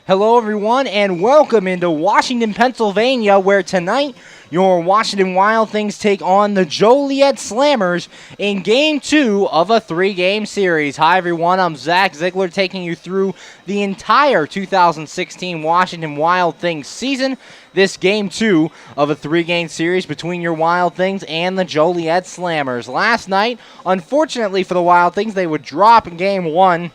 Hello, everyone, and welcome into Washington, Pennsylvania, where tonight your Washington Wild Things take on the Joliet Slammers in Game 2 of a 3-game series. Hi, everyone. I'm Zach Ziegler taking you through the entire 2016 Washington Wild Things season. This Game 2 of a 3-game series between your Wild Things and the Joliet Slammers. Last night, unfortunately for the Wild Things, they would drop in Game 1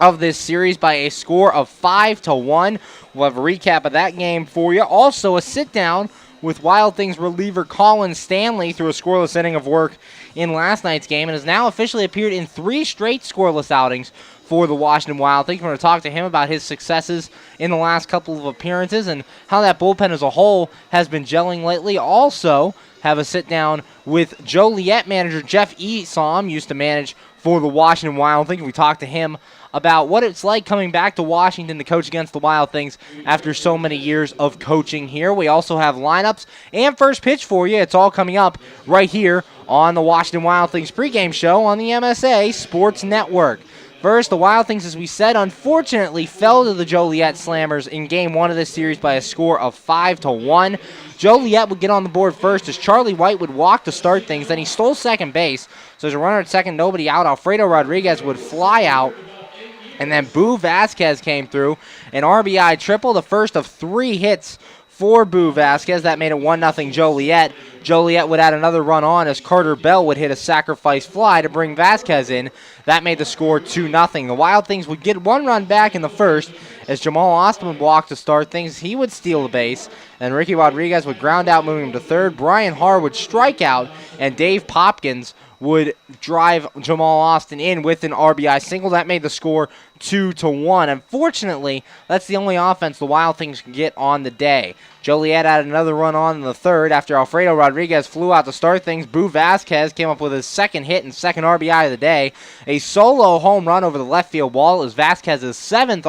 of this series by a score of 5-1. We'll have a recap of that game for you. Also, a sit-down with Wild Things reliever Colin Stanley through a scoreless inning of work in last night's game and has now officially appeared in 3 straight scoreless outings for the Washington Wild Things. We're going to talk to him about his successes in the last couple of appearances and how that bullpen as a whole has been gelling lately. Also, have a sit-down with Joliet manager Jeff Esom, used to manage for the Washington Wild Things. We talked to him about what it's like coming back to Washington to coach against the Wild Things after so many years of coaching here. We also have lineups and first pitch for you. It's all coming up right here on the Washington Wild Things pregame show on the MSA Sports Network. First, the Wild Things, as we said, unfortunately fell to the Joliet Slammers in Game 1 of this series by a score of 5-1. Joliet would get on the board first as Charlie White would walk to start things. Then he stole second base. So there's a runner at second, nobody out. Alfredo Rodriguez would fly out. And then Boo Vasquez came through, an RBI triple, the first of 3 hits for Boo Vasquez. That made it 1-0 Joliet. Joliet would add another run on as Carter Bell would hit a sacrifice fly to bring Vasquez in. That made the score 2-0. The Wild Things would get 1 run back in the first as Jamal Austin would walk to start things. He would steal the base, and Ricky Rodriguez would ground out, moving him to third. Brian Harr would strike out, and Dave Popkins would drive Jamal Austin in with an RBI single. That made the score 2-1. Unfortunately, that's the only offense the Wild Things can get on the day. Joliet added another run on in the third after Alfredo Rodriguez flew out to start things. Boo Vasquez came up with his second hit and second RBI of the day. A solo home run over the left field wall is Vasquez's seventh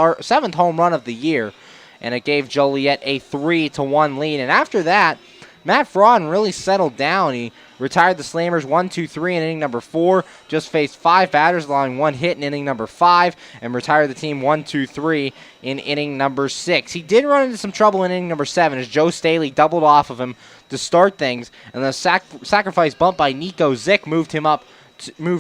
home run of the year, and it gave Joliet a 3-1 lead. And after that, Matt Frauden really settled down. He retired the Slammers 1-2-3 in inning number 4, just faced 5 batters, allowing 1 hit in inning number 5, and retired the team 1-2-3 in inning number 6. He did run into some trouble in inning number 7 as Joe Staley doubled off of him to start things, and the sacrifice bunt by Nico Zick moved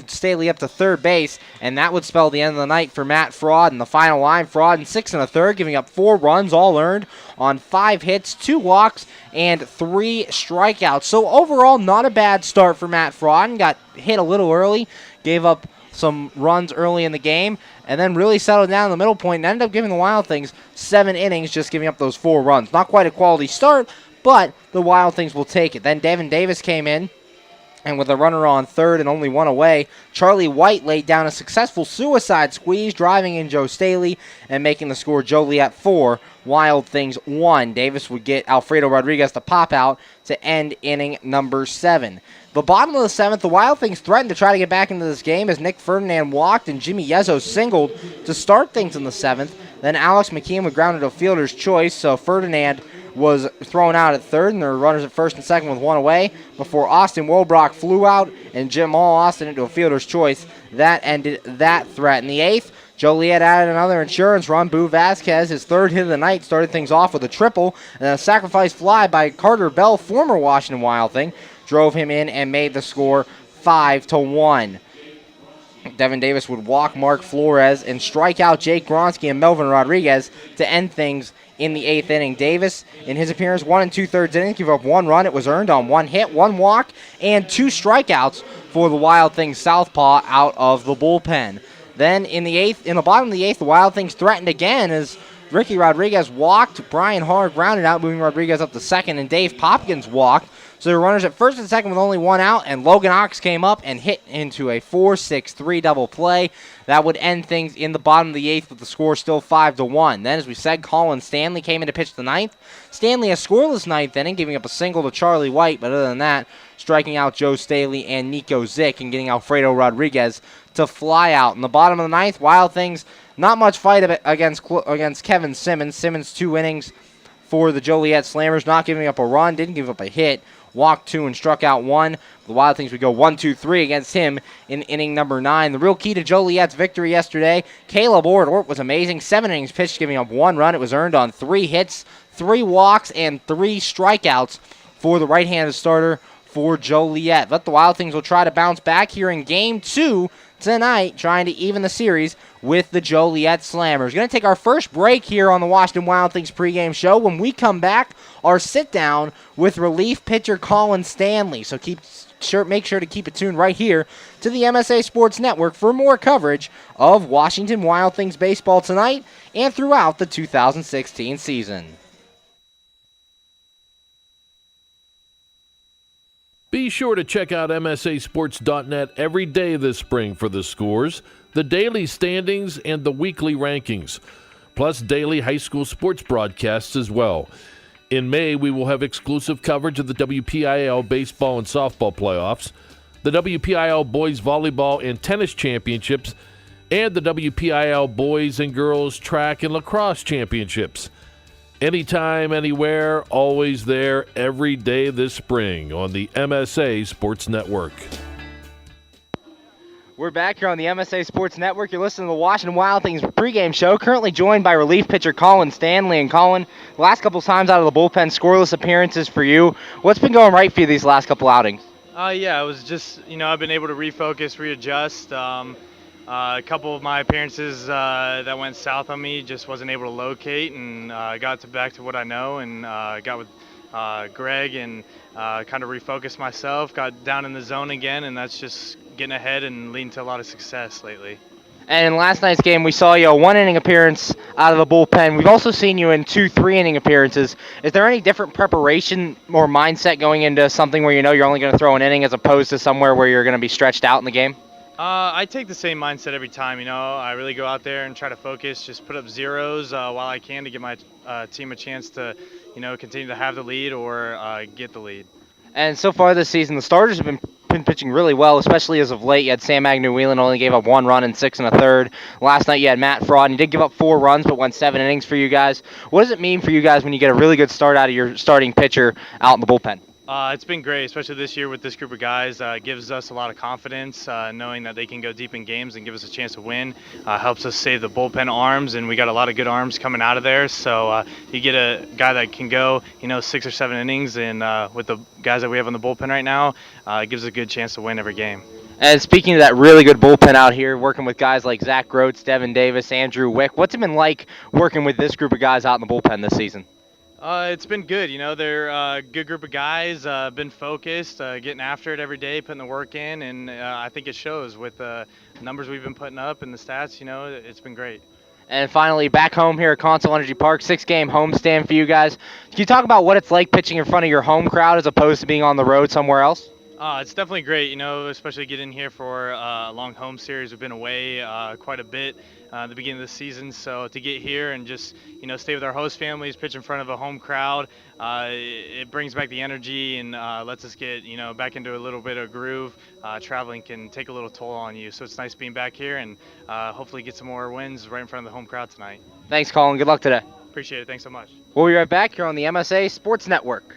Staley up to third base, and that would spell the end of the night for Matt Frauden. The final line, Frauden 6 1/3, giving up 4 runs, all earned on 5 hits, 2 walks, and 3 strikeouts. So overall, not a bad start for Matt Frauden. Got hit a little early, gave up some runs early in the game, and then really settled down in the middle point and ended up giving the Wild Things 7 innings, just giving up those 4 runs. Not quite a quality start, but the Wild Things will take it. Then Devin Davis came in, and with a runner on third and only 1 away, Charlie White laid down a successful suicide squeeze, driving in Joe Staley and making the score Joliet 4, Wild Things 1. Davis would get Alfredo Rodriguez to pop out to end inning number 7. The bottom of the 7th, the Wild Things threatened to try to get back into this game as Nick Ferdinand walked and Jimmy Yezzo singled to start things in the 7th. Then Alex McKeon would ground into a fielder's choice, so Ferdinand was thrown out at third, and there were runners at first and second with 1 away before Austin Wolbrock flew out and Jamal Austin into a fielder's choice. That ended that threat. In the 8th, Joliet added another insurance run. Boo Vasquez, his 3rd hit of the night, started things off with a triple, and a sacrifice fly by Carter Bell, former Washington Wild Thing, drove him in and made the score 5-1. Devin Davis would walk Mark Flores and strike out Jake Gronsky and Melvin Rodriguez to end things in the 8th inning. Davis, in his appearance, 1 2/3 innings, gave up 1 run. It was earned on 1 hit, 1 walk, and 2 strikeouts for the Wild Things southpaw out of the bullpen. Then in the bottom of the 8th, the Wild Things threatened again as Ricky Rodriguez walked, Brian Harr grounded out, moving Rodriguez up to second, and Dave Popkins walked. So there were runners at first and second with only 1 out, and Logan Ox came up and hit into a 4-6-3 double play. That would end things in the bottom of the 8th with the score still 5-1. Then, as we said, Colin Stanley came in to pitch the 9th. Stanley a scoreless 9th inning, giving up a single to Charlie White, but other than that, striking out Joe Staley and Nico Zick and getting Alfredo Rodriguez to fly out. In the bottom of the 9th, Wild Things, not much fight against Kevin Simmons. Simmons 2 innings for the Joliet Slammers, not giving up a run, didn't give up a hit walked 2 and struck out 1. The Wild Things would go 1-2-3 against him in inning number 9. The real key to Joliet's victory yesterday, Caleb Ort was amazing. 7 innings pitched, giving up 1 run. It was earned on 3 hits, 3 walks, and 3 strikeouts for the right-handed starter for Joliet. But the Wild Things will try to bounce back here in Game 2 tonight, trying to even the series with the Joliet Slammers. Going to take our first break here on the Washington Wild Things pregame show. When we come back, our sit-down with relief pitcher Colin Stanley. So make sure to keep it tuned right here to the MSA Sports Network for more coverage of Washington Wild Things baseball tonight and throughout the 2016 season. Be sure to check out MSASports.net every day this spring for the scores, the daily standings, and the weekly rankings, plus daily high school sports broadcasts as well. In May, we will have exclusive coverage of the WPIAL baseball and softball playoffs, the WPIAL boys volleyball and tennis championships, and the WPIAL boys and girls track and lacrosse championships. Anytime, anywhere, always there, every day this spring on the MSA Sports Network. We're back here on the MSA Sports Network. You're listening to the Washington Wild Things pregame show, currently joined by relief pitcher Colin Stanley. And Colin, the last couple times out of the bullpen, scoreless appearances for you. What's been going right for you these last couple outings? Yeah, it was just, I've been able to refocus, readjust. A couple of my appearances that went south on me, just wasn't able to locate, and got back to what I know, and got with Greg and kind of refocused myself, got down in the zone again, and that's just getting ahead and leading to a lot of success lately. And in last night's game, we saw you a 1-inning appearance out of the bullpen. We've also seen you in 2 3-inning appearances. Is there any different preparation or mindset going into something where you know you're only going to throw an inning as opposed to somewhere where you're going to be stretched out in the game? I take the same mindset every time, I really go out there and try to focus, just put up zeros while I can to give my team a chance to, continue to have the lead or get the lead. And so far this season, the starters have been pitching really well, especially as of late. You had Sam Agnew-Whelan, only gave up 1 run in 6 1/3. Last night you had Matt Fraud, and he did give up 4 runs but went 7 innings for you guys. What does it mean for you guys when you get a really good start out of your starting pitcher out in the bullpen? It's been great, especially this year with this group of guys. It gives us a lot of confidence, knowing that they can go deep in games and give us a chance to win. Helps us save the bullpen arms, and we got a lot of good arms coming out of there. So you get a guy that can go, 6 or 7 innings, and with the guys that we have on the bullpen right now, it gives us a good chance to win every game. And speaking of that really good bullpen out here, working with guys like Zach Groats, Devin Davis, Andrew Wick, what's it been like working with this group of guys out in the bullpen this season? It's been good. They're a good group of guys, been focused, getting after it every day, putting the work in, and I think it shows with the numbers we've been putting up and the stats. It's been great. And finally, back home here at Consol Energy Park, 6-game homestand for you guys. Can you talk about what it's like pitching in front of your home crowd as opposed to being on the road somewhere else? It's definitely great, especially getting here for a long home series. We've been away quite a bit at the beginning of the season, so to get here and just, stay with our host families, pitch in front of a home crowd, it brings back the energy and lets us get, back into a little bit of groove. Traveling can take a little toll on you, so it's nice being back here and hopefully get some more wins right in front of the home crowd tonight. Thanks, Colin. Good luck today. Appreciate it. Thanks so much. We'll be right back here on the MSA Sports Network.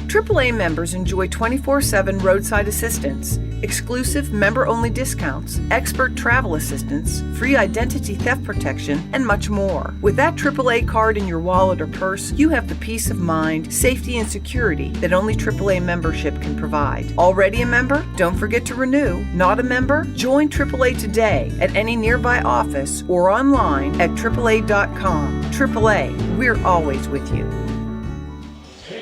AAA members enjoy 24/7 roadside assistance, exclusive member-only discounts, expert travel assistance, free identity theft protection, and much more. With that AAA card in your wallet or purse, you have the peace of mind, safety, and security that only AAA membership can provide. Already a member? Don't forget to renew. Not a member? Join AAA today at any nearby office or online at AAA.com. AAA, we're always with you.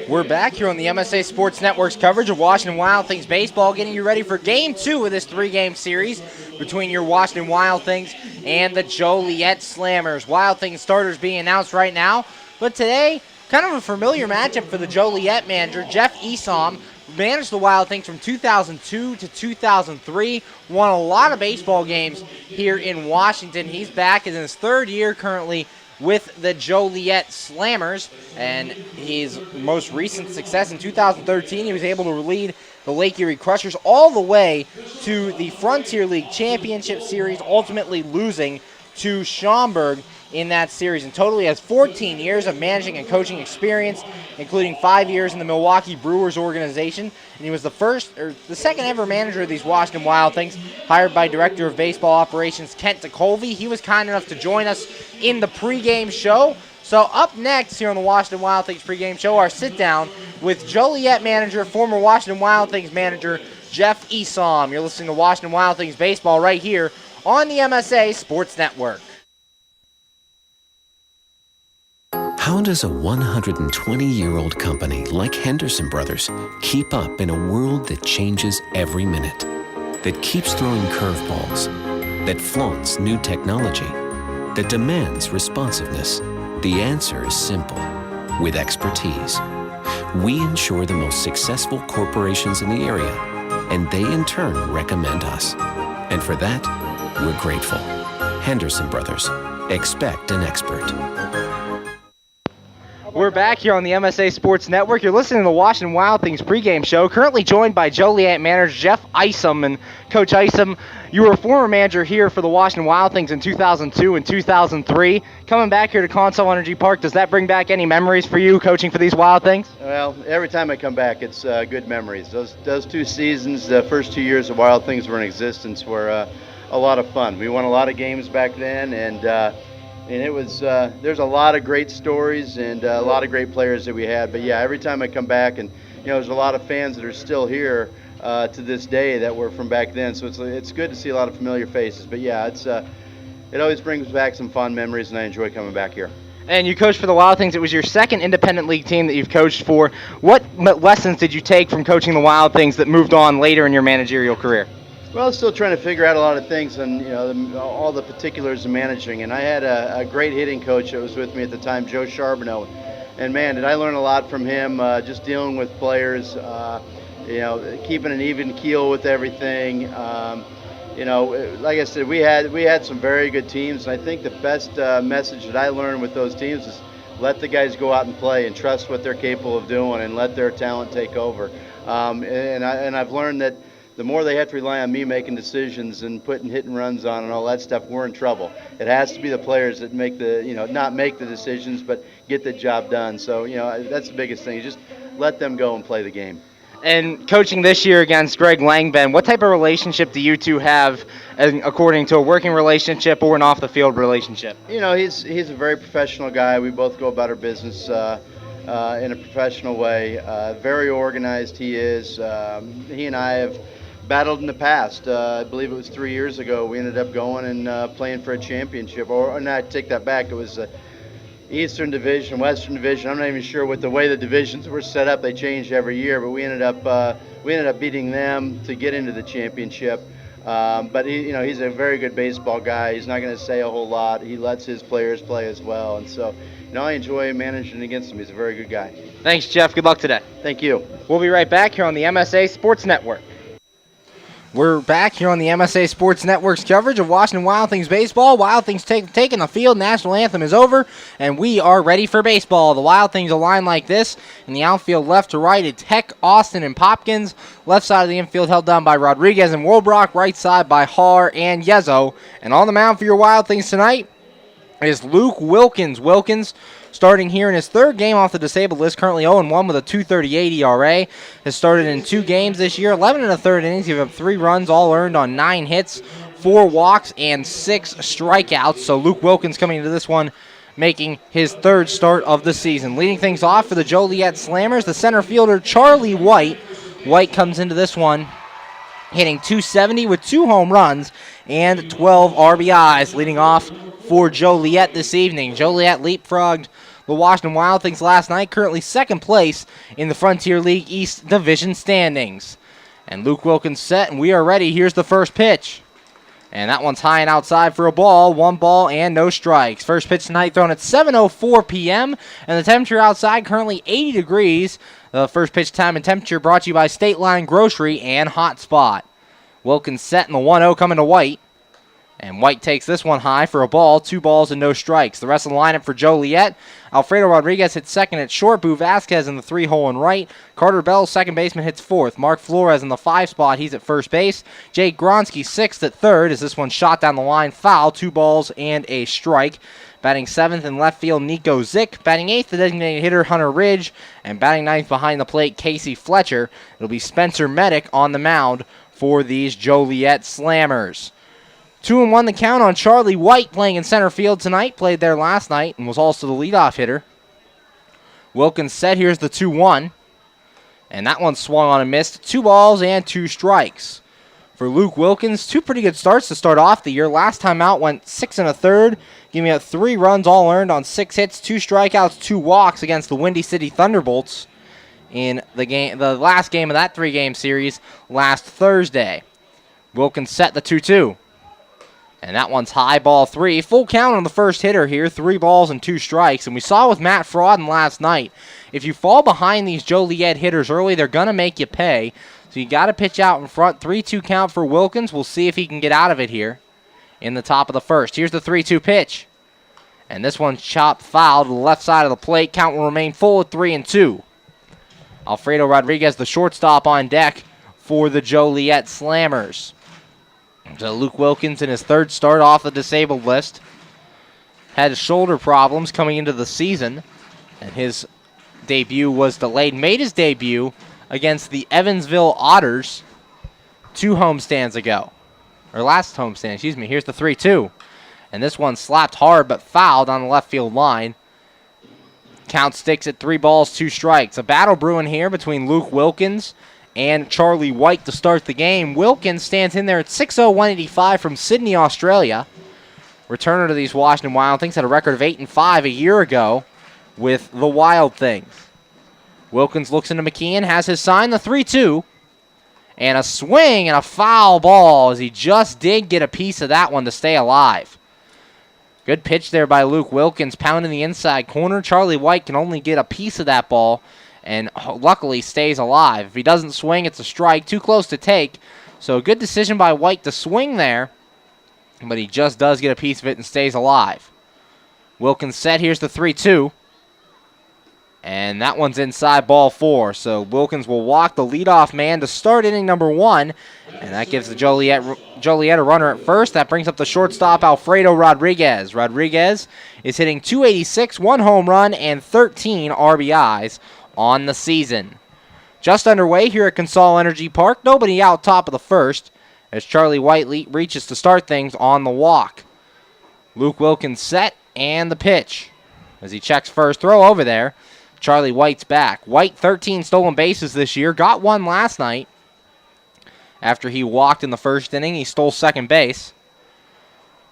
We're back here on the MSA Sports Network's coverage of Washington Wild Things baseball, getting you ready for Game 2 of this 3-game series between your Washington Wild Things and the Joliet Slammers. Wild Things starters being announced right now, but today, kind of a familiar matchup for the Joliet manager. Jeff Esom managed the Wild Things from 2002 to 2003, won a lot of baseball games here in Washington. He's back in his 3rd year currently with the Joliet Slammers, and his most recent success in 2013, he was able to lead the Lake Erie Crushers all the way to the Frontier League Championship Series, ultimately losing to Schaumburg in that series. In total, he has 14 years of managing and coaching experience, including 5 years in the Milwaukee Brewers organization. And he was the second ever manager of these Washington Wild Things, hired by Director of Baseball Operations Kent DeColvey. He was kind enough to join us in the pregame show. So up next here on the Washington Wild Things pregame show, our sit-down with Joliet manager, former Washington Wild Things manager, Jeff Esom. You're listening to Washington Wild Things baseball right here on the MSA Sports Network. How does a 120-year-old company like Henderson Brothers keep up in a world that changes every minute, that keeps throwing curveballs, that flaunts new technology, that demands responsiveness? The answer is simple. With expertise. We insure the most successful corporations in the area, and they in turn recommend us. And for that, we're grateful. Henderson Brothers. Expect an expert. We're back here on the MSA Sports Network. You're listening to the Washington Wild Things pregame show, currently joined by Joliet manager Jeff Esom. And Coach Esom, you were a former manager here for the Washington Wild Things in 2002 and 2003. Coming back here to Consol Energy Park, does that bring back any memories for you coaching for these Wild Things? Well, every time I come back, it's good memories. Those 2 seasons, the first 2 years of Wild Things were in existence, were a lot of fun. We won a lot of games back then, and it was there's a lot of great stories and a lot of great players that we had. But yeah, every time I come back, and there's a lot of fans that are still here to this day that were from back then. So it's good to see a lot of familiar faces. But yeah, it always brings back some fun memories, and I enjoy coming back here. And you coached for the Wild Things. It was your second independent league team that you've coached for. What lessons did you take from coaching the Wild Things that moved on later in your managerial career? Well, still trying to figure out a lot of things and all the particulars of managing. And I had a great hitting coach that was with me at the time, Joe Charbonneau. And man, did I learn a lot from him, just dealing with players, keeping an even keel with everything. Like I said, we had some very good teams. And I think the best message that I learned with those teams is let the guys go out and play and trust what they're capable of doing and let their talent take over. And I've learned that the more they have to rely on me making decisions and putting hit and runs on and all that stuff, we're in trouble. It has to be the players that make not make the decisions, but get the job done. So, that's the biggest thing. Just let them go and play the game. And coaching this year against Greg Langben, what type of relationship do you two have according to a working relationship or an off-the-field relationship? He's a very professional guy. We both go about our business in a professional way. Very organized he is. He and I have battled in the past. I believe it was 3 years ago. We ended up going and playing for a championship. Or no, I take that back. It was Eastern Division, Western Division. I'm not even sure what the way the divisions were set up. They changed every year, but we ended up beating them to get into the championship. But he's a very good baseball guy. He's not going to say a whole lot. He lets his players play as well, and so I enjoy managing against him. He's a very good guy. Thanks, Jeff. Good luck today. Thank you. We'll be right back here on the MSA Sports Network. We're back here on the MSA Sports Network's coverage of Washington Wild Things baseball. Wild Things taking the field. National anthem is over, and we are ready for baseball. The Wild Things align like this. In the outfield, left to right, it's Heck, Austin, and Popkins. Left side of the infield held down by Rodriguez and Wolbrock. Right side by Haar and Yezo. And on the mound for your Wild Things tonight is Luke Wilkins. Wilkins, starting here in his third game off the disabled list, currently 0-1 with a 2.38 ERA. Has started in 2 games this year, 11 1/3 innings, gave up 3 runs, all earned on 9 hits, 4 walks, and 6 strikeouts. So Luke Wilkins coming into this one, making his 3rd start of the season. Leading things off for the Joliet Slammers, the center fielder Charlie White. White comes into this one hitting .270 with 2 home runs and 12 RBIs, leading off for Joliet this evening. Joliet leapfrogged the Washington Wild Things last night, currently 2nd place in the Frontier League East Division standings. And Luke Wilkins set, and we are ready. Here's the first pitch. And that one's high and outside for a ball. 1 ball and no strikes. First pitch tonight thrown at 7:04 p.m. And the temperature outside currently 80 degrees. The first pitch time and temperature brought to you by State Line Grocery and Hot Spot. Wilkins set in the 1-0 coming to White. And White takes this one high for a ball, 2 balls and no strikes. The rest of the lineup for Joliet: Alfredo Rodriguez hits second at short, Boo Vasquez in the 3-hole and right. Carter Bell, second baseman, hits fourth. Mark Flores in the 5 spot, he's at first base. Jake Gronsky sixth at third as this one shot down the line, foul, 2 balls and a strike. Batting 7th in left field, Nico Zick. Batting 8th, the designated hitter, Hunter Ridge. And batting 9th behind the plate, Casey Fletcher. It'll be Spencer Medic on the mound for these Joliet Slammers. 2-1 the count on Charlie White, playing in center field tonight. Played there last night and was also the leadoff hitter. Wilkins set. Here's the 2-1. And that one swung on and missed. 2 balls and 2 strikes. For Luke Wilkins, 2 pretty good starts to start off the year. Last time out went 6 1/3, giving up 3 runs all earned on 6 hits, 2 strikeouts, 2 walks against the Windy City Thunderbolts in the last game of that 3-game series last Thursday. Wilkins set the 2-2. And that one's high, ball 3. Full count on the first hitter here, 3 balls and 2 strikes. And we saw with Matt Frodden last night, if you fall behind these Joliet hitters early, they're going to make you pay. So you got to pitch out in front. 3-2 count for Wilkins. We'll see if he can get out of it here in the top of the first. Here's the 3-2 pitch. And this one's chopped foul to the left side of the plate. Count will remain full at 3-2. Alfredo Rodriguez, the shortstop, on deck for the Joliet Slammers. So Luke Wilkins in his 3rd start off the disabled list. Had shoulder problems coming into the season, and his debut was delayed. Made his debut against the Evansville Otters 2 homestands ago. Or last homestand, excuse me. Here's the 3-2. And this one slapped hard but fouled on the left field line. Count sticks at 3 balls, 2 strikes. A battle brewing here between Luke Wilkins and Charlie White to start the game. Wilkins stands in there at 6'0", 185 from Sydney, Australia. Returner to these Washington Wild Things, had a record of 8-5 a year ago with the Wild Things. Wilkins looks into McKeon, has his sign, the 3-2. And a swing and a foul ball as he just did get a piece of that one to stay alive. Good pitch there by Luke Wilkins, pounding the inside corner. Charlie White can only get a piece of that ball and luckily stays alive. If he doesn't swing, it's a strike. Too close to take. So a good decision by White to swing there, but he just does get a piece of it and stays alive. Wilkins set. Here's the 3-2. And that one's inside, ball 4. So Wilkins will walk the leadoff man to start inning number 1. And that gives the Joliet a runner at first. That brings up the shortstop, Alfredo Rodriguez. Rodriguez is hitting .286, 1 home run, and 13 RBIs on the season. Just underway here at Consol Energy Park. Nobody out top of the first as Charlie White reaches to start things on the walk. Luke Wilkins set and the pitch. As he checks first throw over there, Charlie White's back. White, 13 stolen bases this year. Got 1 last night. After he walked in the first inning, he stole second base.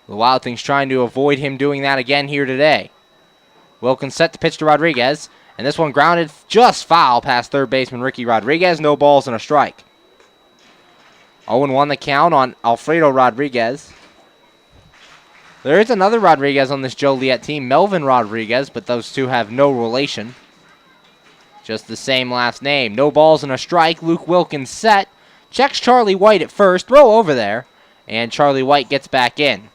The Wild Things trying to avoid him doing that again here today. Wilkins set the pitch to Rodriguez. And this one grounded just foul past third baseman Ricky Rodriguez. No balls and a strike. 0-1 the count on Alfredo Rodriguez. There is another Rodriguez on this Joliet team, Melvin Rodriguez, but those two have no relation. Just the same last name. No balls and a strike. Luke Wilkins set. Checks Charlie White at first. Throw over there. And Charlie White gets back in.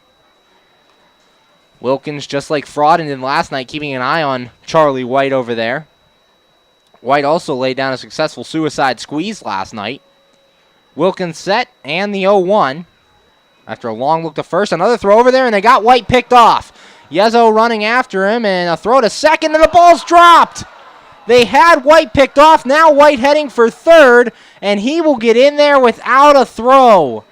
Wilkins, just like Frodden did last night, keeping an eye on Charlie White over there. White also laid down a successful suicide squeeze last night. Wilkins set, and the 0-1. After a long look to first, another throw over there, and they got White picked off. Yezzo running after him, and a throw to second, and the ball's dropped. They had White picked off. Now White heading for third, and he will get in there without a throw.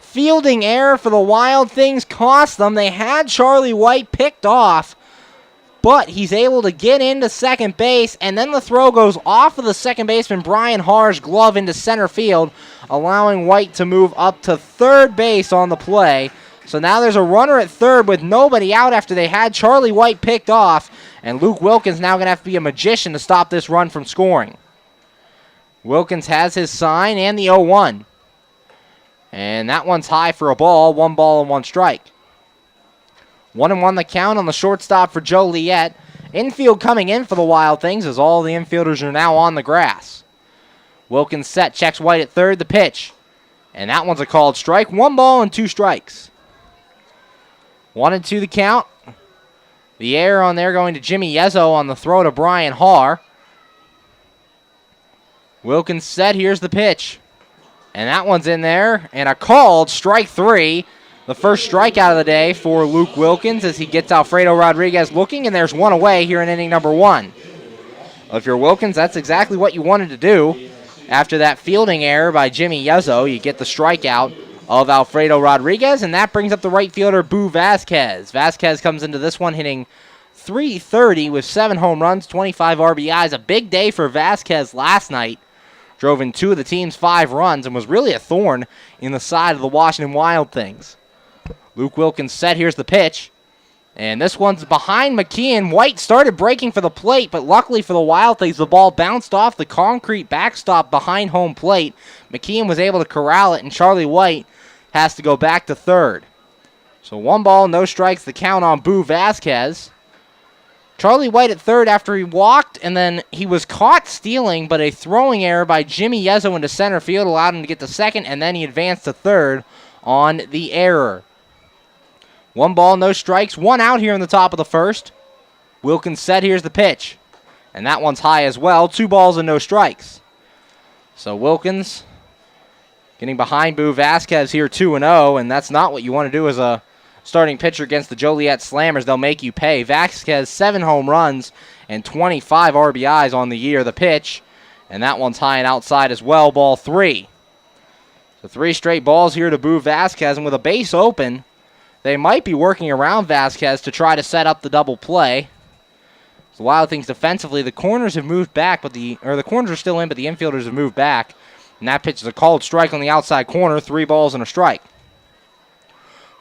Fielding error for the Wild Things cost them. They had Charlie White picked off, but he's able to get into second base, and then the throw goes off of the second baseman Brian Haar's glove into center field, allowing White to move up to third base on the play. So now there's a runner at third with nobody out after they had Charlie White picked off, and Luke Wilkins now going to have to be a magician to stop this run from scoring. Wilkins has his sign and the 0-1. And that one's high for a ball, 1 ball and 1 strike. 1-1 the count on the shortstop for Joliet. Infield coming in for the Wild Things as all the infielders are now on the grass. Wilkins set, checks White at third, the pitch. And that one's a called strike, 1 ball and 2 strikes. 1-2 the count. The error on there going to Jimmy Yezzo on the throw to Brian Haar. Wilkins set. Here's the pitch. And that one's in there. And a called strike 3. The first strikeout of the day for Luke Wilkins as he gets Alfredo Rodriguez looking. And there's one away here in inning number 1. Well, if you're Wilkins, that's exactly what you wanted to do. After that fielding error by Jimmy Yezzo, you get the strikeout of Alfredo Rodriguez, and that brings up the right fielder, Boo Vasquez. Vasquez comes into this one hitting .330 with 7 home runs, 25 RBIs. A big day for Vasquez last night. Drove in 2 of the team's 5 runs and was really a thorn in the side of the Washington Wild Things. Luke Wilkins set. Here's the pitch. And this one's behind McKeon. White started breaking for the plate, but luckily for the Wild Things, the ball bounced off the concrete backstop behind home plate. McKeon was able to corral it, and Charlie White has to go back to third. So 1 ball, no strikes, the count on Boo Vasquez. Charlie White at third after he walked, and then he was caught stealing, but a throwing error by Jimmy Yezzo into center field allowed him to get to second, and then he advanced to third on the error. 1 ball, no strikes, 1 out here in the top of the first. Wilkins set. Here's the pitch. And that one's high as well. 2 balls and no strikes. So Wilkins getting behind Boo Vasquez here 2-0, and that's not what you want to do as a starting pitcher against the Joliet Slammers. They'll make you pay. Vasquez, 7 home runs and 25 RBIs on the year. The pitch, and that one's high and outside as well. Ball 3. So 3 straight balls here to Boo Vasquez, and with a base open, they might be working around Vasquez to try to set up the double play. The Wild Things defensively, the corners have moved back, but the corners are still in, but the infielders have moved back. And that pitch is a called strike on the outside corner. 3 balls and a strike.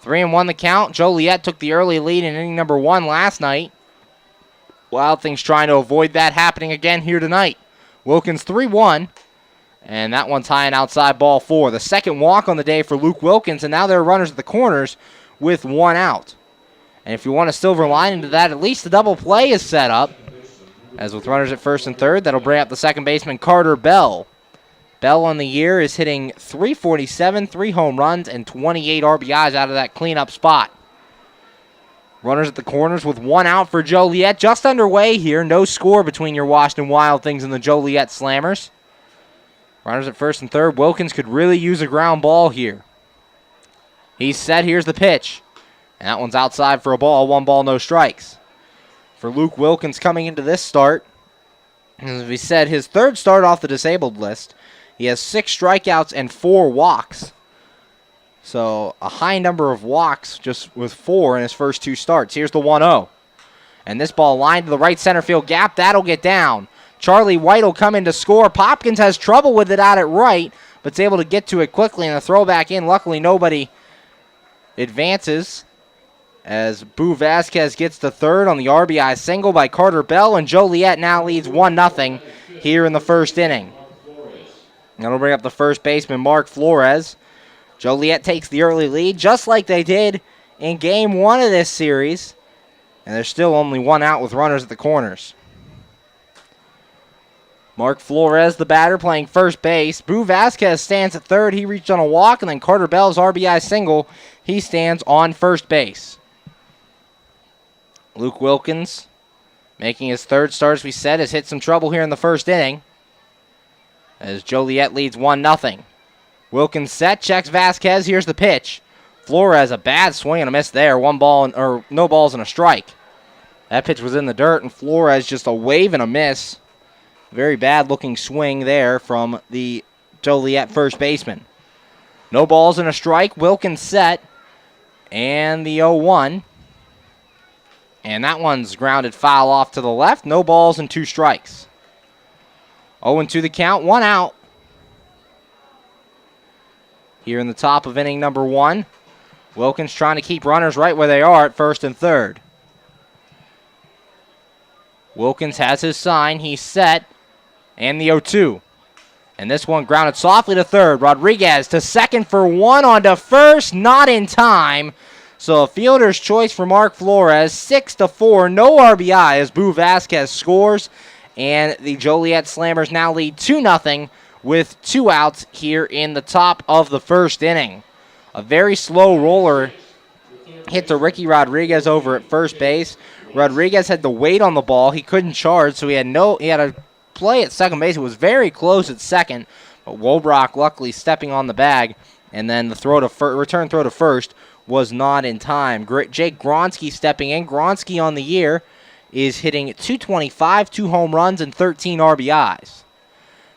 3-1 the count. Joliet took the early lead in inning number 1 last night. Wild Things trying to avoid that happening again here tonight. Wilkins 3-1. And that one's high and outside, ball 4. The second walk on the day for Luke Wilkins, and now there are runners at the corners with 1 out. And if you want a silver lining to that, at least the double play is set up. As with runners at first and third, that'll bring up the second baseman, Carter Bell. Bell on the year is hitting .347, 3 home runs, and 28 RBIs out of that cleanup spot. Runners at the corners with 1 out for Joliet. Just underway here. No score between your Washington Wild Things and the Joliet Slammers. Runners at first and third. Wilkins could really use a ground ball here. He's set. Here's the pitch. And that one's outside for a ball. 1 ball, no strikes. For Luke Wilkins coming into this start, as we said, his 3rd start off the disabled list. He has 6 strikeouts and 4 walks. So a high number of walks just with 4 in his first 2 starts. Here's the 1-0. And this ball lined to the right center field gap. That'll get down. Charlie White will come in to score. Popkins has trouble with it out at right, but is able to get to it quickly and a throw back in. Luckily, nobody advances as Boo Vasquez gets to third on the RBI single by Carter Bell, and Joliet now leads 1-0 here in the first inning. That'll bring up the first baseman, Mark Flores. Joliet takes the early lead, just like they did in Game 1 of this series, and there's still only 1 out with runners at the corners. Mark Flores, the batter, playing first base. Boo Vasquez stands at third. He reached on a walk, and then Carter Bell's RBI single. He stands on first base. Luke Wilkins, making his 3rd start, as we said, has hit some trouble here in the first inning, as Joliet leads 1-0. Wilkins set, checks Vasquez. Here's the pitch. Flores, a bad swing and a miss there. 1 ball, or no balls and a strike. That pitch was in the dirt, and Flores just a wave and a miss. Very bad-looking swing there from the Joliet first baseman. No balls and a strike. Wilkins set. And the 0-1. And that one's grounded foul off to the left. No balls and 2 strikes. 0-2 the count. 1 out. Here in the top of inning number 1. Wilkins trying to keep runners right where they are at first and third. Wilkins has his sign. He's set. And the 0-2. And this one grounded softly to third. Rodriguez to second for 1 on to first. Not in time. So a fielder's choice for Mark Flores. 6-4. No RBI as Boo Vasquez scores. And the Joliet Slammers now lead 2-0 with 2 outs here in the top of the first inning. A very slow roller hit to Ricky Rodriguez over at first base. Rodriguez had to wait on the ball. He couldn't charge, so he had a play at second base. It was very close at second, but Wolbrock luckily stepping on the bag, and then the return throw to first was not in time. Jake Gronsky stepping in. Gronsky on the year is hitting .225, 2 home runs, and 13 RBIs.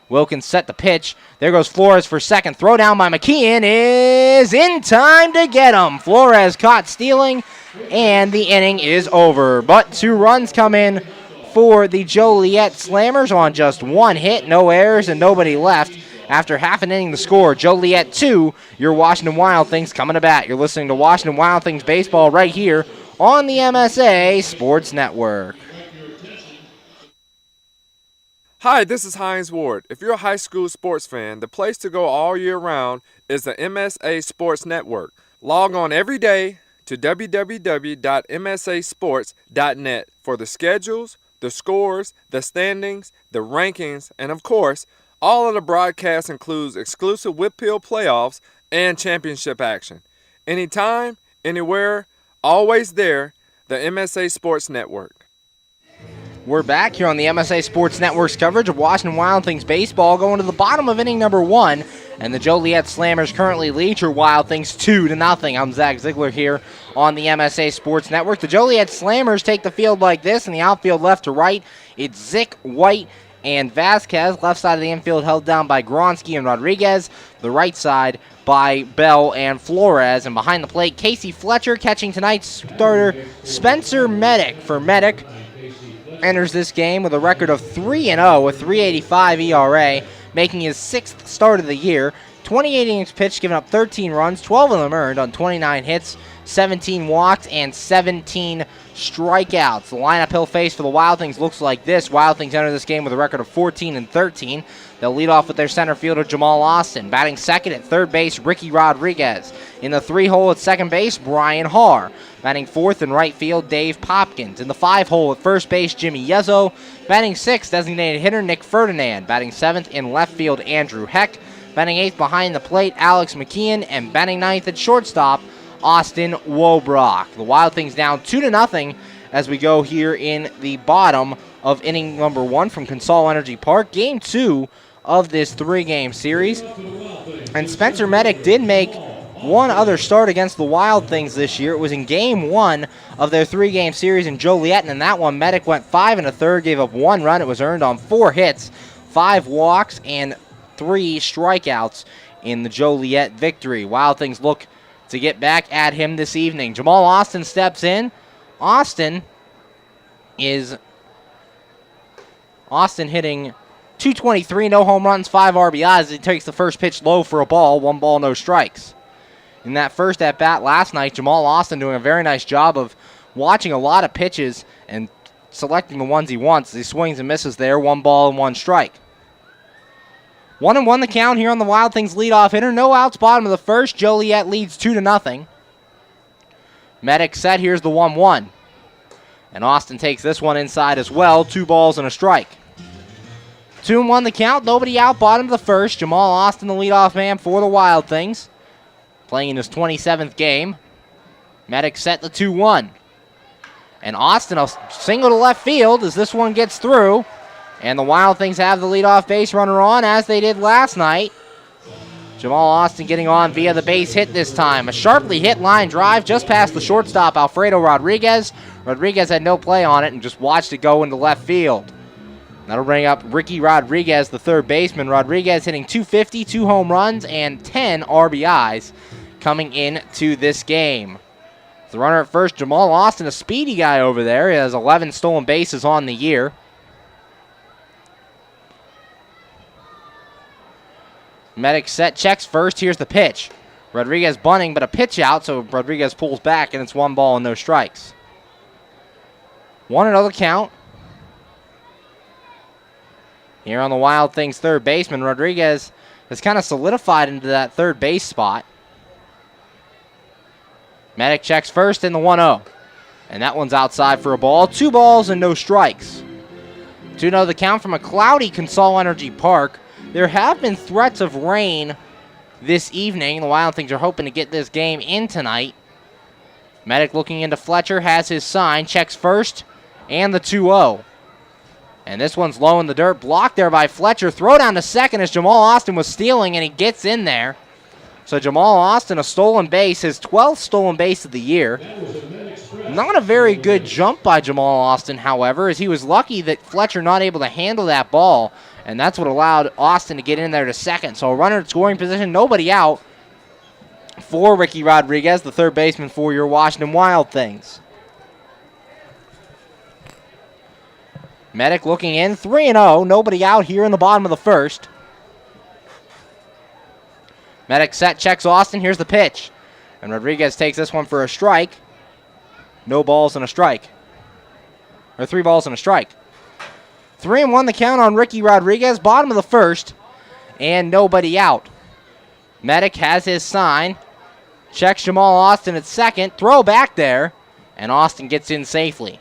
Wilkins set the pitch. There goes Flores for second. Throw down by McKeon is in time to get him. Flores caught stealing, and the inning is over. But 2 runs come in for the Joliet Slammers on just 1 hit, no errors, and nobody left. After half an inning to score, Joliet 2, your Washington Wild Things coming to bat. You're listening to Washington Wild Things baseball right here on the MSA Sports Network. Hi, this is Hines Ward. If you're a high school sports fan, the place to go all year round is the MSA Sports Network. Log on every day to www.msasports.net for the schedules, the scores, the standings, the rankings, and of course, all of the broadcasts includes exclusive Whitfield playoffs and championship action. Anytime, anywhere, always there, the MSA Sports Network. We're back here on the MSA Sports Network's coverage of Washington Wild Things baseball, going to the bottom of inning number 1, and the Joliet Slammers currently lead your Wild Things 2-0. I'm Zach Ziegler here on the MSA Sports Network. The Joliet Slammers take the field like this, in the outfield left to right. It's Zick, White, and Vasquez. Left side of the infield held down by Gronsky and Rodriguez. The right side by Bell and Flores. And behind the plate, Casey Fletcher catching tonight's starter, Spencer Medic. For Medic, enters this game with a record of 3-0, a 3.85 ERA, making his 6th start of the year. 28 innings pitched, giving up 13 runs, 12 of them earned on 29 hits, 17 walks, and 17 strikeouts. The lineup he'll face for the Wild Things looks like this. Wild Things enter this game with a record of 14-13. They'll lead off with their center fielder, Jamal Austin. Batting second at third base, Ricky Rodriguez. In the 3-hole at second base, Brian Harr. Batting fourth in right field, Dave Popkins. In the 5-hole at first base, Jimmy Yezzo. Batting sixth, designated hitter Nick Ferdinand. Batting seventh in left field, Andrew Heck. Batting eighth behind the plate, Alex McKeon. And batting ninth at shortstop, Austin Wobrock. The Wild Things down 2-0 as we go here in the bottom of inning number 1 from Consol Energy Park. Game 2 of this 3-game series. And Spencer Medic did make one other start against the Wild Things this year. It was in Game 1 of their 3-game series in Joliet, and in that one, Medic went 5 1/3, gave up 1 run. It was earned on 4 hits, 5 walks, and 3 strikeouts in the Joliet victory. Wild Things look to get back at him this evening. Jamal Austin steps in. Austin hitting .223, no home runs, 5 RBIs. He takes the first pitch low for a ball, 1 ball, no strikes. In that first at-bat last night, Jamal Austin doing a very nice job of watching a lot of pitches and selecting the ones he wants. He swings and misses there, 1 ball and 1 strike. 1-1 the count here on the Wild Things leadoff hitter. No outs, bottom of the first. Joliet leads 2-0. Medic set. Here's the 1-1. And Austin takes this one inside as well. 2 balls and a strike. 2-1 the count. Nobody out, bottom of the first. Jamal Austin, the leadoff man for the Wild Things, playing in his 27th game. Medic set the 2-1. And Austin a single to left field as this one gets through. And the Wild Things have the leadoff base runner on as they did last night. Jamal Austin getting on via the base hit this time. A sharply hit line drive just past the shortstop, Alfredo Rodriguez. Rodriguez had no play on it and just watched it go into left field. That'll bring up Ricky Rodriguez, the third baseman. Rodriguez hitting .250, 2 home runs, and 10 RBIs coming into this game. The runner at first, Jamal Austin, a speedy guy over there. He has 11 stolen bases on the year. Medic set, checks first. Here's the pitch. Rodriguez bunting, but a pitch out, so Rodriguez pulls back, and it's 1 ball and no strikes. 1-0 count. Here on the Wild Things third baseman, Rodriguez has kind of solidified into that third base spot. Medic checks first in the 1-0. And that one's outside for a ball. 2 balls and no strikes. 2-0 the count from a cloudy Consol Energy Park. There have been threats of rain this evening. The Wild Things are hoping to get this game in tonight. Medic looking into Fletcher, has his sign, checks first, and the 2-0. And this one's low in the dirt, blocked there by Fletcher. Throw down to second as Jamal Austin was stealing, and he gets in there. So Jamal Austin, a stolen base, his 12th stolen base of the year. Not a very good jump by Jamal Austin, however, as he was lucky that Fletcher not able to handle that ball, and that's what allowed Austin to get in there to second. So a runner at scoring position, nobody out for Ricky Rodriguez, the third baseman for your Washington Wild Things. Medic looking in, 3-0, nobody out here in the bottom of the first. Medic set, checks Austin, here's the pitch. And Rodriguez takes this one for a strike. No balls and a strike. Or 3 balls and a strike. 3-1 the count on Ricky Rodriguez, bottom of the first, and nobody out. Medic has his sign, checks Jamal Austin at second, throw back there, and Austin gets in safely.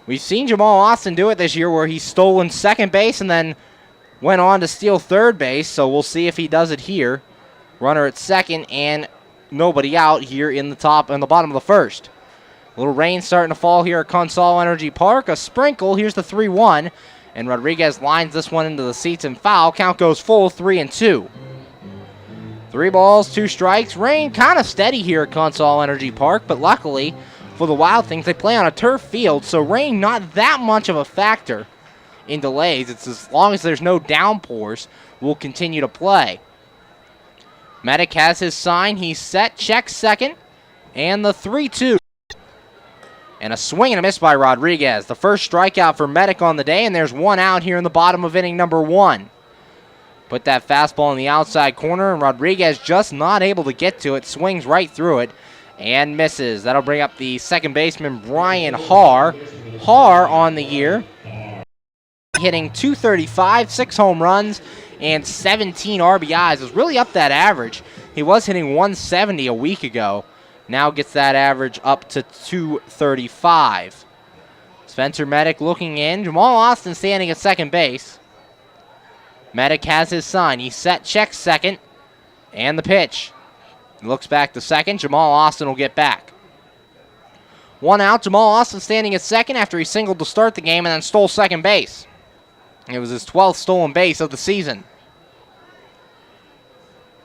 We've seen Jamal Austin do it this year where he's stolen second base and then went on to steal third base, so we'll see if he does it here. Runner at second and nobody out here in the bottom of the first. A little rain starting to fall here at Consol Energy Park. A sprinkle. Here's the 3-1. And Rodriguez lines this one into the seats and foul. Count goes full, 3-2. 3 balls, 2 strikes. Rain kind of steady here at Consol Energy Park, but luckily for the Wild Things, they play on a turf field, so rain not that much of a factor in delays. It's as long as there's no downpours, we'll continue to play. Medic has his sign. He's set, checks second, and the 3-2. And a swing and a miss by Rodriguez. The first strikeout for Medic on the day, and there's 1 out here in the bottom of inning number 1. Put that fastball in the outside corner, and Rodriguez just not able to get to it. Swings right through it and misses. That'll bring up the second baseman, Brian Haar. Haar on the year, hitting .235, 6 home runs, and 17 RBIs. Was really up that average. He was hitting .170 a week ago. Now gets that average up to .235. Spencer Medic looking in. Jamal Austin standing at second base. Medic has his sign. He's set, checks second, and the pitch. He looks back to second. Jamal Austin will get back. 1 out. Jamal Austin standing at second after he singled to start the game and then stole second base. It was his 12th stolen base of the season.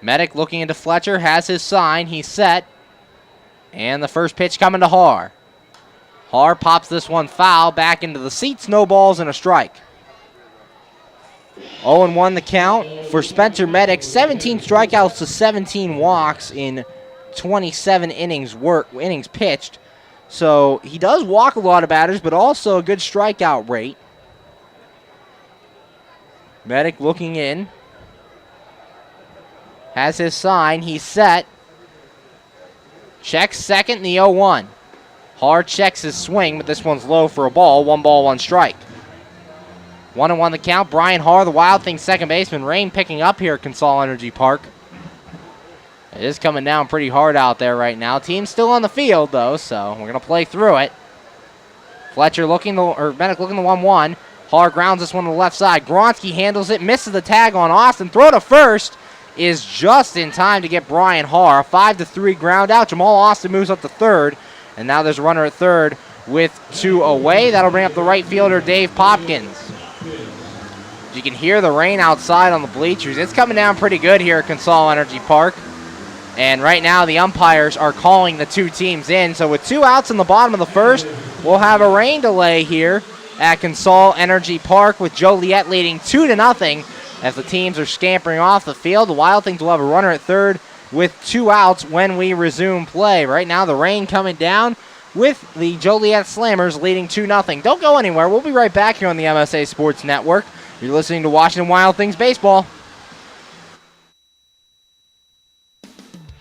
Medic looking into Fletcher, has his sign. He's set. And the first pitch coming to Haar. Haar pops this one foul back into the seats. No balls and a strike. 0-1 the count for Spencer Medic. 17 strikeouts to 17 walks in 27 innings pitched. So he does walk a lot of batters, but also a good strikeout rate. Medic looking in. Has his sign. He's set. Checks second in the 0-1. Haar checks his swing, but this one's low for a ball. 1 ball, 1 strike. 1-1 the count. Brian Haar, the Wild Things second baseman. Rain picking up here at Consol Energy Park. It is coming down pretty hard out there right now. Team's still on the field, though, so we're going to play through it. Medic looking the 1-1. Haar grounds this one to the left side. Gronsky handles it, misses the tag on Austin. Throw to first is just in time to get Brian Haar. A 5-3 ground out. Jamal Austin moves up to third, and now there's a runner at third with 2 away. That'll bring up the right fielder, Dave Popkins. You can hear the rain outside on the bleachers. It's coming down pretty good here at Consol Energy Park. And right now the umpires are calling the 2 teams in. So with 2 outs in the bottom of the first, we'll have a rain delay here at Consol Energy Park with Joliet leading 2-0 as the teams are scampering off the field. The Wild Things will have a runner at third with 2 outs when we resume play. Right now the rain coming down with the Joliet Slammers leading 2-0. Don't go anywhere. We'll be right back here on the MSA Sports Network. You're listening to Washington Wild Things Baseball.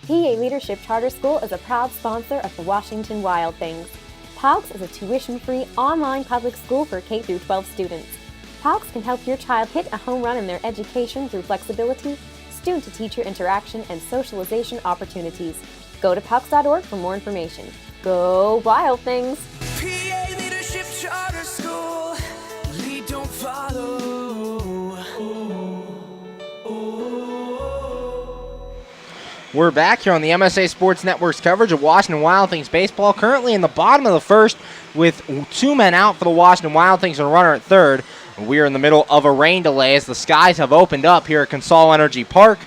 PA Leadership Charter School is a proud sponsor of the Washington Wild Things. PALCS is a tuition-free online public school for K-12 students. PALCS can help your child hit a home run in their education through flexibility, student-to-teacher interaction, and socialization opportunities. Go to PALCS.org for more information. Go Wild Things! PA Leadership Charter School, lead, don't follow. We're back here on the MSA Sports Network's coverage of Washington Wild Things baseball. Currently in the bottom of the first with 2 men out for the Washington Wild Things and a runner at third. We are in the middle of a rain delay as the skies have opened up here at Consol Energy Park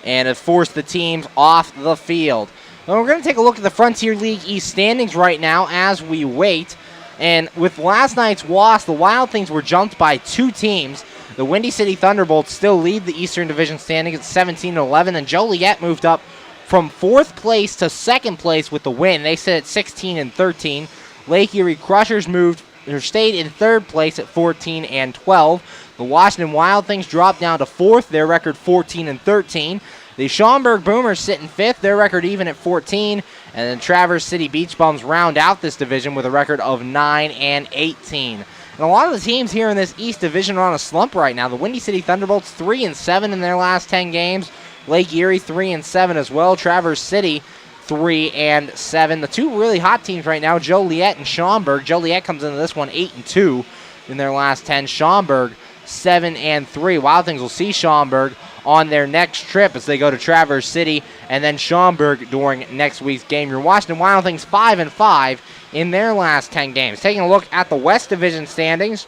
and have forced the teams off the field. Now we're going to take a look at the Frontier League East standings right now as we wait. And with last night's loss, the Wild Things were jumped by 2 teams. The Windy City Thunderbolts still lead the Eastern Division standings at 17-11, and Joliet moved up from 4th place to 2nd place with the win. They sit at 16-13. Lake Erie Crushers stayed in 3rd place at 14-12. The Washington Wild Things dropped down to 4th, their record 14-13. The Schaumburg Boomers sit in 5th, their record even at 14. And then Traverse City Beach Bums round out this division with a record of 9-18. And a lot of the teams here in this East Division are on a slump right now. The Windy City Thunderbolts 3-7 in their last 10 games. Lake Erie 3-7 as well. Traverse City 3-7. The 2 really hot teams right now, Joliet and Schaumburg. Joliet comes into this one 8-2 in their last 10. Schaumburg 7-3. Wild Things will see Schaumburg on their next trip as they go to Traverse City and then Schaumburg during next week's game. Your Washington Wild Things 5-5 in their last 10 games. Taking a look at the West Division standings,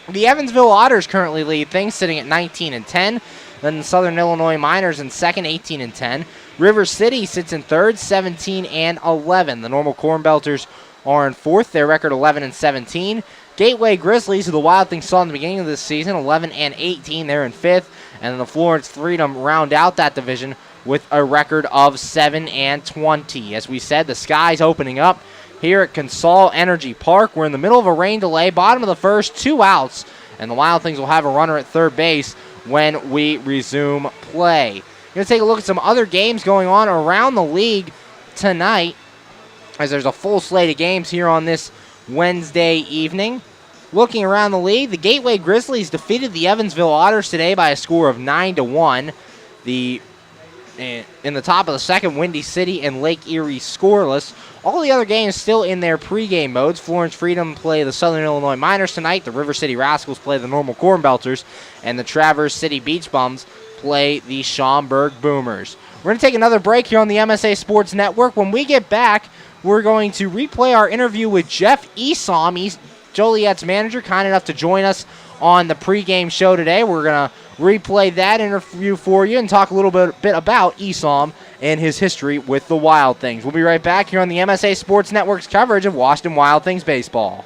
the Evansville Otters currently lead things, sitting at 19-10. Then the Southern Illinois Miners in second, 18-10. River City sits in third, 17-11. The Normal Corn Belters are in fourth, their record 11-17. Gateway Grizzlies, who the Wild Things saw in the beginning of this season, 11-18. They're in fifth. And then the Florence Freedom round out that division with a record of 7-20. As we said, the sky's opening up here at Consol Energy Park. We're in the middle of a rain delay, bottom of the first, 2 outs, and the Wild Things will have a runner at third base when we resume play. We're going to take a look at some other games going on around the league tonight, as there's a full slate of games here on this Wednesday evening. Looking around the league, the Gateway Grizzlies defeated the Evansville Otters today by a score of 9-1. In the top of the second, Windy City and Lake Erie scoreless. All the other games still in their pregame modes. Florence Freedom play the Southern Illinois Miners tonight. The River City Rascals play the Normal Corn Belters. And the Traverse City Beach Bums play the Schaumburg Boomers. We're going to take another break here on the MSA Sports Network. When we get back, we're going to replay our interview with Jeff Esom, Joliet's manager, kind enough to join us on the pregame show today. We're going to replay that interview for you and talk a little bit about Esom and his history with the Wild Things. We'll be right back here on the MSA Sports Network's coverage of Washington Wild Things baseball.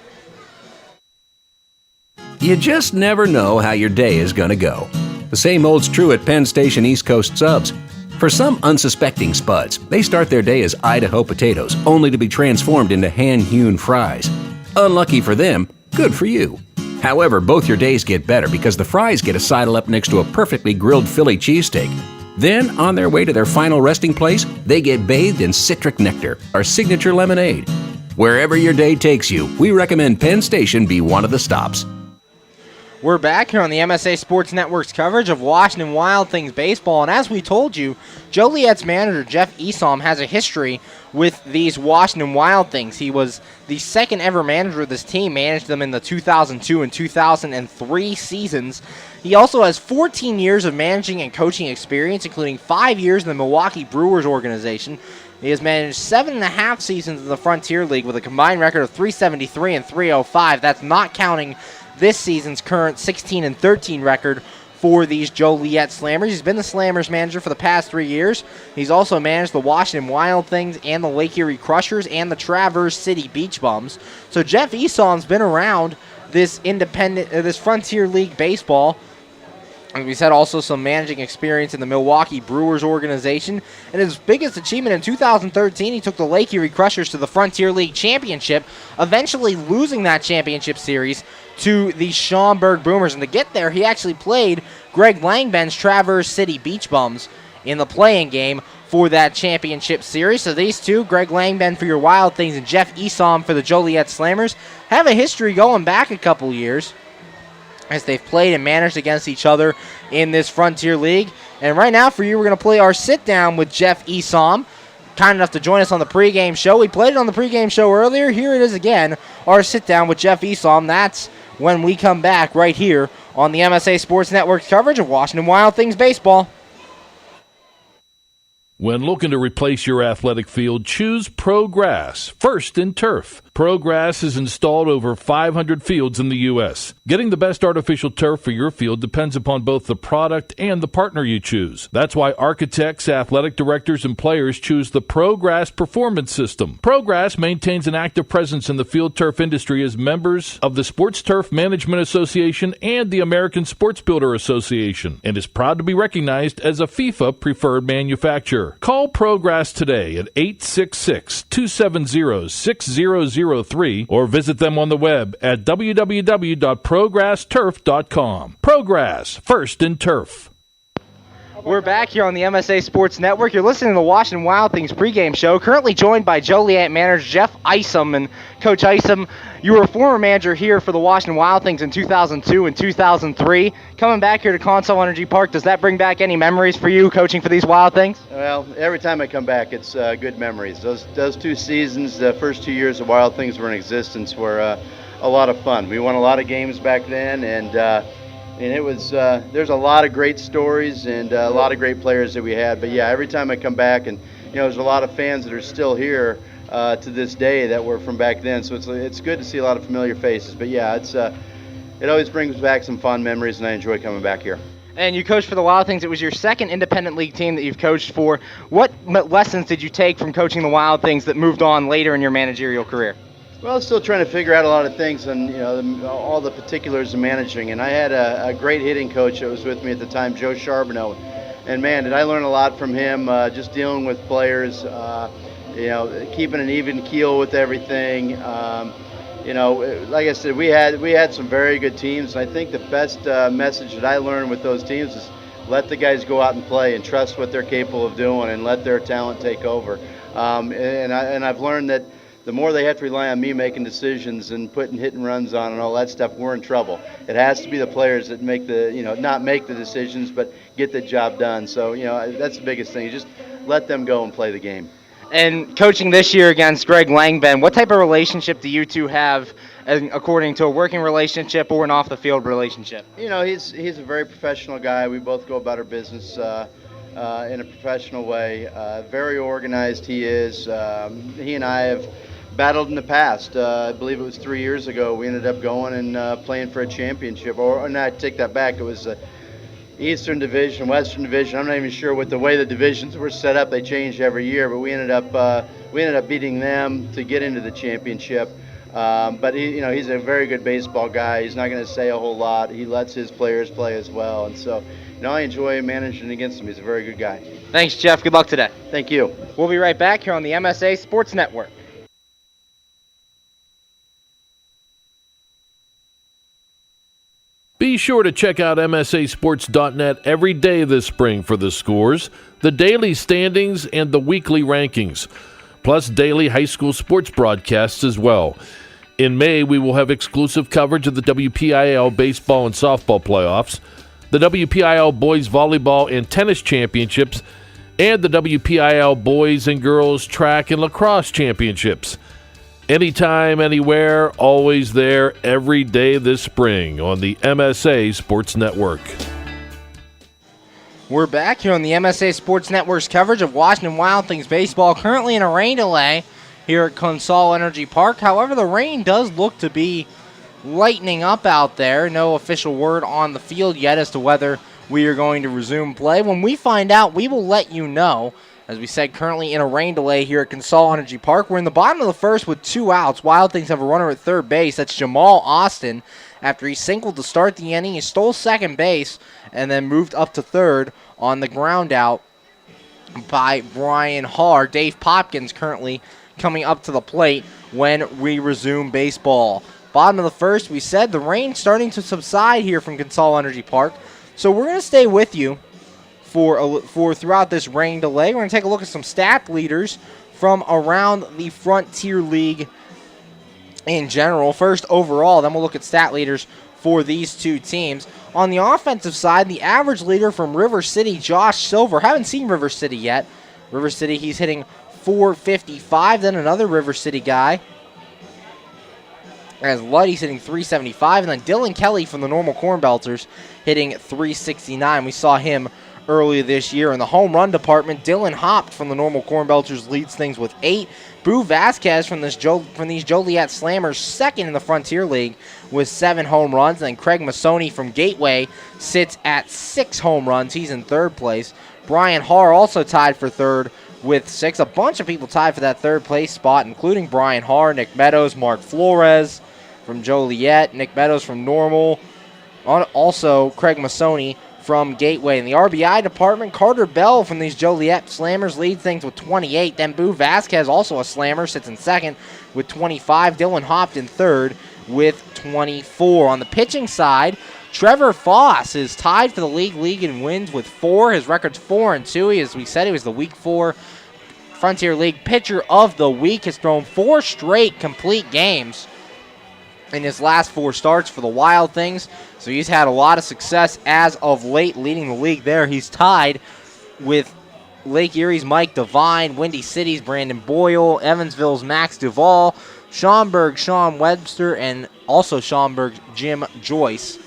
You just never know how your day is going to go. The same holds true at Penn Station East Coast Subs. For some unsuspecting spuds, they start their day as Idaho potatoes, only to be transformed into hand-hewn fries. Unlucky for them, good for you. However, both your days get better because the fries get a sidle up next to a perfectly grilled Philly cheesesteak. Then, on their way to their final resting place, they get bathed in citric nectar, our signature lemonade. Wherever your day takes you, we recommend Penn Station be one of the stops. We're back here on the MSA Sports Network's coverage of Washington Wild Things baseball, and as we told you, Joliet's manager, Jeff Esom, has a history with these Washington Wild Things. He was the second ever manager of this team, managed them in the 2002 and 2003 seasons. He also has 14 years of managing and coaching experience, including 5 years in the Milwaukee Brewers organization. He has managed 7.5 seasons in the Frontier League with a combined record of 373 and 305. That's not counting this season's current 16-13 record for these Joliet Slammers. He's been the Slammers manager for the past 3 years. He's also managed the Washington Wild Things and the Lake Erie Crushers and the Traverse City Beach Bums. So Jeff Esom's been around this Frontier League baseball. As we said, also some managing experience in the Milwaukee Brewers organization. And his biggest achievement in 2013, he took the Lake Erie Crushers to the Frontier League Championship, eventually losing that championship series to the Schaumburg Boomers. And to get there, he actually played Greg Langben's Traverse City Beach Bums in the playing game for that championship series. So these two, Greg Langben for your Wild Things and Jeff Esom for the Joliet Slammers, have a history going back a couple years as they've played and managed against each other in this Frontier League. And right now for you, we're going to play our sit-down with Jeff Esom, kind enough to join us on the pregame show. We played it on the pregame show earlier. Here it is again, our sit-down with Jeff Esom. That's when we come back right here on the MSA Sports Network's coverage of Washington Wild Things baseball. When looking to replace your athletic field, choose ProGrass, first in turf. ProGrass is installed over 500 fields in the U.S. Getting the best artificial turf for your field depends upon both the product and the partner you choose. That's why architects, athletic directors, and players choose the ProGrass Performance System. ProGrass maintains an active presence in the field turf industry as members of the Sports Turf Management Association and the American Sports Builder Association, and is proud to be recognized as a FIFA preferred manufacturer. Call ProGrass today at 866-270-6003 or visit them on the web at www.progressturf.com. ProGrass, first in turf. We're back here on the MSA Sports Network. You're listening to the Washington Wild Things pregame show. Currently joined by Joliet manager Jeff Isom. And Coach Isom, you were a former manager here for the Washington Wild Things in 2002 and 2003. Coming back here to Consol Energy Park, does that bring back any memories for you coaching for these Wild Things? Well, every time I come back, it's good memories. Those 2 seasons, the first 2 years the Wild Things were in existence, were a lot of fun. We won a lot of games back then, and it was there's a lot of great stories and a lot of great players that we had. But yeah, every time I come back, and there's a lot of fans that are still here to this day that were from back then. So it's good to see a lot of familiar faces. But yeah, it always brings back some fond memories, and I enjoy coming back here. And you coached for the Wild Things. It was your second independent league team that you've coached for. What lessons did you take from coaching the Wild Things that moved on later in your managerial career? Well, still trying to figure out a lot of things and all the particulars of managing. And I had a great hitting coach that was with me at the time, Joe Charbonneau. And man, did I learn a lot from him, just dealing with players, keeping an even keel with everything. Like I said, we had some very good teams. And I think the best message that I learned with those teams is let the guys go out and play and trust what they're capable of doing and let their talent take over. And I've learned that the more they have to rely on me making decisions and putting hit and runs on and all that stuff, we're in trouble. It has to be the players that make not make the decisions, but get the job done. So, that's the biggest thing. You just let them go and play the game. And coaching this year against Greg Langben, what type of relationship do you two have according to a working relationship or an off-the-field relationship? He's a very professional guy. We both go about our business in a professional way. Very organized he is. He and I have battled in the past. I believe it was 3 years ago. We ended up going and playing for a championship. Or no, I take that back. It was Eastern Division, Western Division. I'm not even sure what the way the divisions were set up. They changed every year, but we ended up beating them to get into the championship. But he's a very good baseball guy. He's not going to say a whole lot. He lets his players play as well, and so I enjoy managing against him. He's a very good guy. Thanks, Jeff. Good luck today. Thank you. We'll be right back here on the MSA Sports Network. Be sure to check out MSASports.net every day this spring for the scores, the daily standings, and the weekly rankings, plus daily high school sports broadcasts as well. In May, we will have exclusive coverage of the WPIAL baseball and softball playoffs, the WPIAL boys volleyball and tennis championships, and the WPIAL boys and girls track and lacrosse championships. Anytime, anywhere, always there, every day this spring on the MSA Sports Network. We're back here on the MSA Sports Network's coverage of Washington Wild Things baseball, currently in a rain delay here at Consol Energy Park. However, the rain does look to be lightening up out there. No official word on the field yet as to whether we are going to resume play. When we find out, we will let you know. As we said, currently in a rain delay here at Consol Energy Park. We're in the bottom of the first with 2 outs. Wild Things have a runner at third base. That's Jamal Austin. After he singled to start the inning, he stole second base and then moved up to third on the ground out by Brian Haar. Dave Popkins currently coming up to the plate when we resume baseball. Bottom of the first, we said the rain starting to subside here from Consol Energy Park. So we're going to stay with you for throughout this rain delay. We're going to take a look at some stat leaders from around the Frontier League in general. First overall, then we'll look at stat leaders for these two teams. On the offensive side, the average leader from River City, Josh Silver. Haven't seen River City yet. River City, he's hitting .455. Then another River City guy, as Luddy's hitting .375. And then Dylan Kelly from the Normal Corn Belters hitting .369. We saw him earlier this year. In the home run department, Dylan Hopt from the Normal Corn Belters leads things with 8. Boo Vasquez from these Joliet Slammers, second in the Frontier League with 7 home runs. And then Craig Masoni from Gateway sits at 6 home runs. He's in third place. Brian Haar also tied for third with 6. A bunch of people tied for that third place spot, including Brian Haar, Nick Meadows, Mark Flores from Joliet, Nick Meadows from Normal, also Craig Masoni from Gateway. In the RBI department, Carter Bell from these Joliet Slammers leads things with 28. Then Boo Vasquez, also a Slammer, sits in second with 25. Dylan Hopt in third with 24. On the pitching side, Trevor Foss is tied for the league in wins with 4. His record's 4-2. As we said, he was the Week 4 Frontier League Pitcher of the Week. Has thrown 4 straight complete games in his last 4 starts for the Wild Things. So he's had a lot of success as of late, leading the league there. He's tied with Lake Erie's Mike Devine, Windy City's Brandon Boyle, Evansville's Max Duvall, Schaumburg Sean Webster, and also Schaumburg Jim Joyce.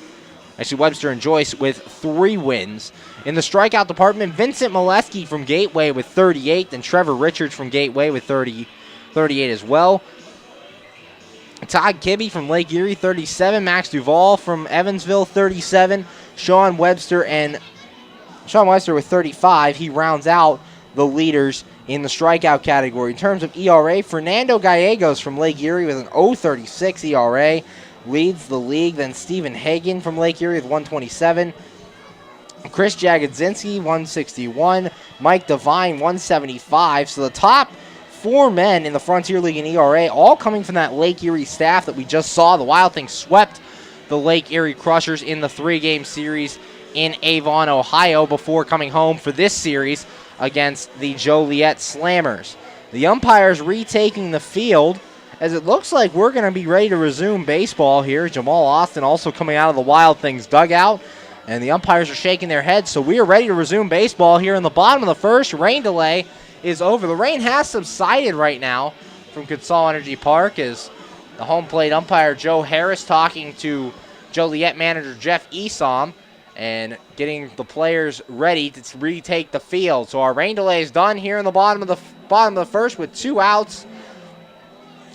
Actually, Webster and Joyce with 3 wins. In the strikeout department, Vincent Molesky from Gateway with 38, then Trevor Richards from Gateway with 38 as well. Todd Kibbe from Lake Erie, 37. Max Duvall from Evansville, 37. Sean Webster with 35. He rounds out the leaders in the strikeout category. In terms of ERA, Fernando Gallegos from Lake Erie with an 0.36 ERA leads the league. Then Stephen Hagan from Lake Erie with 127. Chris Jagodzinski, 161. Mike Devine, 175. So the top 4 men in the Frontier League in ERA, all coming from that Lake Erie staff that we just saw. The Wild Things swept the Lake Erie Crushers in the 3-game series in Avon, Ohio, before coming home for this series against the Joliet Slammers. The umpires retaking the field, as it looks like we're going to be ready to resume baseball here. Jamal Austin also coming out of the Wild Things dugout, and the umpires are shaking their heads, so we are ready to resume baseball here in the bottom of the first. Rain delay is over. The rain has subsided right now from Consol Energy Park, as the home plate umpire Joe Harris talking to Joliet manager Jeff Esom and getting the players ready to retake the field. So our rain delay is done here in the bottom of the first with 2 outs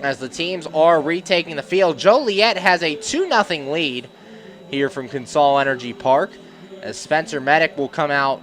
as the teams are retaking the field. Joliet has a 2-0 lead here from Consol Energy Park, as Spencer Medic will come out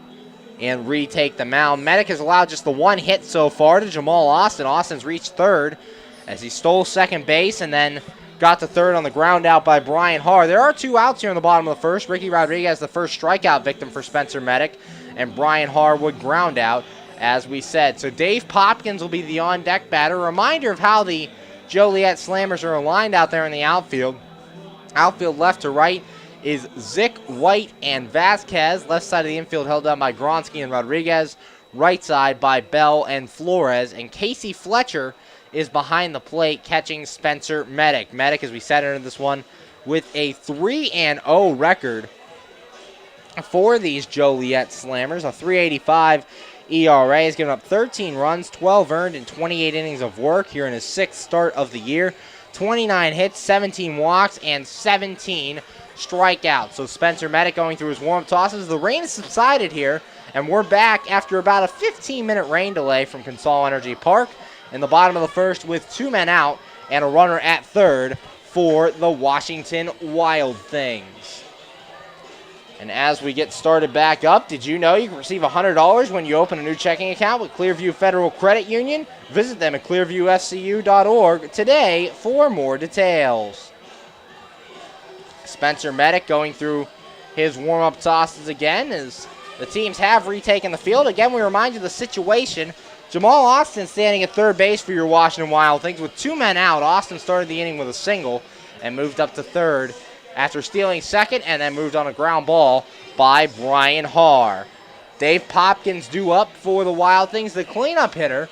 and retake the mound. Medic has allowed just the 1 hit so far to Jamal Austin. Austin's reached third as he stole second base and then got to third on the ground out by Brian Haar. There are 2 outs here in the bottom of the first. Ricky Rodriguez, the first strikeout victim for Spencer Medic, and Brian Haar would ground out, as we said. So Dave Popkins will be the on-deck batter. Reminder of how the Joliet Slammers are aligned out there in the outfield. Outfield left to right is Zick, White, and Vasquez. Left side of the infield held down by Gronsky and Rodriguez. Right side by Bell and Flores. And Casey Fletcher is behind the plate catching Spencer Medic. Medic, as we said, into this one with a 3-0 record for these Joliet Slammers. A 3.85 ERA. Has given up 13 runs, 12 earned, in 28 innings of work here in his 6th start of the year. 29 hits, 17 walks, and 17 strikeouts. So Spencer Medic going through his warm tosses. The rain has subsided here, and we're back after about a 15-minute rain delay from Consol Energy Park in the bottom of the first with 2 men out and a runner at third for the Washington Wild Things. And as we get started back up, did you know you can receive $100 when you open a new checking account with Clearview Federal Credit Union? Visit them at clearviewfcu.org today for more details. Spencer Medic going through his warm-up tosses again as the teams have retaken the field. Again, we remind you of the situation. Jamal Austin standing at third base for your Washington Wild Things with 2 men out. Austin started the inning with a single and moved up to third after stealing second, and then moved on a ground ball by Brian Haar. Dave Popkins due up for the Wild Things, the cleanup hitter.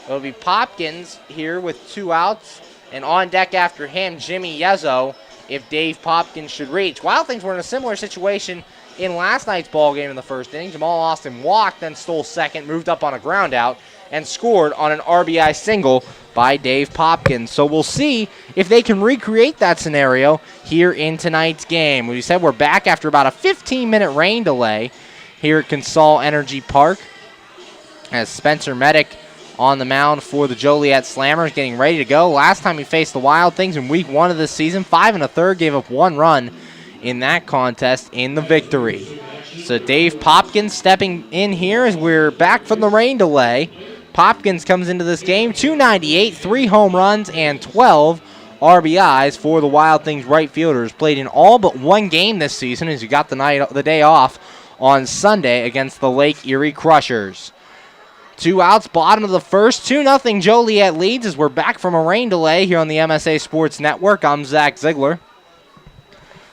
It'll be Popkins here with 2 outs, and on deck after him, Jimmy Yezzo, if Dave Popkins should reach. Wild Things were in a similar situation in last night's ball game in the first inning. Jamal Austin walked, then stole second, moved up on a ground out, and scored on an RBI single by Dave Popkins. So we'll see if they can recreate that scenario here in tonight's game. We said we're back after about a 15-minute rain delay here at Consol Energy Park, as Spencer Medic on the mound for the Joliet Slammers, getting ready to go. Last time he faced the Wild Things in week 1 of this season, 5 1/3, gave up 1 run in that contest in the victory. So Dave Popkins stepping in here as we're back from the rain delay. Popkins comes into this game, 298, 3 home runs, and 12 RBIs for the Wild Things right fielders. Played in all but 1 game this season as he got the day off on Sunday against the Lake Erie Crushers. 2 outs, bottom of the first, 2-0 Joliet leads as we're back from a rain delay here on the MSA Sports Network. I'm Zach Ziegler.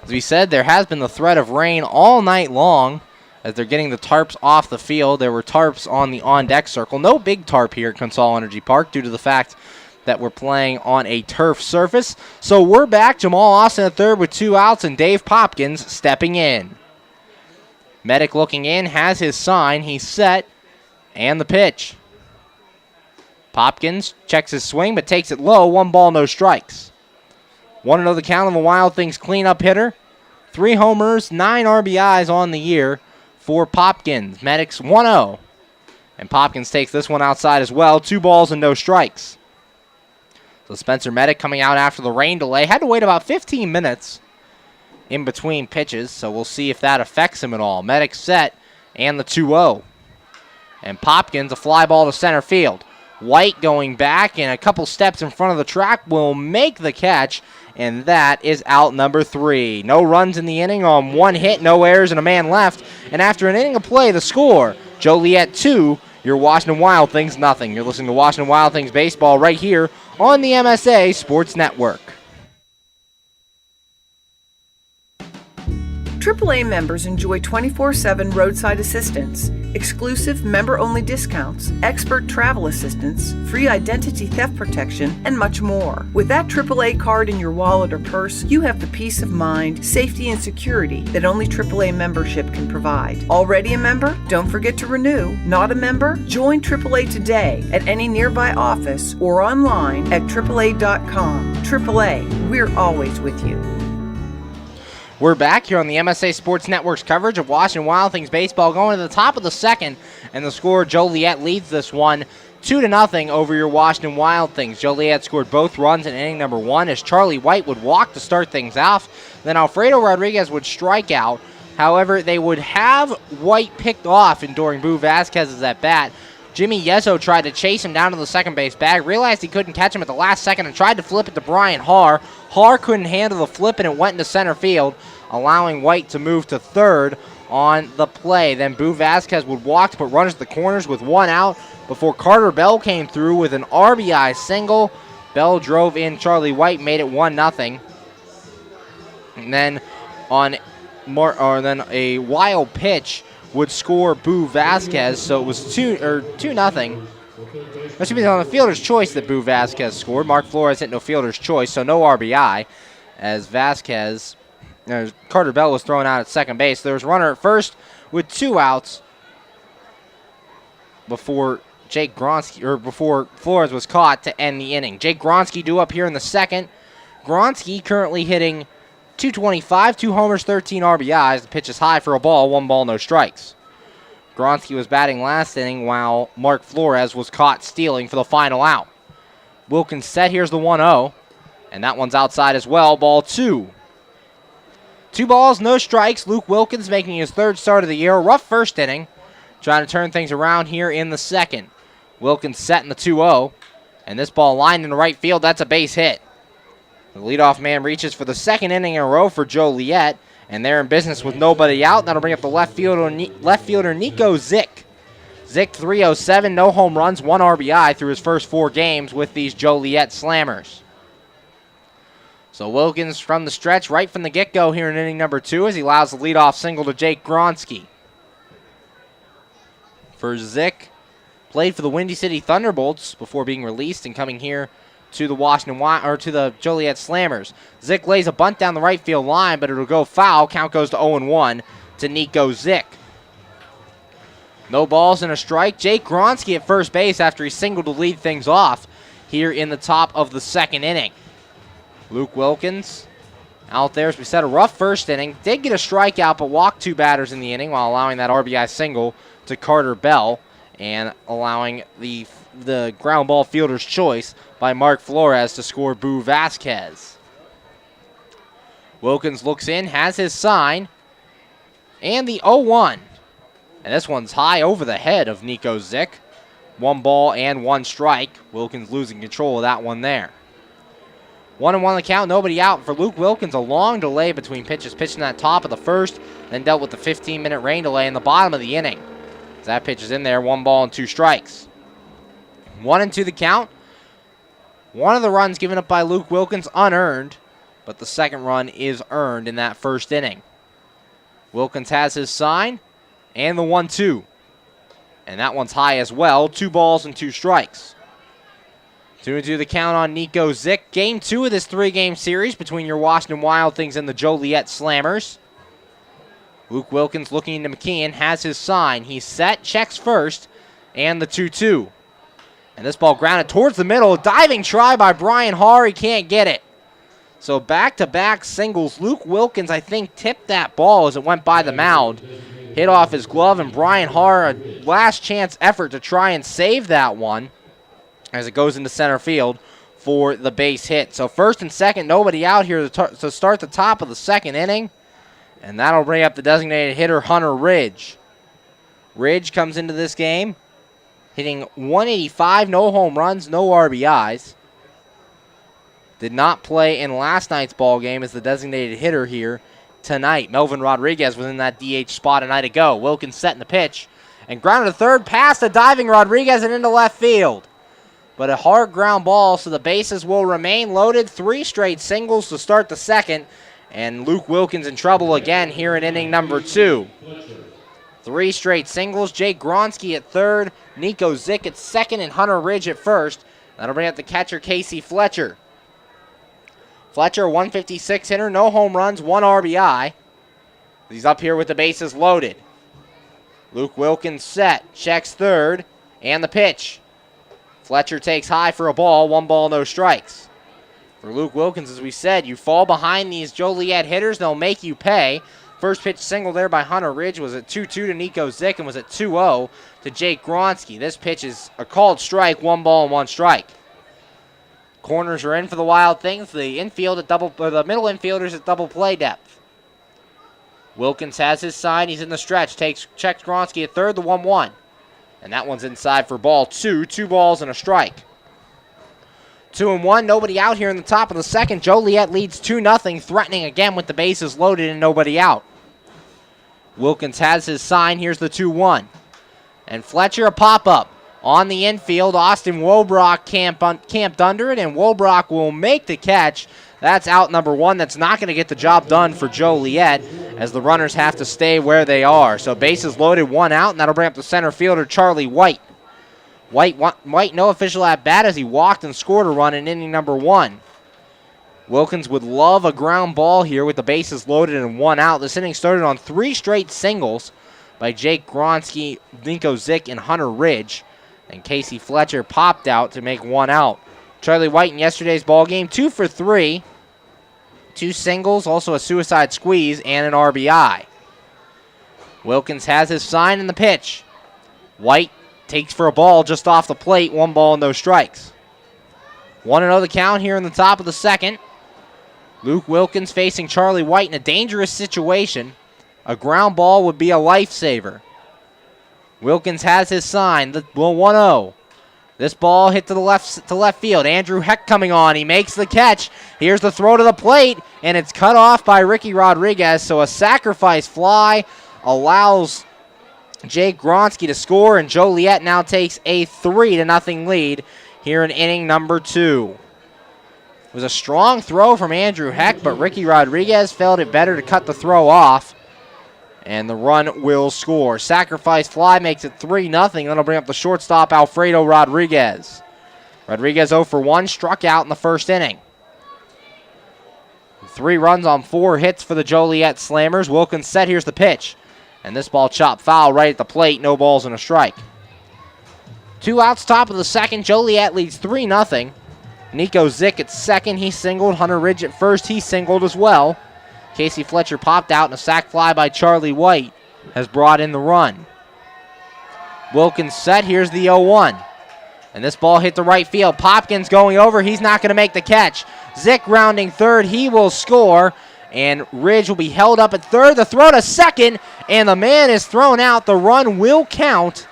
As we said, there has been the threat of rain all night long as they're getting the tarps off the field. There were tarps on the on-deck circle. No big tarp here at Consol Energy Park due to the fact that we're playing on a turf surface. So we're back. Jamal Austin at third with 2 outs and Dave Popkins stepping in. Medic looking in, has his sign. He's set. And the pitch. Popkins checks his swing but takes it low. 1 ball, no strikes. 1-0 the count of the Wild Things cleanup hitter. 3 homers, 9 RBIs on the year for Popkins. Medic's 1-0. And Popkins takes this one outside as well. 2 balls and no strikes. So Spencer Medic coming out after the rain delay. Had to wait about 15 minutes in between pitches, so we'll see if that affects him at all. Medic set and the 2-0. And Popkins, a fly ball to center field. White going back and a couple steps in front of the track will make the catch, and that is out number 3. No runs in the inning on 1 hit, no errors, and a man left. And after an inning of play, the score, Joliet 2, your Washington Wild Things nothing. You're listening to Washington Wild Things baseball right here on the MSA Sports Network. AAA members enjoy 24/7 roadside assistance, exclusive member-only discounts, expert travel assistance, free identity theft protection, and much more. With that AAA card in your wallet or purse, you have the peace of mind, safety, and security that only AAA membership can provide. Already a member? Don't forget to renew. Not a member? Join AAA today at any nearby office or online at AAA.com. AAA, we're always with you. We're back here on the MSA Sports Network's coverage of Washington Wild Things baseball, going to the top of the second, and the score, Joliet leads this one 2-0 over your Washington Wild Things. Joliet scored both runs in inning number 1 as Charlie White would walk to start things off. Then Alfredo Rodriguez would strike out. However, they would have White picked off during Boo Vasquez's at bat. Jimmy Yezzo tried to chase him down to the second base bag, realized he couldn't catch him at the last second, and tried to flip it to Brian Haar. Haar couldn't handle the flip, and it went into center field, allowing White to move to third on the play. Then Boo Vasquez would walk to put runners at the corners with 1 out before Carter Bell came through with an RBI single. Bell drove in Charlie White, made it 1-0. And then a wild pitch would score Boo Vasquez, so it was 2-0. That should be on the fielder's choice that Boo Vasquez scored. Mark Flores hit no fielder's choice, so no RBI as Carter Bell was thrown out at second base. There was a runner at first with 2 outs before before Flores was caught to end the inning. Jake Gronsky due up here in the second. Gronsky currently hitting .225, 2 homers, 13 RBIs. The pitch is high for a ball, 1 ball, no strikes. Gronsky was batting last inning while Mark Flores was caught stealing for the final out. Wilkins set, here's the 1-0, and that one's outside as well, ball 2. 2 balls, no strikes. Luke Wilkins making his 3rd start of the year. Rough first inning, trying to turn things around here in the second. Wilkins set in the 2-0, and this ball lined into right field. That's a base hit. The leadoff man reaches for the 2nd inning in a row for Joliet, and they're in business with nobody out. That'll bring up the left fielder Nico Zick. Zick 307, no home runs, 1 RBI through his first 4 games with these Joliet Slammers. So Wilkins from the stretch right from the get-go here in inning number 2 as he allows the leadoff single to Jake Gronsky. For Zick, played for the Windy City Thunderbolts before being released and coming here to the Joliet Slammers. Zick lays a bunt down the right field line, but it'll go foul. Count goes to 0-1 to Nico Zick. No balls and a strike. Jake Gronsky at first base after he singled to lead things off here in the top of the 2nd inning. Luke Wilkins out there. As we said, a rough first inning. Did get a strikeout, but walked 2 batters in the inning while allowing that RBI single to Carter Bell and allowing the ground ball fielder's choice by Mark Flores to score Boo Vasquez. Wilkins looks in, has his sign, and the 0-1. And this one's high over the head of Nico Zick. 1 ball and 1 strike. Wilkins losing control of that one there. 1-1 on the count, nobody out for Luke Wilkins. A long delay between pitches, pitching that top of the first, then dealt with the 15-minute rain delay in the bottom of the inning. As that pitch is in there, 1 ball and 2 strikes. 1-2 the count. One of the runs given up by Luke Wilkins unearned, but the second run is earned in that first inning. Wilkins has his sign and the 1-2. And that one's high as well. 2 balls and 2 strikes. 2-2 the count on Nico Zick. Game 2 of this 3-game series between your Washington Wild Things and the Joliet Slammers. Luke Wilkins looking into McKeon, has his sign. He's set, checks first, and the 2-2. And this ball grounded towards the middle. Diving try by Brian Harr. He can't get it. So back-to-back singles. Luke Wilkins, I think, tipped that ball as it went by the mound. Hit off his glove, and Brian Harr, a last-chance effort to try and save that one as it goes into center field for the base hit. So first and second, nobody out here to start the top of the second inning. And that'll bring up the designated hitter, Hunter Ridge. Ridge comes into this game hitting 185, no home runs, no RBIs. Did not play in last night's ball game as the designated hitter here tonight. Melvin Rodriguez was in that DH spot a night ago. Wilkins setting the pitch and grounded to third, past a diving Rodriguez and into left field. But a hard ground ball, so the bases will remain loaded. 3 straight singles to start the second, and Luke Wilkins in trouble again here in inning number 2. 3 straight singles. Jake Gronsky at third, Nico Zick at second, and Hunter Ridge at first. That'll bring up the catcher, Casey Fletcher. Fletcher, 156 hitter, no home runs, 1 RBI. He's up here with the bases loaded. Luke Wilkins set, checks third, and the pitch. Fletcher takes high for a ball, 1 ball, no strikes. For Luke Wilkins, as we said, you fall behind these Joliet hitters, they'll make you pay. First pitch single there by Hunter Ridge was at 2-2 to Nico Zick and was at 2-0 to Jake Gronsky. This pitch is a called strike, 1 ball and 1 strike. Corners are in for the Wild Things. The infield at the middle infielders at double play depth. Wilkins has his sign. He's in the stretch. Checks Gronsky at third, the 1-1. And that one's inside for ball 2. 2 balls and a strike. 2-1. Nobody out here in the top of the second. Joliet leads 2-0, threatening again with the bases loaded and nobody out. Wilkins has his sign. Here's the 2-1. And Fletcher a pop-up. On the infield, Austin Wobrock camped under it, and Wobrock will make the catch. That's out number 1. That's not going to get the job done for Joliet, as the runners have to stay where they are. So bases loaded, 1 out, and that'll bring up the center fielder, Charlie White. White, no official at bat as he walked and scored a run in inning number 1. Wilkins would love a ground ball here with the bases loaded and 1 out. This inning started on 3 straight singles by Jake Gronsky, Nico Zick, and Hunter Ridge. And Casey Fletcher popped out to make 1 out. Charlie White in yesterday's ball game, 2 for 3. 2 singles, also a suicide squeeze, and an RBI. Wilkins has his sign in the pitch. White takes for a ball just off the plate, 1 ball, no strikes. 1-0 the count here in the top of the second. Luke Wilkins facing Charlie White in a dangerous situation. A ground ball would be a lifesaver. Wilkins has his sign, the 1-0. This ball hit to left field. Andrew Heck coming on. He makes the catch. Here's the throw to the plate, and it's cut off by Ricky Rodriguez. So a sacrifice fly allows Jake Gronsky to score, and Joliet now takes a 3-0 lead here in inning number 2. It was a strong throw from Andrew Heck, but Ricky Rodriguez felt it better to cut the throw off. And the run will score. Sacrifice fly makes it 3-0. That'll bring up the shortstop, Alfredo Rodriguez. Rodriguez 0 for 1, struck out in the first inning. 3 runs on 4 hits for the Joliet Slammers. Wilkins set, here's the pitch. And this ball chopped foul right at the plate, no balls and a strike. 2 outs, top of the second. Joliet leads 3-0. Nico Zick at second. He singled. Hunter Ridge at first. He singled as well. Casey Fletcher popped out, and a sac fly by Charlie White has brought in the run. Wilkins set. Here's the 0-1. And this ball hit the right field. Popkins going over. He's not going to make the catch. Zick rounding third. He will score. And Ridge will be held up at third. The throw to second. And the man is thrown out. The run will count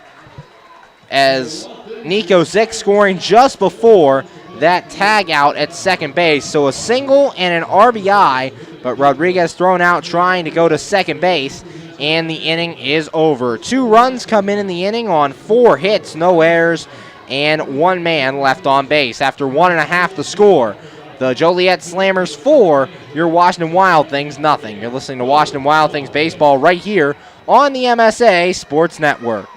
as Nico Zick scoring just before that tag out at second base. So a single and an RBI. But Rodriguez thrown out trying to go to second base. And the inning is over. 2 runs come in the inning on 4 hits, no errors, and 1 man left on base. After 1.5 to score, the Joliet Slammers 4, your Washington Wild Things nothing. You're listening to Washington Wild Things baseball right here on the MSA Sports Network.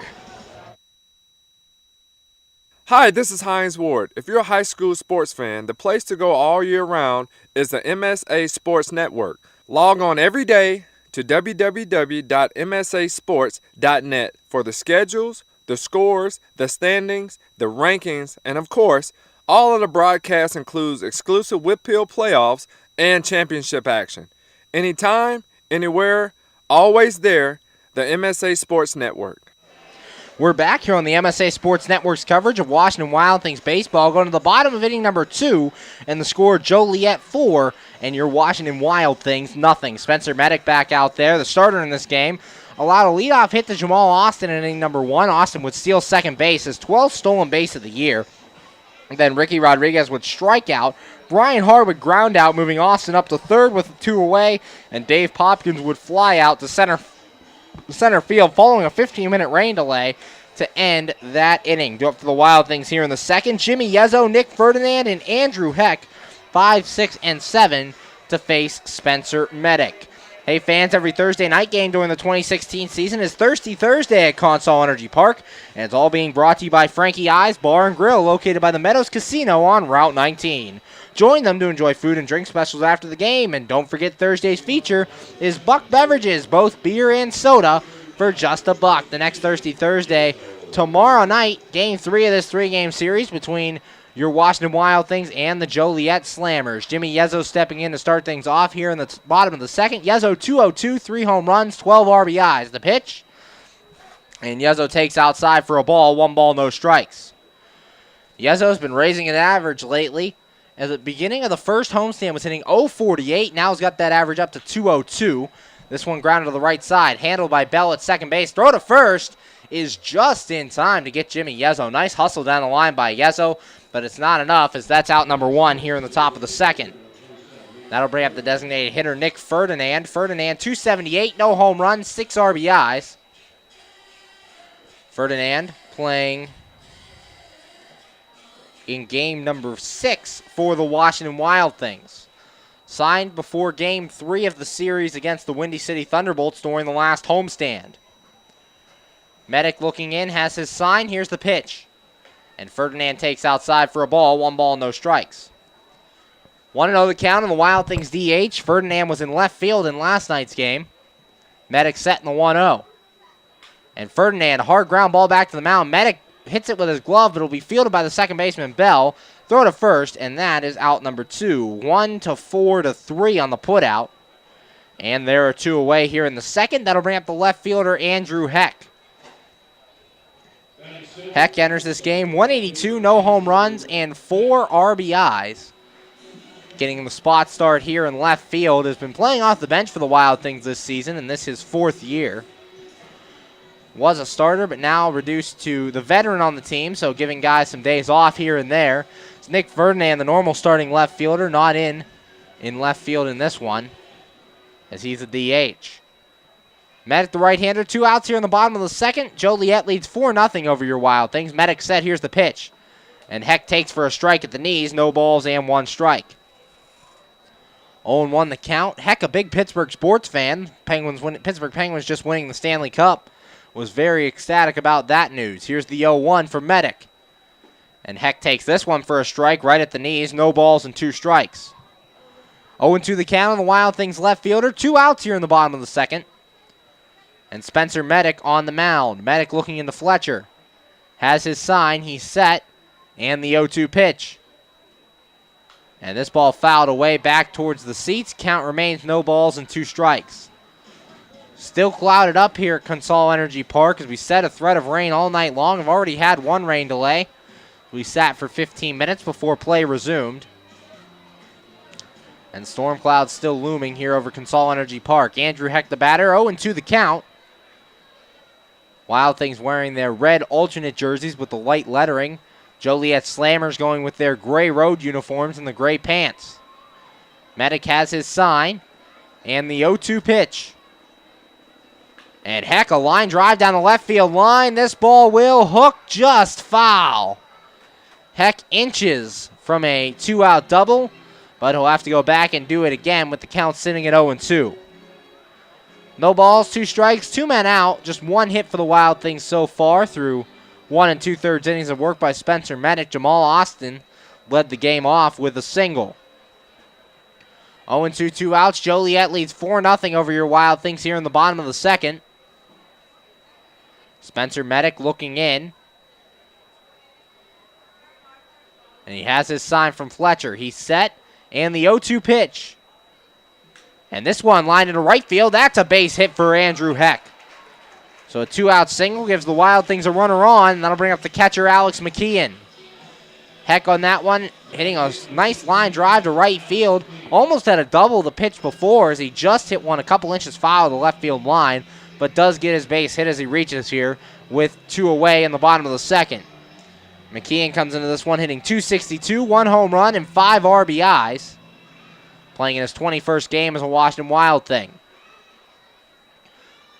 Hi, this is Hines Ward. If you're a high school sports fan, the place to go all year round is the MSA Sports Network. Log on every day to www.msasports.net for the schedules, the scores, the standings, the rankings, and of course, all of the broadcasts includes exclusive Whitfield playoffs and championship action. Anytime, anywhere, always there, the MSA Sports Network. We're back here on the MSA Sports Network's coverage of Washington Wild Things baseball. Going to the bottom of inning number 2, and the score Joliet 4, and your Washington Wild Things nothing. Spencer Medic back out there, the starter in this game. Allowed a leadoff hit to Jamal Austin in inning number 1. Austin would steal second base, his 12th stolen base of the year. And then Ricky Rodriguez would strike out. Brian Hart would ground out, moving Austin up to third with 2 away, and Dave Popkins would fly out to center field following a 15-minute rain delay to end that inning. Go up to the Wild Things here in the second. Jimmy Yezzo, Nick Ferdinand, and Andrew Heck, 5, 6, and 7 to face Spencer Medic. Hey fans, every Thursday night game during the 2016 season is Thirsty Thursday at Consol Energy Park, and it's all being brought to you by Frankie Eyes Bar and Grill, located by the Meadows Casino on Route 19. Join them to enjoy food and drink specials after the game, and don't forget Thursday's feature is Buck Beverages, both beer and soda, for just $1. The next Thirsty Thursday, tomorrow night, Game 3 of this 3-game series between your Washington Wild Things and the Joliet Slammers. Jimmy Yezzo stepping in to start things off here in the bottom of the second. Yezzo 202, 3 home runs, 12 RBIs. The pitch, and Yezzo takes outside for a ball, 1 ball, no strikes. Yezzo's been raising an average lately. At the beginning of the first homestand was hitting .048. Now he's got that average up to .202. This one grounded to the right side. Handled by Bell at second base. Throw to first is just in time to get Jimmy Yezzo. Nice hustle down the line by Yezzo, but it's not enough as that's out number 1 here in the top of the second. That'll bring up the designated hitter, Nick Ferdinand. Ferdinand, 278, no home runs, 6 RBIs. Ferdinand playing in game number 6 for the Washington Wild Things. Signed before game 3 of the series against the Windy City Thunderbolts during the last homestand. Medic looking in, has his sign. Here's the pitch. And Ferdinand takes outside for a ball, 1 ball, no strikes. 1-0 the count on the Wild Things DH. Ferdinand was in left field in last night's game. Medic set in the 1-0. And Ferdinand, hard ground ball back to the mound. Medic hits it with his glove, but it'll be fielded by the second baseman, Bell. Throw to first, and that is out number 2. 1-4-3 on the putout. And there are 2 away here in the second. That'll bring up the left fielder, Andrew Heck. Heck enters this game, 182, no home runs, and 4 RBIs. Getting the spot start here in left field. Has been playing off the bench for the Wild Things this season, and this is his 4th year. Was a starter, but now reduced to the veteran on the team, so giving guys some days off here and there. It's Nick Ferdinand, the normal starting left fielder, not in left field in this one, as he's a DH. Medic, the right-hander, 2 outs here in the bottom of the second. Joliet leads 4-0 over your Wild Things. Medic set, here's the pitch. And Heck takes for a strike at the knees, no balls and 1 strike. 0-1 the count. Heck, a big Pittsburgh sports fan. Pittsburgh Penguins just winning the Stanley Cup. Was very ecstatic about that news. Here's the 0-1 for Medic. And Heck takes this one for a strike right at the knees. No balls and 2 strikes. 0-2 the count on the Wild Things left fielder. 2 outs here in the bottom of the second. And Spencer Medic on the mound. Medic looking into Fletcher. Has his sign. He's set. And the 0-2 pitch. And this ball fouled away back towards the seats. Count remains no balls and 2 strikes. Still clouded up here at Consol Energy Park. As we said, a threat of rain all night long. Have already had 1 rain delay. We sat for 15 minutes before play resumed. And storm clouds still looming here over Consol Energy Park. Andrew Heck, the batter, 0-2 the count. Wild Things wearing their red alternate jerseys with the white lettering. Joliet Slammers going with their gray road uniforms and the gray pants. Medic has his sign. And the 0-2 pitch. And Heck, a line drive down the left field line. This ball will hook just foul. Heck inches from a 2-out double, but he'll have to go back and do it again with the count sitting at 0-2. No balls, 2 strikes, 2 men out. Just 1 hit for the Wild Things so far through 1 2/3 innings of work by Spencer Medic. Jamal Austin led the game off with a single. 0-2, 2 outs. Joliet leads 4-0 over your Wild Things here in the bottom of the second. Spencer Medic looking in. And he has his sign from Fletcher. He's set. And the 0-2 pitch. And this one lined into right field. That's a base hit for Andrew Heck. So a 2-out single gives the Wild Things a runner on. And that'll bring up the catcher, Alex McKeon. Heck on that one, hitting a nice line drive to right field. Almost had a double the pitch before as he just hit one a couple inches foul of the left field line. But does get his base hit as he reaches here with 2 away in the bottom of the second. McKeon comes into this one hitting .262, 1 home run, and 5 RBIs. Playing in his 21st game as a Washington Wild Thing.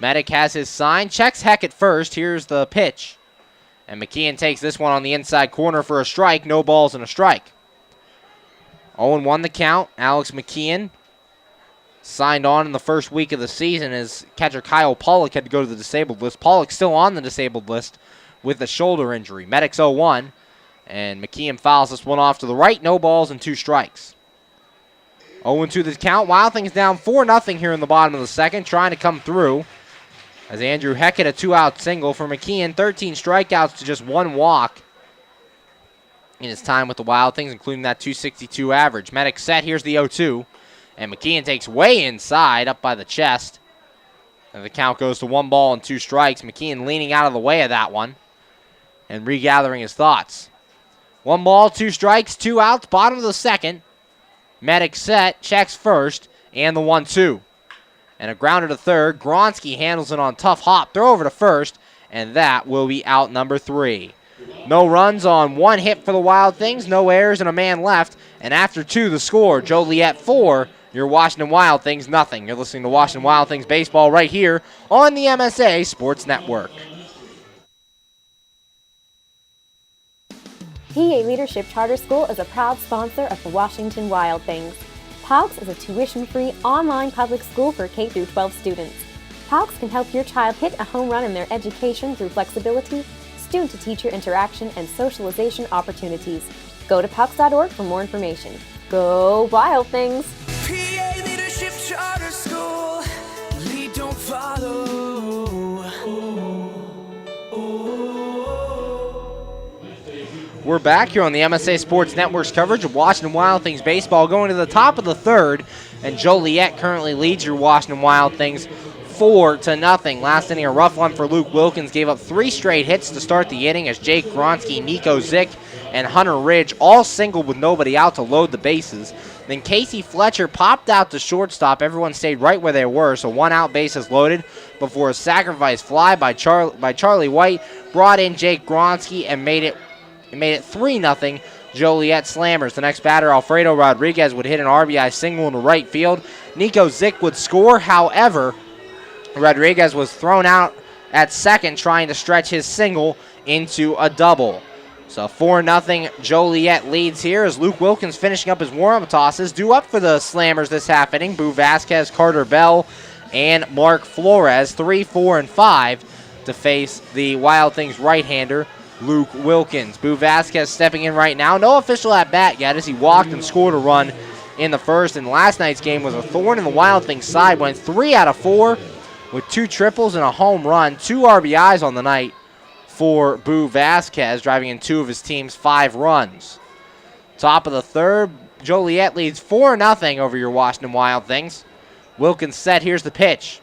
Medic has his sign, checks Heck at first. Here's the pitch. And McKeon takes this one on the inside corner for a strike. No balls and a strike. 0-1 the count. Alex McKeon signed on in the first week of the season as catcher Kyle Pollock had to go to the disabled list. Pollock's still on the disabled list with a shoulder injury. Medic's 0-1, and McKeon fouls this one off to the right. No balls and 2 strikes. 0-2 the count. Wild Things down 4-0 here in the bottom of the second, trying to come through. As Andrew Heck hit a 2-out single for McKeon, 13 strikeouts to just 1 walk in his time with the Wild Things, including that .262 average. Medic set. Here's the 0-2. And McKeon takes way inside, up by the chest. And the count goes to 1 ball and 2 strikes. McKeon leaning out of the way of that one and regathering his thoughts. 1 ball, 2 strikes, 2 outs, bottom of the second. Medic set, checks first, and the 1-2. And a grounder to third. Gronsky handles it on tough hop. Throw over to first, and that will be out number 3. No runs on 1 hit for the Wild Things, no errors, and a man left. And after 2, the score, Joliet 4, your Washington Wild Things nothing. You're listening to Washington Wild Things baseball right here on the MSA Sports Network. PA Leadership Charter School is a proud sponsor of the Washington Wild Things. PALCS is a tuition-free online public school for K-12 students. PALCS can help your child hit a home run in their education through flexibility, student-to-teacher interaction, and socialization opportunities. Go to PALCS.org for more information. Go Wild Things! PA Leadership Charter School. Lead, don't follow. We're back here on the MSA Sports Network's coverage of Washington Wild Things baseball, going to the top of the third, and Joliet currently leads your Washington Wild Things 4-0. Last inning, a rough one for Luke Wilkins. Gave up 3 straight hits to start the inning as Jake Gronsky, Nico Zick, and Hunter Ridge all singled with nobody out to load the bases. Then Casey Fletcher popped out to shortstop. Everyone stayed right where they were, so 1 out, bases loaded, before a sacrifice fly by Charlie White brought in Jake Gronsky and made it 3-0 Joliet Slammers. The next batter, Alfredo Rodriguez, would hit an RBI single into right field. Nico Zick would score. However, Rodriguez was thrown out at second trying to stretch his single into a double. So 4-0 Joliet leads here as Luke Wilkins finishing up his warm-up tosses. Due up for the Slammers this half inning, Boo Vasquez, Carter Bell, and Mark Flores. 3, 4, and 5 to face the Wild Things right-hander, Luke Wilkins. Boo Vasquez stepping in right now. No official at-bat yet as he walked and scored a run in the first. And last night's game was a thorn in the Wild Things side. Went 3 out of 4 with 2 triples and a home run. 2 RBIs on the night for Boo Vasquez, driving in 2 of his team's 5 runs. Top of the third, Joliet leads 4-0 over your Washington Wild Things. Wilkins set, here's the pitch.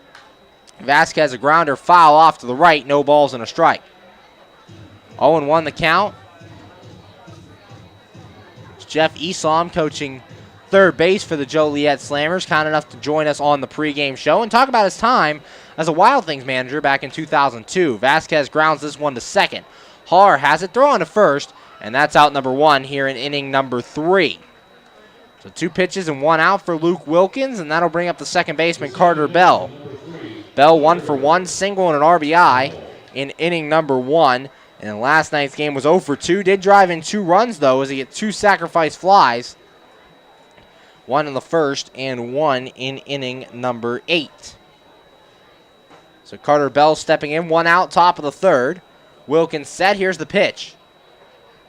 Vasquez a grounder, foul off to the right, no balls and a strike. 0-1 the count. It's Jeff Esom coaching third base for the Joliet Slammers, kind enough to join us on the pregame show and talk about his time as a Wild Things manager back in 2002. Vasquez grounds this one to second. Har has it thrown to first, and that's out number 1 here in inning number 3. So 2 pitches and 1 out for Luke Wilkins, and that'll bring up the second baseman Carter Bell. Bell 1 for 1, single and an RBI in inning number 1. And last night's game was 0 for 2. Did drive in 2 runs, though, as he hit 2 sacrifice flies. 1 in the first and 1 in inning number 8. So Carter Bell stepping in, 1 out, top of the third. Wilkins set, here's the pitch.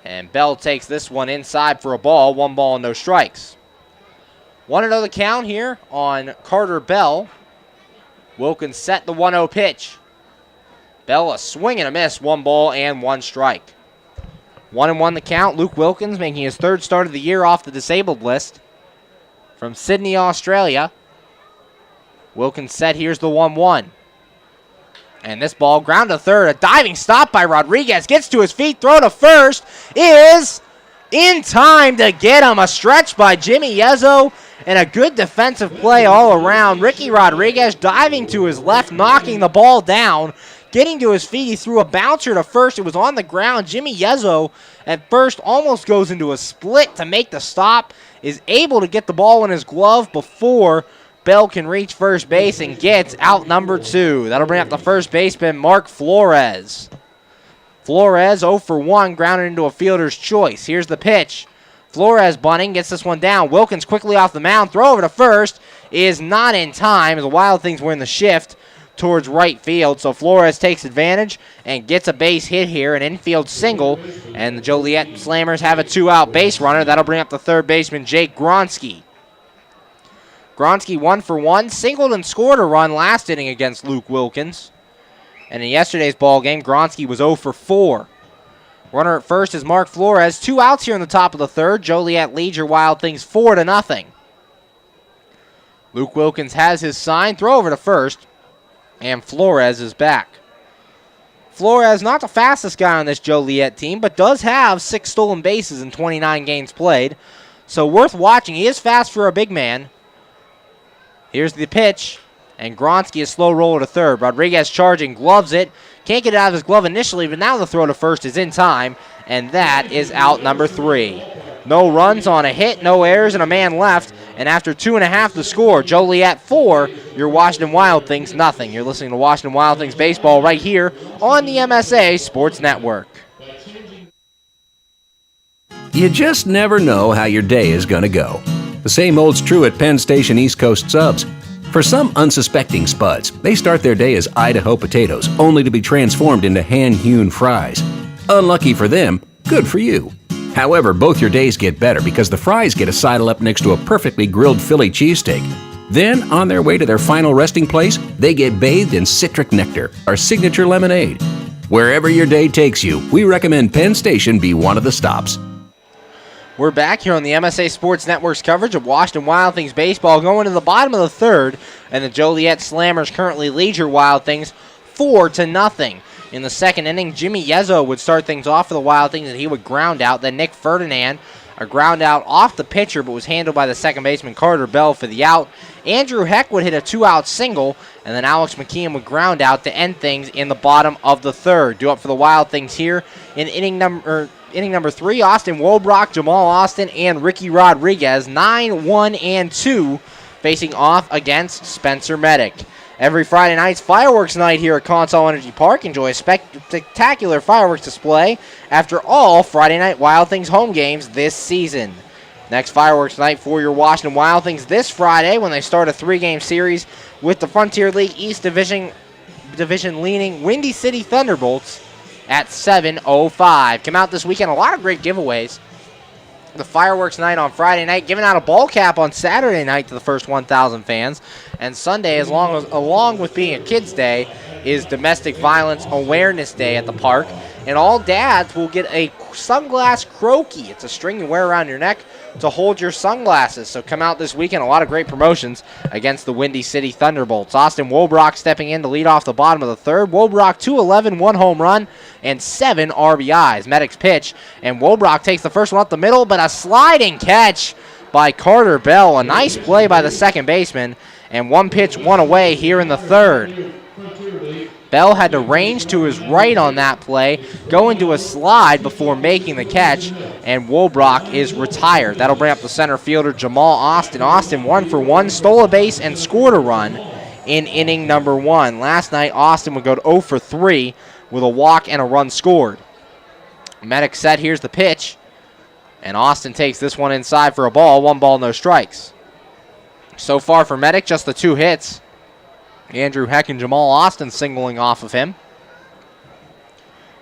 And Bell takes this one inside for a ball, 1 ball and no strikes. 1-0 the count here on Carter Bell. Wilkins set the 1-0 pitch. Bell a swing and a miss, 1 ball and 1 strike. 1-1 the count. Luke Wilkins making his 3rd start of the year off the disabled list from Sydney, Australia. Wilkins set, here's the 1-1. And this ball ground to third. A diving stop by Rodriguez. Gets to his feet. Throw to first is in time to get him. A stretch by Jimmy Yezzo and a good defensive play all around. Ricky Rodriguez diving to his left, knocking the ball down. Getting to his feet, he threw a bouncer to first. It was on the ground. Jimmy Yezzo at first almost goes into a split to make the stop. Is able to get the ball in his glove before Bell can reach first base and gets out number 2. That'll bring up the first baseman, Mark Flores. Flores 0 for 1, grounded into a fielder's choice. Here's the pitch. Flores bunting, gets this one down. Wilkins quickly off the mound, throw over to first, is not in time as the Wild Things were in the shift towards right field. So Flores takes advantage and gets a base hit here, an infield single, and the Joliet Slammers have a 2-out base runner. That'll bring up the third baseman, Jake Gronsky. Gronsky 1 for 1, singled and scored a run last inning against Luke Wilkins. And in yesterday's ball game, Gronsky was 0 for 4. Runner at first is Mark Flores. 2 outs here in the top of the third. Joliet leads your Wild Things 4-0. Luke Wilkins has his sign. Throw over to first. And Flores is back. Flores, not the fastest guy on this Joliet team, but does have 6 stolen bases in 29 games played. So worth watching. He is fast for a big man. Here's the pitch, and Gronsky a slow roller to third. Rodriguez charging, gloves it. Can't get it out of his glove initially, but now the throw to first is in time, and that is out number 3. No runs on a hit, no errors, and a man left. And after 2.5 the score, Joliet 4, your Washington Wild Things nothing. You're listening to Washington Wild Things baseball right here on the MSA Sports Network. You just never know how your day is going to go. The same holds true at Penn Station East Coast Subs. For some unsuspecting spuds, they start their day as Idaho potatoes, only to be transformed into hand-hewn fries. Unlucky for them, good for you. However, both your days get better because the fries get a sidle up next to a perfectly grilled Philly cheesesteak. Then, on their way to their final resting place, they get bathed in citric nectar, our signature lemonade. Wherever your day takes you, we recommend Penn Station be one of the stops. We're back here on the MSA Sports Network's coverage of Washington Wild Things baseball, going to the bottom of the third, and the Joliet Slammers currently lead your Wild Things 4-0. In the second inning, Jimmy Yezzo would start things off for the Wild Things, and he would ground out. Then Nick Ferdinand, a ground out off the pitcher, but was handled by the second baseman Carter Bell for the out. Andrew Heck would hit a 2-out single, and then Alex McKeon would ground out to end things in the bottom of the third. Due up for the Wild Things here in inning number 3, Austin Wolbrock, Jamal Austin, and Ricky Rodriguez, 9-1-2, facing off against Spencer Medic. Every Friday night's fireworks night here at Consol Energy Park. Enjoy a spectacular fireworks display after all Friday Night Wild Things home games this season. Next fireworks night for your Washington Wild Things this Friday when they start a 3-game series with the Frontier League East Division leaning Windy City Thunderbolts at 7:05. Come out this weekend, a lot of great giveaways. The fireworks night on Friday night, giving out a ball cap on Saturday night to the first 1,000 fans. And Sunday, along with being a kids' day, is Domestic Violence Awareness Day at the park. And all dads will get a sunglass croaky. It's a string you wear around your neck to hold your sunglasses. So come out this weekend. A lot of great promotions against the Windy City Thunderbolts. Austin Wobrock stepping in to lead off the bottom of the third. Wobrock 2-11, 1 home run, and 7 RBIs. Medics pitch, and Wobrock takes the first one up the middle, but a sliding catch by Carter Bell. A nice play by the second baseman, and one pitch, one away here in the third. Bell had to range to his right on that play, go into a slide before making the catch, and Wobrock is retired. That'll bring up the center fielder, Jamal Austin. Austin 1 for 1, stole a base, and scored a run in inning number 1. Last night, Austin would go to 0 for 3 with a walk and a run scored. Medic set, here's the pitch, and Austin takes this one inside for a ball. 1 ball, no strikes. So far for Medic, just the 2 hits. Andrew Heck and Jamal Austin singling off of him.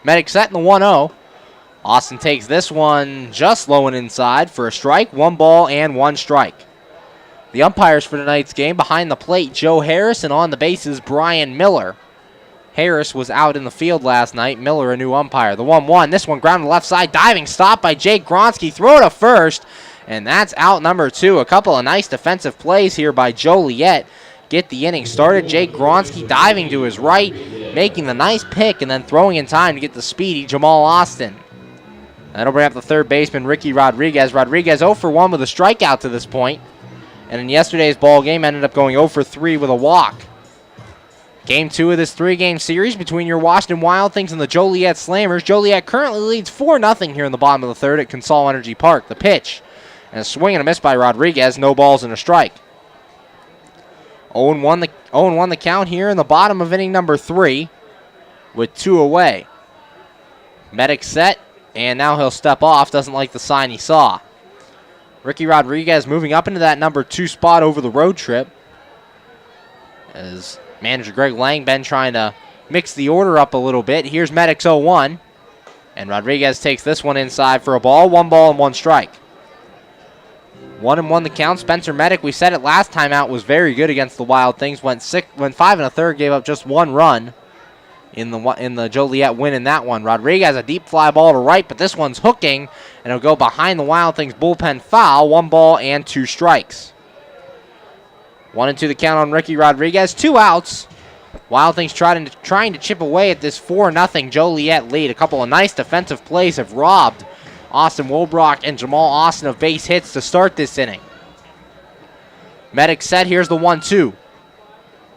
Medic set in the 1-0. Austin takes this one just low and inside for a strike. 1 ball and 1 strike. The umpires for tonight's game, behind the plate, Joe Harris, and on the bases, Brian Miller. Harris was out in the field last night. Miller, a new umpire. The 1-1. This one ground to left side. Diving stop by Jake Gronsky. Throw to first. And that's out number 2. A couple of nice defensive plays here by Joliet. Get the inning started. Jake Gronsky diving to his right, making the nice pick, and then throwing in time to get the speedy Jamal Austin. That'll bring up the third baseman, Ricky Rodriguez. Rodriguez 0 for 1 with a strikeout to this point. And in yesterday's ball game, ended up going 0 for 3 with a walk. Game 2 of this 3-game series between your Washington Wild Things and the Joliet Slammers. Joliet currently leads 4-0 here in the bottom of the third at Consol Energy Park. The pitch, and a swing and a miss by Rodriguez. No balls and a strike. 0-1 the count here in the bottom of inning number 3 with 2 away. Medic set, and now he'll step off. Doesn't like the sign he saw. Ricky Rodriguez moving up into that number 2 spot over the road trip. As manager Greg Lang been trying to mix the order up a little bit. Here's Medic's 0-1. And Rodriguez takes this one inside for a ball. 1 ball and 1 strike. 1-1 the count. Spencer Medic, we said it last time out, was very good against the Wild Things. Went 5 1/3, gave up just 1 run in the Joliet win in that one. Rodriguez, a deep fly ball to right, but this one's hooking, and it'll go behind the Wild Things bullpen foul. 1 ball and 2 strikes. 1-2 the count on Ricky Rodriguez. 2 outs. Wild Things trying to chip away at this 4-0 Joliet lead. A couple of nice defensive plays have robbed Austin Wobrock and Jamal Austin of base hits to start this inning. Medic set, here's the 1-2.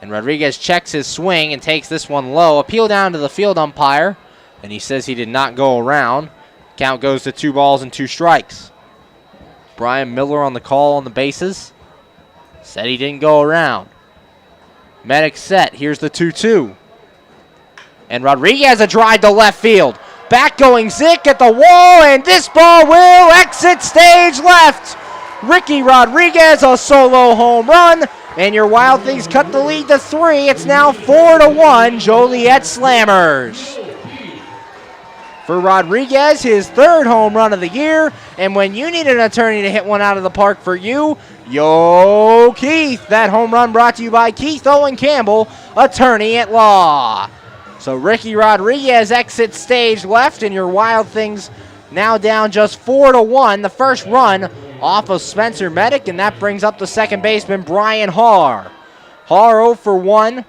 And Rodriguez checks his swing and takes this one low. Appeal down to the field umpire, and he says he did not go around. Count goes to 2 balls and 2 strikes. Brian Miller on the call on the bases. Said he didn't go around. Medic set, here's the 2-2. And Rodriguez a drive to left field. Back going Zick at the wall, and this ball will exit stage left. Ricky Rodriguez, a solo home run, and your Wild Things cut the lead to 3. It's now 4-1 Joliet Slammers. For Rodriguez, his 3rd home run of the year, and when you need an attorney to hit one out of the park for you, yo Keith. That home run brought to you by Keith Owen Campbell, attorney at law. So Ricky Rodriguez exits stage left, and your Wild Things now down just 4-1. The first run off of Spencer Medic, and that brings up the second baseman, Brian Haar. Haar 0 for 1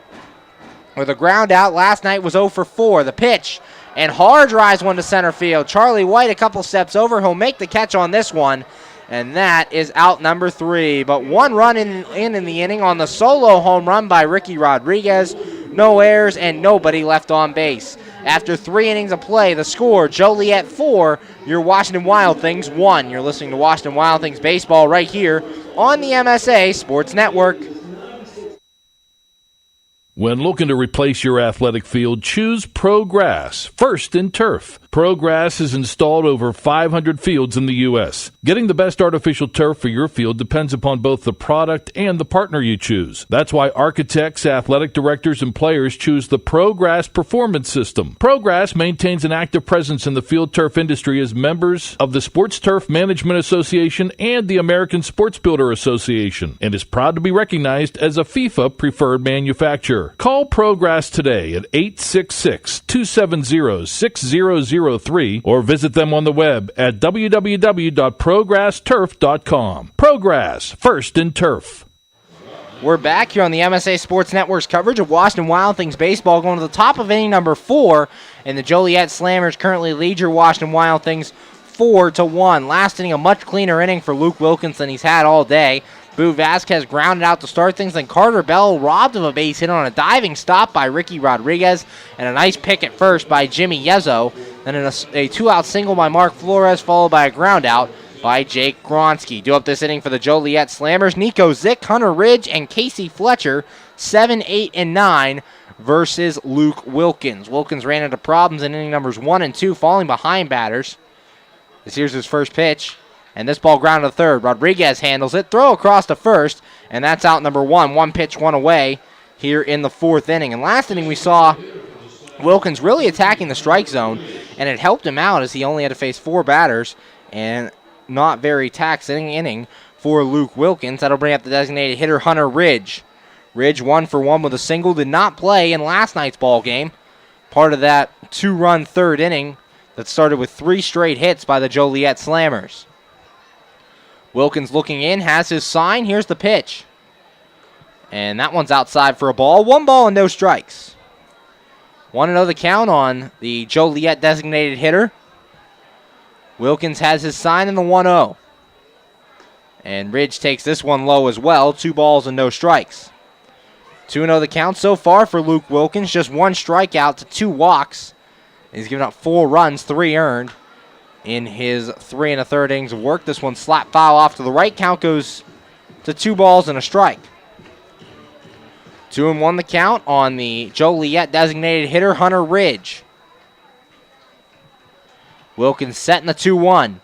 with a ground out. Last night was 0 for 4. The pitch, and Haar drives one to center field. Charlie White a couple steps over. He'll make the catch on this one, and that is out number 3. But 1 run in the inning on the solo home run by Ricky Rodriguez. No errors and nobody left on base. After 3 innings of play, the score, Joliet 4, your Washington Wild Things 1. You're listening to Washington Wild Things baseball right here on the MSA Sports Network. When looking to replace your athletic field, choose Pro Grass, first in turf. ProGrass has installed over 500 fields in the U.S. Getting the best artificial turf for your field depends upon both the product and the partner you choose. That's why architects, athletic directors, and players choose the ProGrass Performance System. ProGrass maintains an active presence in the field turf industry as members of the Sports Turf Management Association and the American Sports Builder Association, and is proud to be recognized as a FIFA preferred manufacturer. Call ProGrass today at 866-270-6003 or visit them on the web at www.progressturf.com. ProGrass, first in turf. We're back here on the MSA Sports Network's coverage of Washington Wild Things baseball, going to the top of inning number 4, and the Joliet Slammers currently lead your Washington Wild Things 4-1. Last inning, a much cleaner inning for Luke Wilkins than he's had all day. Boo Vasquez grounded out to start things, then Carter Bell robbed of a base hit on a diving stop by Ricky Rodriguez, and a nice pick at first by Jimmy Yezzo. Then a two-out single by Mark Flores, followed by a ground out by Jake Gronsky. Due up this inning for the Joliet Slammers, Nico Zick, Hunter Ridge, and Casey Fletcher, 7, 8, and 9 versus Luke Wilkins. Wilkins ran into problems in inning numbers 1 and 2, falling behind batters. Here's his first pitch. And this ball grounded to third. Rodriguez handles it. Throw across to first. And that's out number 1. 1 pitch, 1 away here in the 4th inning. And last inning we saw Wilkins really attacking the strike zone. And it helped him out as he only had to face 4 batters. And not very taxing inning for Luke Wilkins. That'll bring up the designated hitter Hunter Ridge. Ridge 1 for 1 with a single. Did not play in last night's ball game. Part of that 2-run 3rd inning that started with 3 straight hits by the Joliet Slammers. Wilkins looking in, has his sign. Here's the pitch. And that one's outside for a ball. 1 ball and no strikes. 1-0 the count on the Joliet designated hitter. Wilkins has his sign in the 1-0. And Ridge takes this one low as well. 2 balls and no strikes. 2-0 the count so far for Luke Wilkins. Just 1 strikeout to 2 walks. He's given up 4 runs, 3 earned in his 3 1/3 innings of work. This one slap foul off to the right. Count goes to 2 balls and a strike. 2-1 the count on the Joliet designated hitter Hunter Ridge. Wilkins setting the 2-1.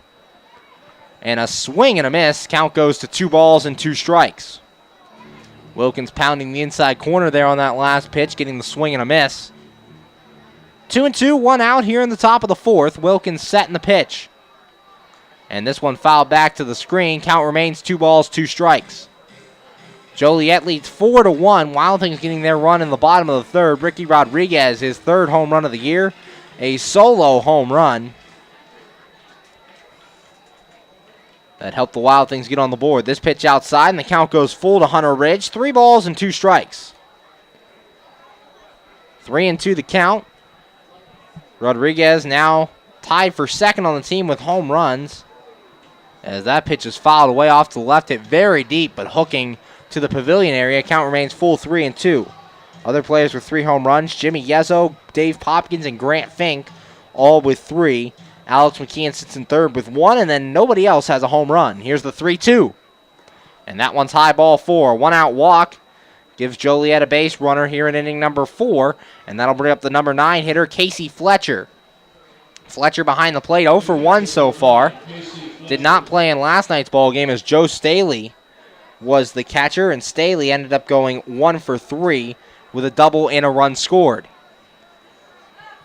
And a swing and a miss. Count goes to 2 balls and 2 strikes. Wilkins pounding the inside corner there on that last pitch, getting the swing and a miss. 2-2, 1 out here in the top of the 4th. Wilkins setting the pitch. And this one fouled back to the screen. Count remains 2 balls, 2 strikes. Joliet leads 4-1. Wild Things getting their run in the bottom of the 3rd. Ricky Rodriguez, his 3rd home run of the year. A solo home run that helped the Wild Things get on the board. This pitch outside, and the count goes full to Hunter Ridge. 3 balls and 2 strikes. 3-2 the count. Rodriguez now tied for 2nd on the team with home runs, as that pitch is fouled away off to the left, hit very deep, but hooking to the pavilion area. Count remains full 3-2. Other players with 3 home runs: Jimmy Yezzo, Dave Popkins, and Grant Fink, all with 3. Alex McKeon sits in 3rd with 1, and then nobody else has a home run. Here's the 3-2. And that one's high ball 4. 1 out walk gives Joliet a base runner here in inning number 4, and that'll bring up the number 9 hitter, Casey Fletcher. Fletcher behind the plate, 0 for 1 so far. Did not play in last night's ball game as Joe Staley was the catcher, and Staley ended up going 1 for 3 with a double and a run scored.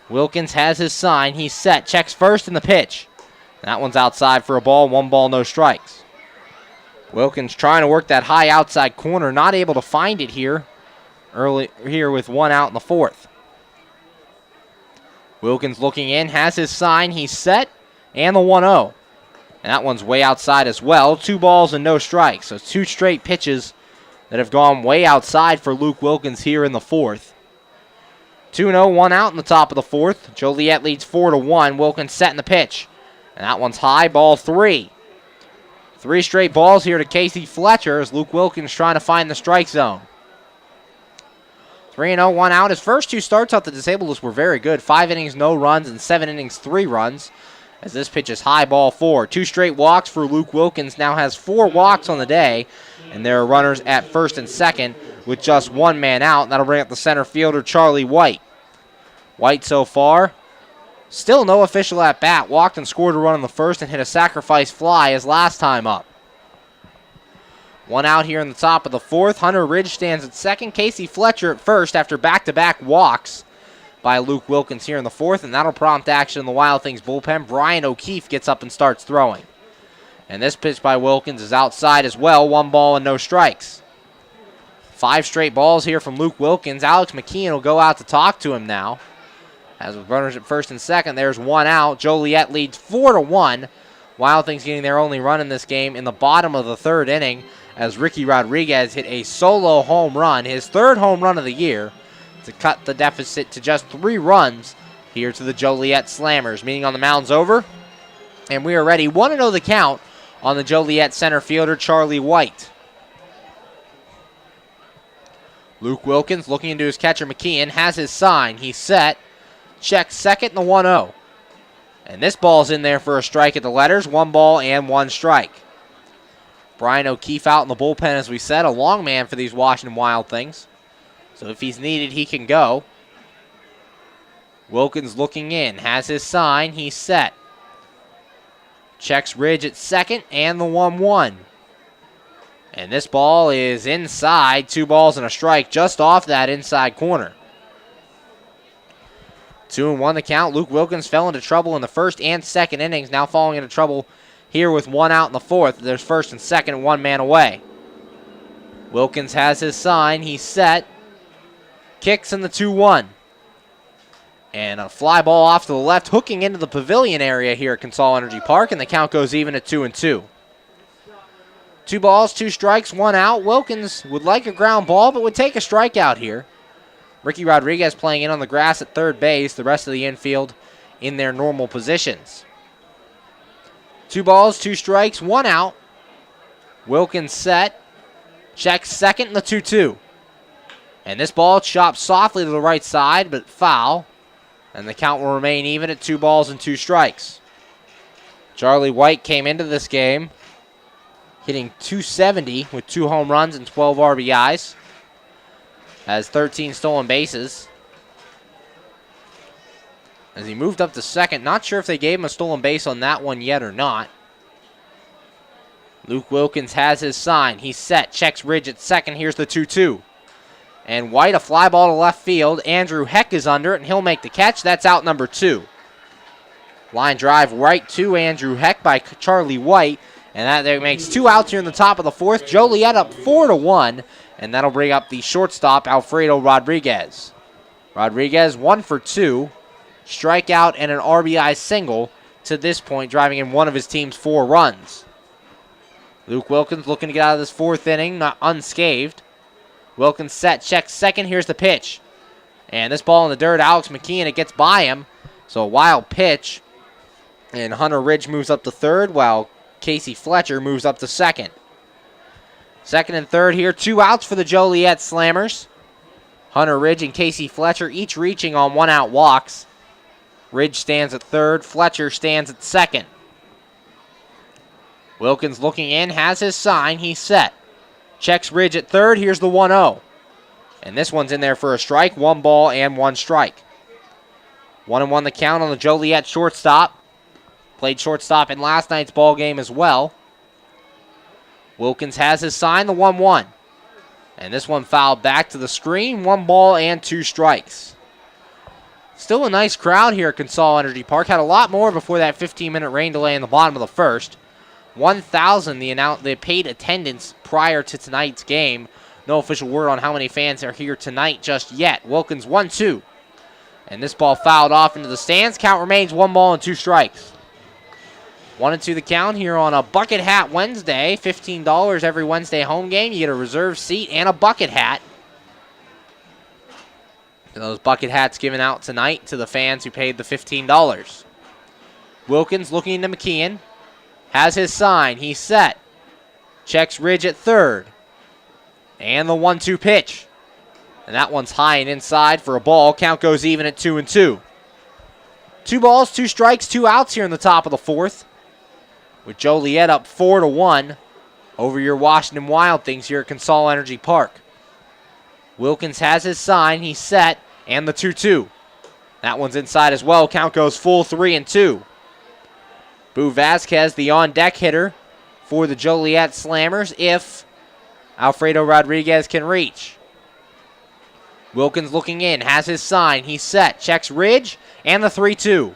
Wilkins has his sign. He's set. Checks first in the pitch. And that one's outside for a ball. 1 ball, no strikes. Wilkins trying to work that high outside corner. Not able to find it here. Early here with 1 out in the 4th. Wilkins looking in. Has his sign. He's set. And the 1-0. And that one's way outside as well. 2 balls and no strikes. So 2 straight pitches that have gone way outside for Luke Wilkins here in the 4th. 2-0, 1 out in the top of the 4th. Joliet leads 4-1. Wilkins setting the pitch. And that one's high, ball 3. 3 straight balls here to Casey Fletcher as Luke Wilkins trying to find the strike zone. 3-0, 1 out. His first 2 starts off the disabled list were very good. 5 innings, no runs, and 7 innings, 3 runs. As this pitch is high, ball 4. 2 straight walks for Luke Wilkins. Now has 4 walks on the day. And there are runners at 1st and 2nd with just 1 man out. That'll bring up the center fielder, Charlie White. White so far Still no official at bat. Walked and scored a run in the first and hit a sacrifice fly his last time up. One out here in the top of the fourth. Hunter Ridge stands at second. Casey Fletcher at first after back-to-back walks by Luke Wilkins here in the fourth, and that'll prompt action in the Wild Things bullpen. Brian O'Keefe gets up and starts throwing. And this pitch by Wilkins is outside as well. 1 ball and no strikes. 5 straight balls here from Luke Wilkins. Alex McKeon will go out to talk to him now. As with runners at first and second, there's 1 out. Joliet leads 4-1. Wild Things getting their only run in this game in the bottom of the third inning as Ricky Rodriguez hit a solo home run, his 3rd home run of the year, to cut the deficit to just 3 runs here to the Joliet Slammers. Meeting on the mound's over, and we are ready. 1-0 the count on the Joliet center fielder, Charlie White. Luke Wilkins looking into his catcher, McKeon, has his sign. He's set. Checks second and the 1-0. And this ball's in there for a strike at the letters. 1 ball and 1 strike. Brian O'Keefe out in the bullpen, as we said, a long man for these Washington Wild Things. So if he's needed, he can go. Wilkins looking in, has his sign. He's set. Checks Ridge at second and the 1-1. And this ball is inside. 2 balls and a strike just off that inside corner. 2-1 the count. Luke Wilkins fell into trouble in the first and second innings. Now falling into trouble here with 1 out in the fourth. There's first and second and 1 man away. Wilkins has his sign. He's set. Kicks in the 2-1. And a fly ball off to the left, hooking into the pavilion area here at Consol Energy Park, and the count goes even at 2-2. 2 balls, 2 strikes, 1 out. Wilkins would like a ground ball, but would take a strikeout here. Ricky Rodriguez playing in on the grass at third base, the rest of the infield in their normal positions. 2 balls, 2 strikes, 1 out. Wilkins set. Checks second in the 2-2. And this ball chopped softly to the right side, but foul. And the count will remain even at 2 balls and 2 strikes. Charlie White came into this game hitting .270 with 2 home runs and 12 RBIs. Has 13 stolen bases. As he moved up to second, not sure if they gave him a stolen base on that one yet or not. Luke Wilkins has his sign. He's set. Checks Ridge at second. Here's the 2-2. And White, a fly ball to left field. Andrew Heck is under it, and he'll make the catch. That's out number 2. Line drive right to Andrew Heck by Charlie White. And that makes 2 outs here in the top of the fourth. Joliet up 4-1. And that'll bring up the shortstop, Alfredo Rodriguez. Rodriguez 1 for 2. Strikeout and an RBI single to this point, driving in one of his team's 4 runs. Luke Wilkins looking to get out of this 4th inning, not unscathed. Wilkins set, checks second. Here's the pitch. And this ball in the dirt, Alex McKeon, it gets by him. So a wild pitch. And Hunter Ridge moves up to third, while Casey Fletcher moves up to second. Second and third here, 2 outs for the Joliet Slammers. Hunter Ridge and Casey Fletcher each reaching on 1-out walks. Ridge stands at third, Fletcher stands at second. Wilkins looking in, has his sign, he's set. Checks Ridge at third, here's the 1-0. And this one's in there for a strike, 1 ball and 1 strike. 1-1 the count on the Joliet shortstop. Played shortstop in last night's ball game as well. Wilkins has his sign, the 1-1. And this one fouled back to the screen, 1 ball and 2 strikes. Still a nice crowd here at Consol Energy Park. Had a lot more before that 15-minute rain delay in the bottom of the first. 1,000 the paid attendance prior to tonight's game. No official word on how many fans are here tonight just yet. Wilkins 1-2. And this ball fouled off into the stands. Count remains 1 ball and 2 strikes. 1-2 the count here on a Bucket Hat Wednesday. $15 every Wednesday home game. You get a reserved seat and a bucket hat. And those bucket hats given out tonight to the fans who paid the $15. Wilkins looking into McKeon. Has his sign. He's set. Checks Ridge at third. And the 1-2 pitch. And that one's high and inside for a ball. Count goes even at 2-2. 2 balls, 2 strikes, 2 outs here in the top of the fourth. With Joliet up 4-1 over your Washington Wild Things here at Consol Energy Park. Wilkins has his sign. He's set. And the 2-2. That one's inside as well. Count goes full 3-2. Boo Vasquez, the on-deck hitter for the Joliet Slammers, if Alfredo Rodriguez can reach. Wilkins looking in, has his sign. He's set, checks Ridge, and the 3-2.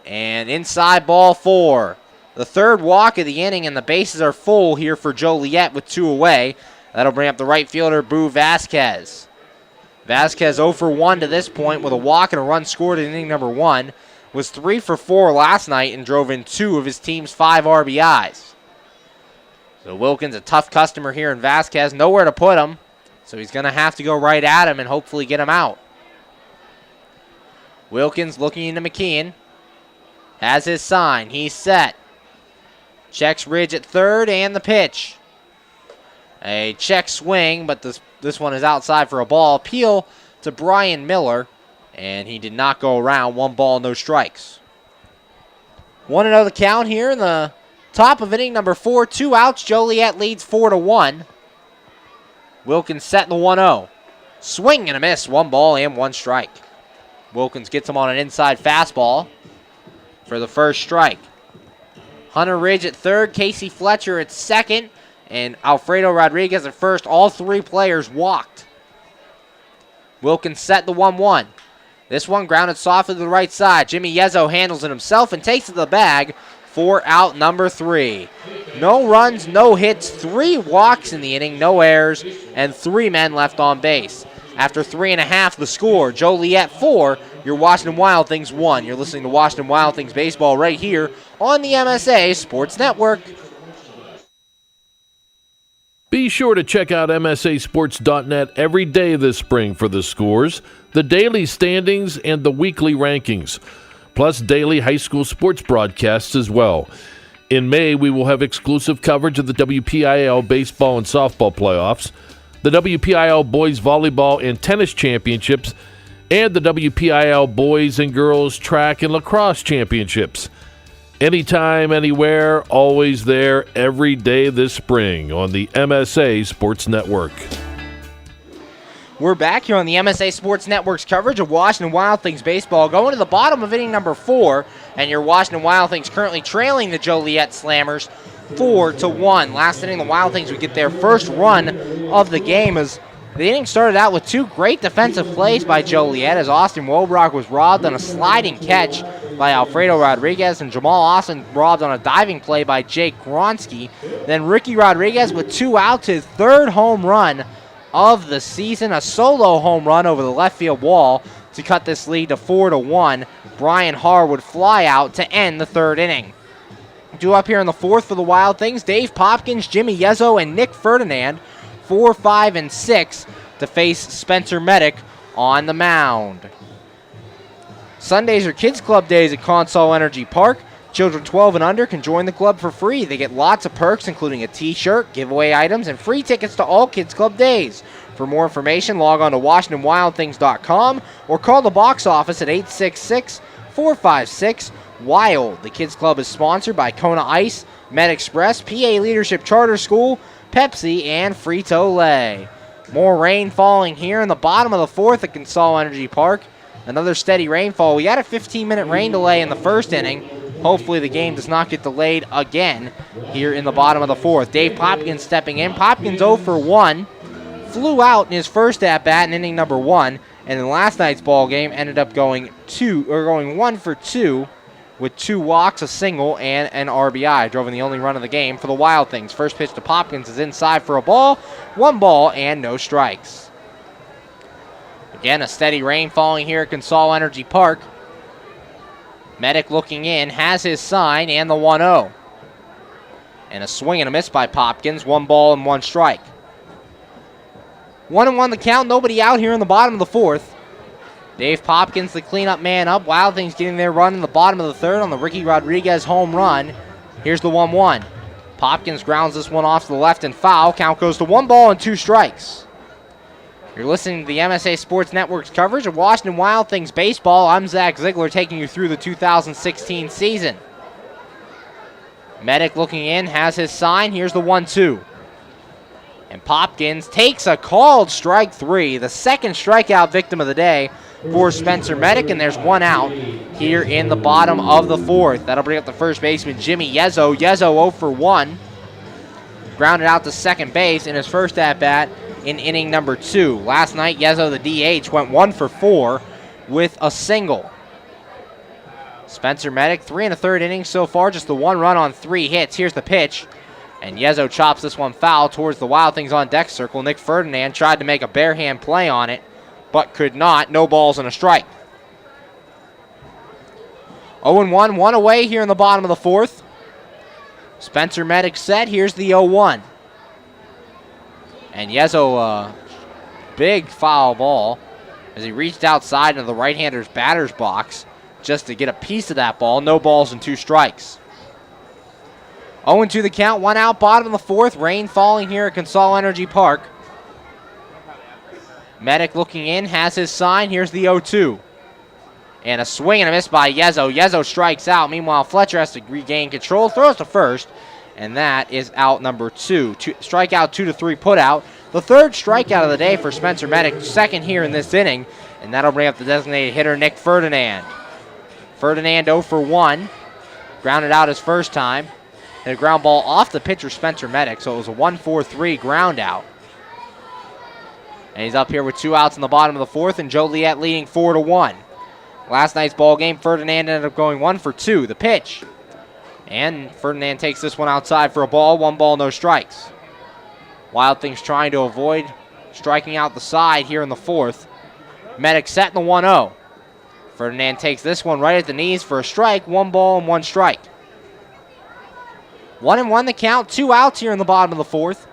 And inside ball 4. The third walk of the inning, and the bases are full here for Joliet with 2 away. That'll bring up the right fielder, Boo Vasquez. Vasquez 0 for 1 to this point with a walk and a run scored in inning number 1. Was 3 for 4 last night and drove in 2 of his team's 5 RBIs. So Wilkins, a tough customer here, and Vasquez nowhere to put him. So he's going to have to go right at him and hopefully get him out. Wilkins looking into McKeon. Has his sign. He's set. Checks Ridge at third, and the pitch. A check swing, but this one is outside for a ball. Appeal to Brian Miller, and he did not go around. 1 ball, no strikes. 1-0 the count here in the top of inning number 4. 2 outs. Joliet leads 4-1. Wilkins set the 1-0. Swing and a miss. 1 ball and 1 strike. Wilkins gets him on an inside fastball for the first strike. Hunter Ridge at third. Casey Fletcher at second. And Alfredo Rodriguez at first. All 3 players walked. Wilkins set the 1-1. This one grounded softly to the right side. Jimmy Yezzo handles it himself and takes it to the bag for out number 3. No runs, no hits, 3 walks in the inning, no errors, and 3 men left on base. After 3.5, the score, Joliet 4, your Washington Wild Things 1. You're listening to Washington Wild Things baseball right here on the MSA Sports Network. Be sure to check out MSASports.net every day this spring for the scores, the daily standings, and the weekly rankings, plus daily high school sports broadcasts as well. In May, we will have exclusive coverage of the WPIAL baseball and softball playoffs, the WPIAL boys volleyball and tennis championships, and the WPIAL boys and girls track and lacrosse championships. Anytime, anywhere, always there, every day this spring on the MSA Sports Network. We're back here on the MSA Sports Network's coverage of Washington Wild Things baseball, going to the bottom of inning number 4, and your Washington Wild Things currently trailing the Joliet Slammers 4-1. Last inning, the Wild Things would get their first run of the game as the inning started out with 2 great defensive plays by Joliet as Austin Wobrock was robbed on a sliding catch by Alfredo Rodriguez, and Jamal Austin robbed on a diving play by Jake Gronsky. Then Ricky Rodriguez with 2 outs, his 3rd home run of the season, a solo home run over the left field wall to cut this lead to 4-1. Brian Harr would fly out to end the 3rd inning. Due up here in the 4th for the Wild Things, Dave Popkins, Jimmy Yezzo, and Nick Ferdinand, 4, 5, and 6 to face Spencer Medic on the mound. Sundays are Kids Club days at Consol Energy Park. Children 12 and under can join the club for free. They get lots of perks, including a t-shirt, giveaway items, and free tickets to all Kids Club days. For more information, log on to WashingtonWildThings.com or call the box office at 866-456-WILD. The Kids Club is sponsored by Kona Ice, Med Express, PA Leadership Charter School, Pepsi, and Frito-Lay. More rain falling here in the bottom of the 4th at Consol Energy Park. Another steady rainfall. We had a 15-minute rain delay in the 1st inning. Hopefully the game does not get delayed again here in the bottom of the 4th. Dave Popkins stepping in. Popkins 0 for 1. Flew out in his first at-bat in inning number 1. And in last night's ball game ended up going 1 for 2 with 2 walks, a single, and an RBI. Drove in the only run of the game for the Wild Things. First pitch to Popkins is inside for a ball. 1 ball and no strikes. Again, a steady rain falling here at Consol Energy Park. Medic looking in, has his sign, and the 1-0. And a swing and a miss by Popkins. 1 ball and 1 strike. 1-1 the count, nobody out here in the bottom of the 4th. Dave Popkins, the cleanup man up. Wild Things getting their run in the bottom of the 3rd on the Ricky Rodriguez home run. Here's the 1-1. Popkins grounds this one off to the left and foul. Count goes to 1 ball and 2 strikes. You're listening to the MSA Sports Network's coverage of Washington Wild Things baseball. I'm Zach Ziegler taking you through the 2016 season. Medic looking in, has his sign. Here's the 1-2. And Popkins takes a called strike 3, the second strikeout victim of the day for Spencer Medic, and there's one out here in the bottom of the fourth. That'll bring up the first baseman, Jimmy Yezzo. Yezzo 0 for 1. Grounded out to second base in his first at-bat in inning number 2. Last night, Yezzo, the DH, went 1 for 4 with a single. Spencer Medic, 3 1/3 innings so far, just the 1 run on 3 hits. Here's the pitch, and Yezzo chops this one foul towards the Wild Things on deck circle. Nick Ferdinand tried to make a bare hand play on it, but could not. No balls and a strike. 0-1, one away here in the bottom of the fourth. Spencer Medic set. Here's the 0-1. And Yezzo, big foul ball as he reached outside into the right-hander's batter's box just to get a piece of that ball. No balls and 2 strikes. 0-2 the count, 1 out, bottom of the fourth. Rain falling here at Consol Energy Park. Medic looking in, has his sign. Here's the 0-2. And a swing and a miss by Yezzo. Yezzo strikes out. Meanwhile, Fletcher has to regain control, throws to first, and that is out number 2. Strikeout 2 to 3 put out. The third strikeout of the day for Spencer Medic, second here in this inning, and that'll bring up the designated hitter, Nick Ferdinand. Ferdinand 0 for 1. Grounded out his first time. Hit a ground ball off the pitcher, Spencer Medic, so it was a 1-4-3 ground out. And he's up here with 2 outs in the bottom of the fourth, and Joliet leading 4-1. Last night's ball game, Ferdinand ended up going 1 for 2. The pitch. And Ferdinand takes this one outside for a ball. 1 ball, no strikes. Wild Things trying to avoid striking out the side here in the fourth. Medic set in the 1-0. Ferdinand takes this one right at the knees for a strike. 1 ball and 1 strike. 1-1 the count. 2 outs here in the bottom of the fourth.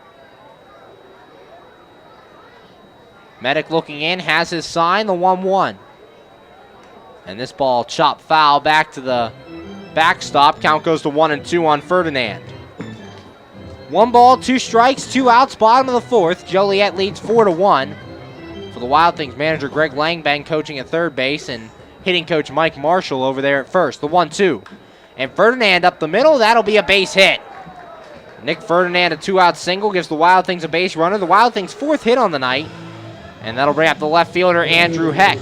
Medic looking in, has his sign, the 1-1. And this ball chopped foul back to the backstop. Count goes to 1-2 on Ferdinand. 1 ball, 2 strikes, 2 outs, bottom of the fourth. Joliet leads 4-1. For the Wild Things manager, Greg Langbang coaching at third base, and hitting coach Mike Marshall over there at first. The 1-2. And Ferdinand up the middle. That'll be a base hit. Nick Ferdinand, a 2-out single, gives the Wild Things a base runner. The Wild Things' 4th hit on the night. And that'll bring up the left fielder, Andrew Heck.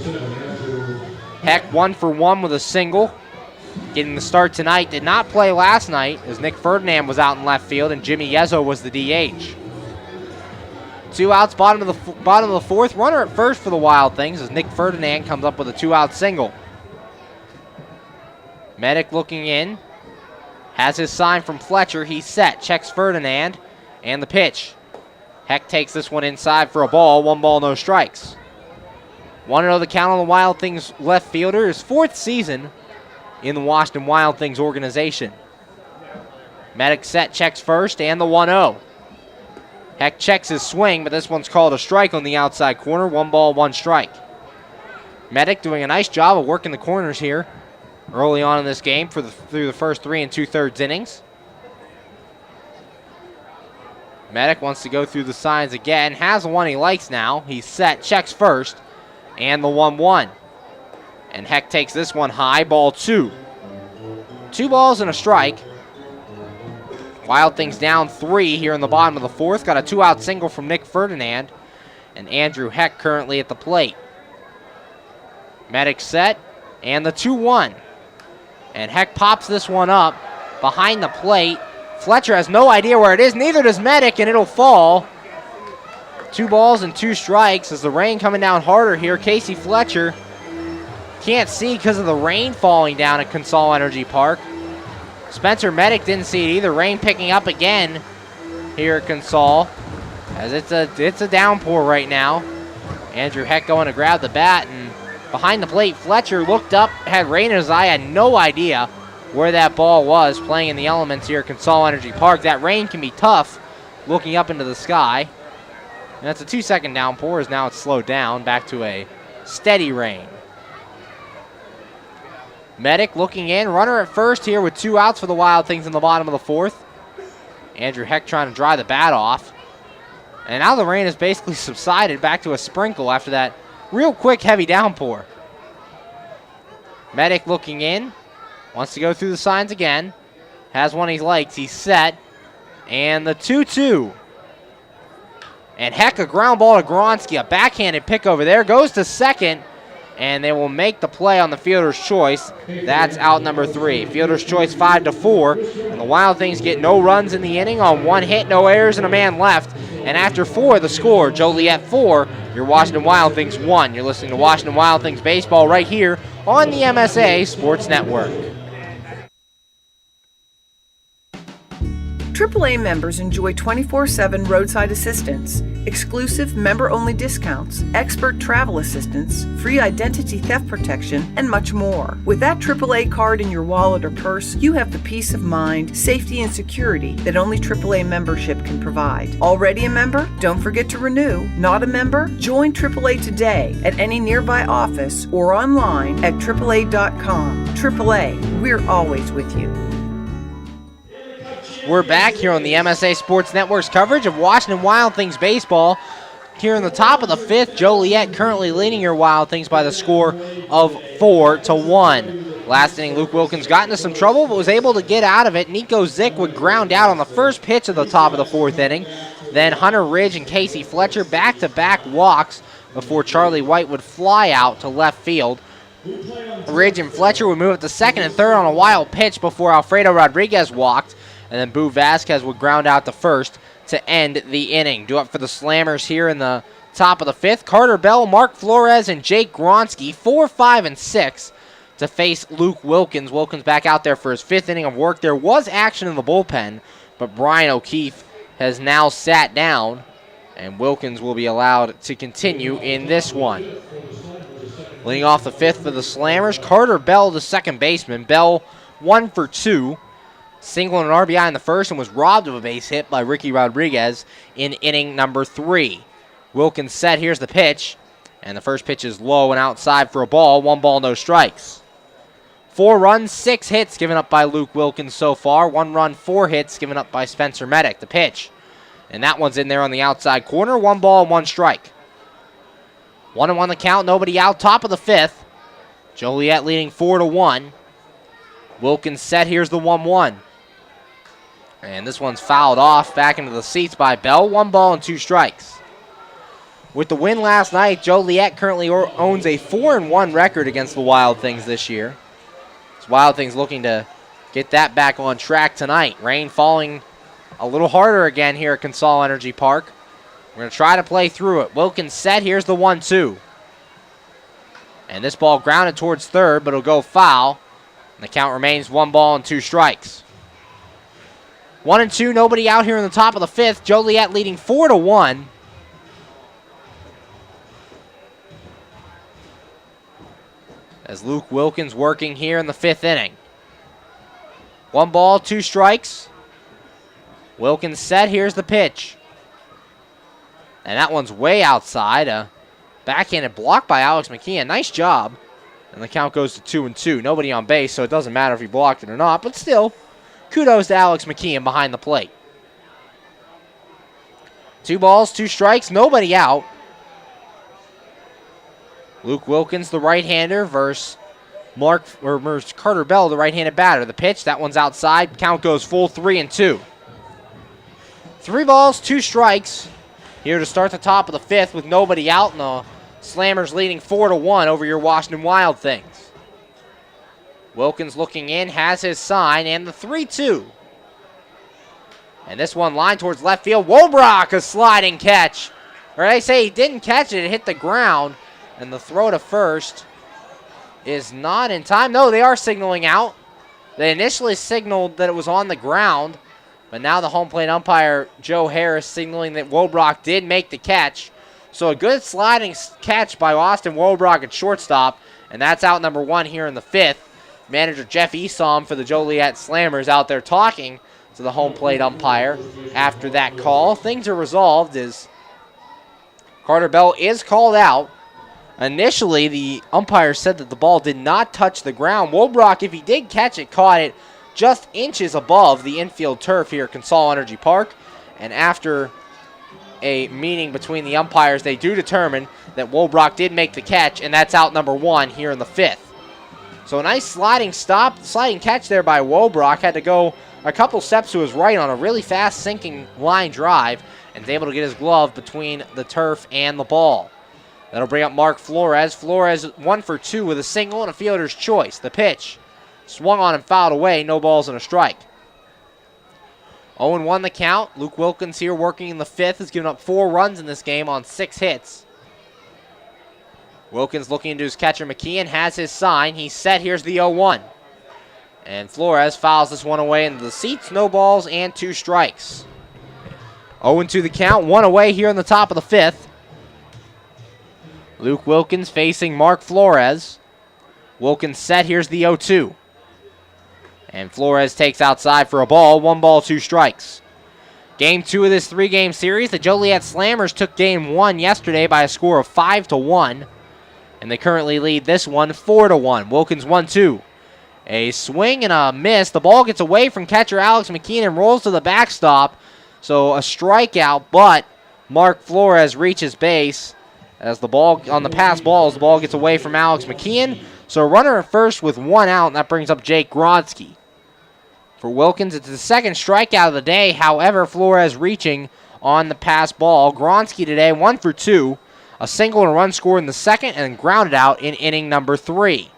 Heck 1 for 1 with a single. Getting the start tonight. Did not play last night as Nick Ferdinand was out in left field and Jimmy Yezzo was the DH. 2 outs, bottom of the fourth. Runner at first for the Wild Things as Nick Ferdinand comes up with a 2-out single. Medic looking in. Has his sign from Fletcher. He's set. Checks Ferdinand. And the pitch. Heck takes this one inside for a ball. 1 ball, no strikes. 1-0 the count on the Wild Things left fielder. His 4th season in the Washington Wild Things organization. Medic set, checks first, and the 1-0. Heck checks his swing, but this one's called a strike on the outside corner. 1 ball, 1 strike. Medic doing a nice job of working the corners here early on in this game through the first 3 2/3 innings. Medic wants to go through the signs again. Has the one he likes now. He's set, checks first, and the 1-1. And Heck takes this one high, ball 2. 2 balls and a strike. Wild Things down 3 here in the bottom of the fourth. Got a 2-out single from Nick Ferdinand. And Andrew Heck currently at the plate. Medic set, and the 2-1. And Heck pops this one up behind the plate. Fletcher has no idea where it is. Neither does Medic, and it'll fall. 2 balls and 2 strikes as the rain coming down harder here. Casey Fletcher can't see because of the rain falling down at Consol Energy Park. Spencer Medic didn't see it either. Rain picking up again here at Consol as it's a downpour right now. Andrew Heck going to grab the bat, and behind the plate, Fletcher looked up, had rain in his eye, had no idea where that ball was, playing in the elements here at Consol Energy Park. That rain can be tough looking up into the sky. And that's a 2-second downpour as now it's slowed down back to a steady rain. Medic looking in, runner at first here with 2 outs for the Wild Things in the bottom of the fourth. Andrew Heck trying to dry the bat off. And now the rain has basically subsided back to a sprinkle after that real quick heavy downpour. Medic looking in, wants to go through the signs again. Has one he likes, he's set. And the 2-2. And Heck, a ground ball to Gronsky, a backhanded pick over there, goes to second. and they will make the play on the fielder's choice. That's out number 3. Fielder's choice 5-4, and the Wild Things get no runs in the inning on 1 hit, no errors, and a man left. And after 4, the score, Joliet 4, your Washington Wild Things 1. You're listening to Washington Wild Things baseball right here on the MSA Sports Network. AAA members enjoy 24/7 roadside assistance, exclusive member-only discounts, expert travel assistance, free identity theft protection, and much more. With that AAA card in your wallet or purse, you have the peace of mind, safety, and security that only AAA membership can provide. Already a member? Don't forget to renew. Not a member? Join AAA today at any nearby office or online at AAA.com. AAA, we're always with you. We're back here on the MSA Sports Network's coverage of Washington Wild Things baseball. Here in the top of the 5th, Joliet currently leading your Wild Things by the score of 4-1. Last inning, Luke Wilkins got into some trouble but was able to get out of it. Nico Zick would ground out on the first pitch of the top of the 4th inning. Then Hunter Ridge and Casey Fletcher back-to-back walks before Charlie White would fly out to left field. Ridge and Fletcher would move up to second and third on a wild pitch before Alfredo Rodriguez walked. And then Boo Vasquez would ground out to first to end the inning. Due up for the Slammers here in the top of the 5th. Carter Bell, Mark Flores, and Jake Gronsky, 4, 5, and 6 to face Luke Wilkins. Wilkins back out there for his 5th inning of work. There was action in the bullpen, but Brian O'Keefe has now sat down, and Wilkins will be allowed to continue in this one. Leading off the 5th for the Slammers, Carter Bell, the second baseman. Bell 1 for 2. Single and an RBI in the first and was robbed of a base hit by Ricky Rodriguez in inning number 3. Wilkins set, here's the pitch, and the first pitch is low and outside for a ball. 1 ball, no strikes. 4 runs, 6 hits given up by Luke Wilkins so far. 1 run, 4 hits given up by Spencer Medic. The pitch, and that one's in there on the outside corner. 1 ball, 1 strike. 1-1 the count, nobody out, top of the 5th. Joliet leading 4-1. Wilkins set, here's the 1-1. And this one's fouled off back into the seats by Bell. 1 ball and 2 strikes. With the win last night, Joliet currently owns a 4-1 record against the Wild Things this year. It's Wild Things looking to get that back on track tonight. Rain falling a little harder again here at Consol Energy Park. We're going to try to play through it. Wilkins set. Here's the 1-2. And this ball grounded towards third, but it'll go foul. And the count remains 1 ball and 2 strikes. 1-2, nobody out here in the top of the 5th. Joliet leading 4-1. As Luke Wilkins working here in the 5th inning. 1 ball, 2 strikes. Wilkins set, here's the pitch. And that one's way outside. A backhanded block by Alex McKeon. Nice job. And the count goes to 2-2. Nobody on base, so it doesn't matter if he blocked it or not, but still, kudos to Alex McKeon behind the plate. 2 balls, 2 strikes, nobody out. Luke Wilkins, the right-hander, versus Carter Bell, the right-handed batter. The pitch, that one's outside. Count goes full 3-2. 3 balls, 2 strikes. Here to start the top of the 5th with nobody out, and the Slammers leading 4-1 over your Washington Wild Things. Wilkins looking in, has his sign, and the 3-2. And this one lined towards left field. Wobrock, a sliding catch. Or they say he didn't catch it, it hit the ground. And the throw to first is not in time. No, they are signaling out. They initially signaled that it was on the ground, but now the home plate umpire, Joe Harris, signaling that Wobrock did make the catch. So a good sliding catch by Austin Wobrock at shortstop, and that's out number 1 here in the 5th. Manager Jeff Esom for the Joliet Slammers out there talking to the home plate umpire after that call. Things are resolved as Carter Bell is called out. Initially, the umpire said that the ball did not touch the ground. Wobrock, if he did catch it, caught it just inches above the infield turf here at Consol Energy Park. And after a meeting between the umpires, they do determine that Wobrock did make the catch, and that's out number 1 here in the 5th. So a nice sliding catch there by Wobrock. Had to go a couple steps to his right on a really fast sinking line drive, and is able to get his glove between the turf and the ball. That'll bring up Mark Flores. Flores 1 for 2 with a single and a fielder's choice. The pitch swung on and fouled away. No balls and a strike. 0-1 the count. Luke Wilkins here working in the 5th. Has given up 4 runs in this game on 6 hits. Wilkins looking into his catcher McKeon. Has his sign. He's set. Here's the 0-1. And Flores fouls this one away into the seats. No balls and 2 strikes. 0-2 the count. 1 away here in the top of the 5th. Luke Wilkins facing Mark Flores. Wilkins set. Here's the 0-2. And Flores takes outside for a ball. 1 ball, 2 strikes. Game 2 of this 3-game series. The Joliet Slammers took game 1 yesterday by a score of 5-1. And they currently lead this one 4-1. Wilkins 1-2. A swing and a miss. The ball gets away from catcher Alex McKeon and rolls to the backstop. So a strikeout, but Mark Flores reaches base. As the ball on the pass balls, the ball gets away from Alex McKeon. So runner at first with 1 out, and that brings up Jake Gronsky. For Wilkins, it's the 2nd strikeout of the day. However, Flores reaching on the pass ball. Gronsky today 1 for 2. A single and a run scored in the 2nd and grounded out in inning number 3.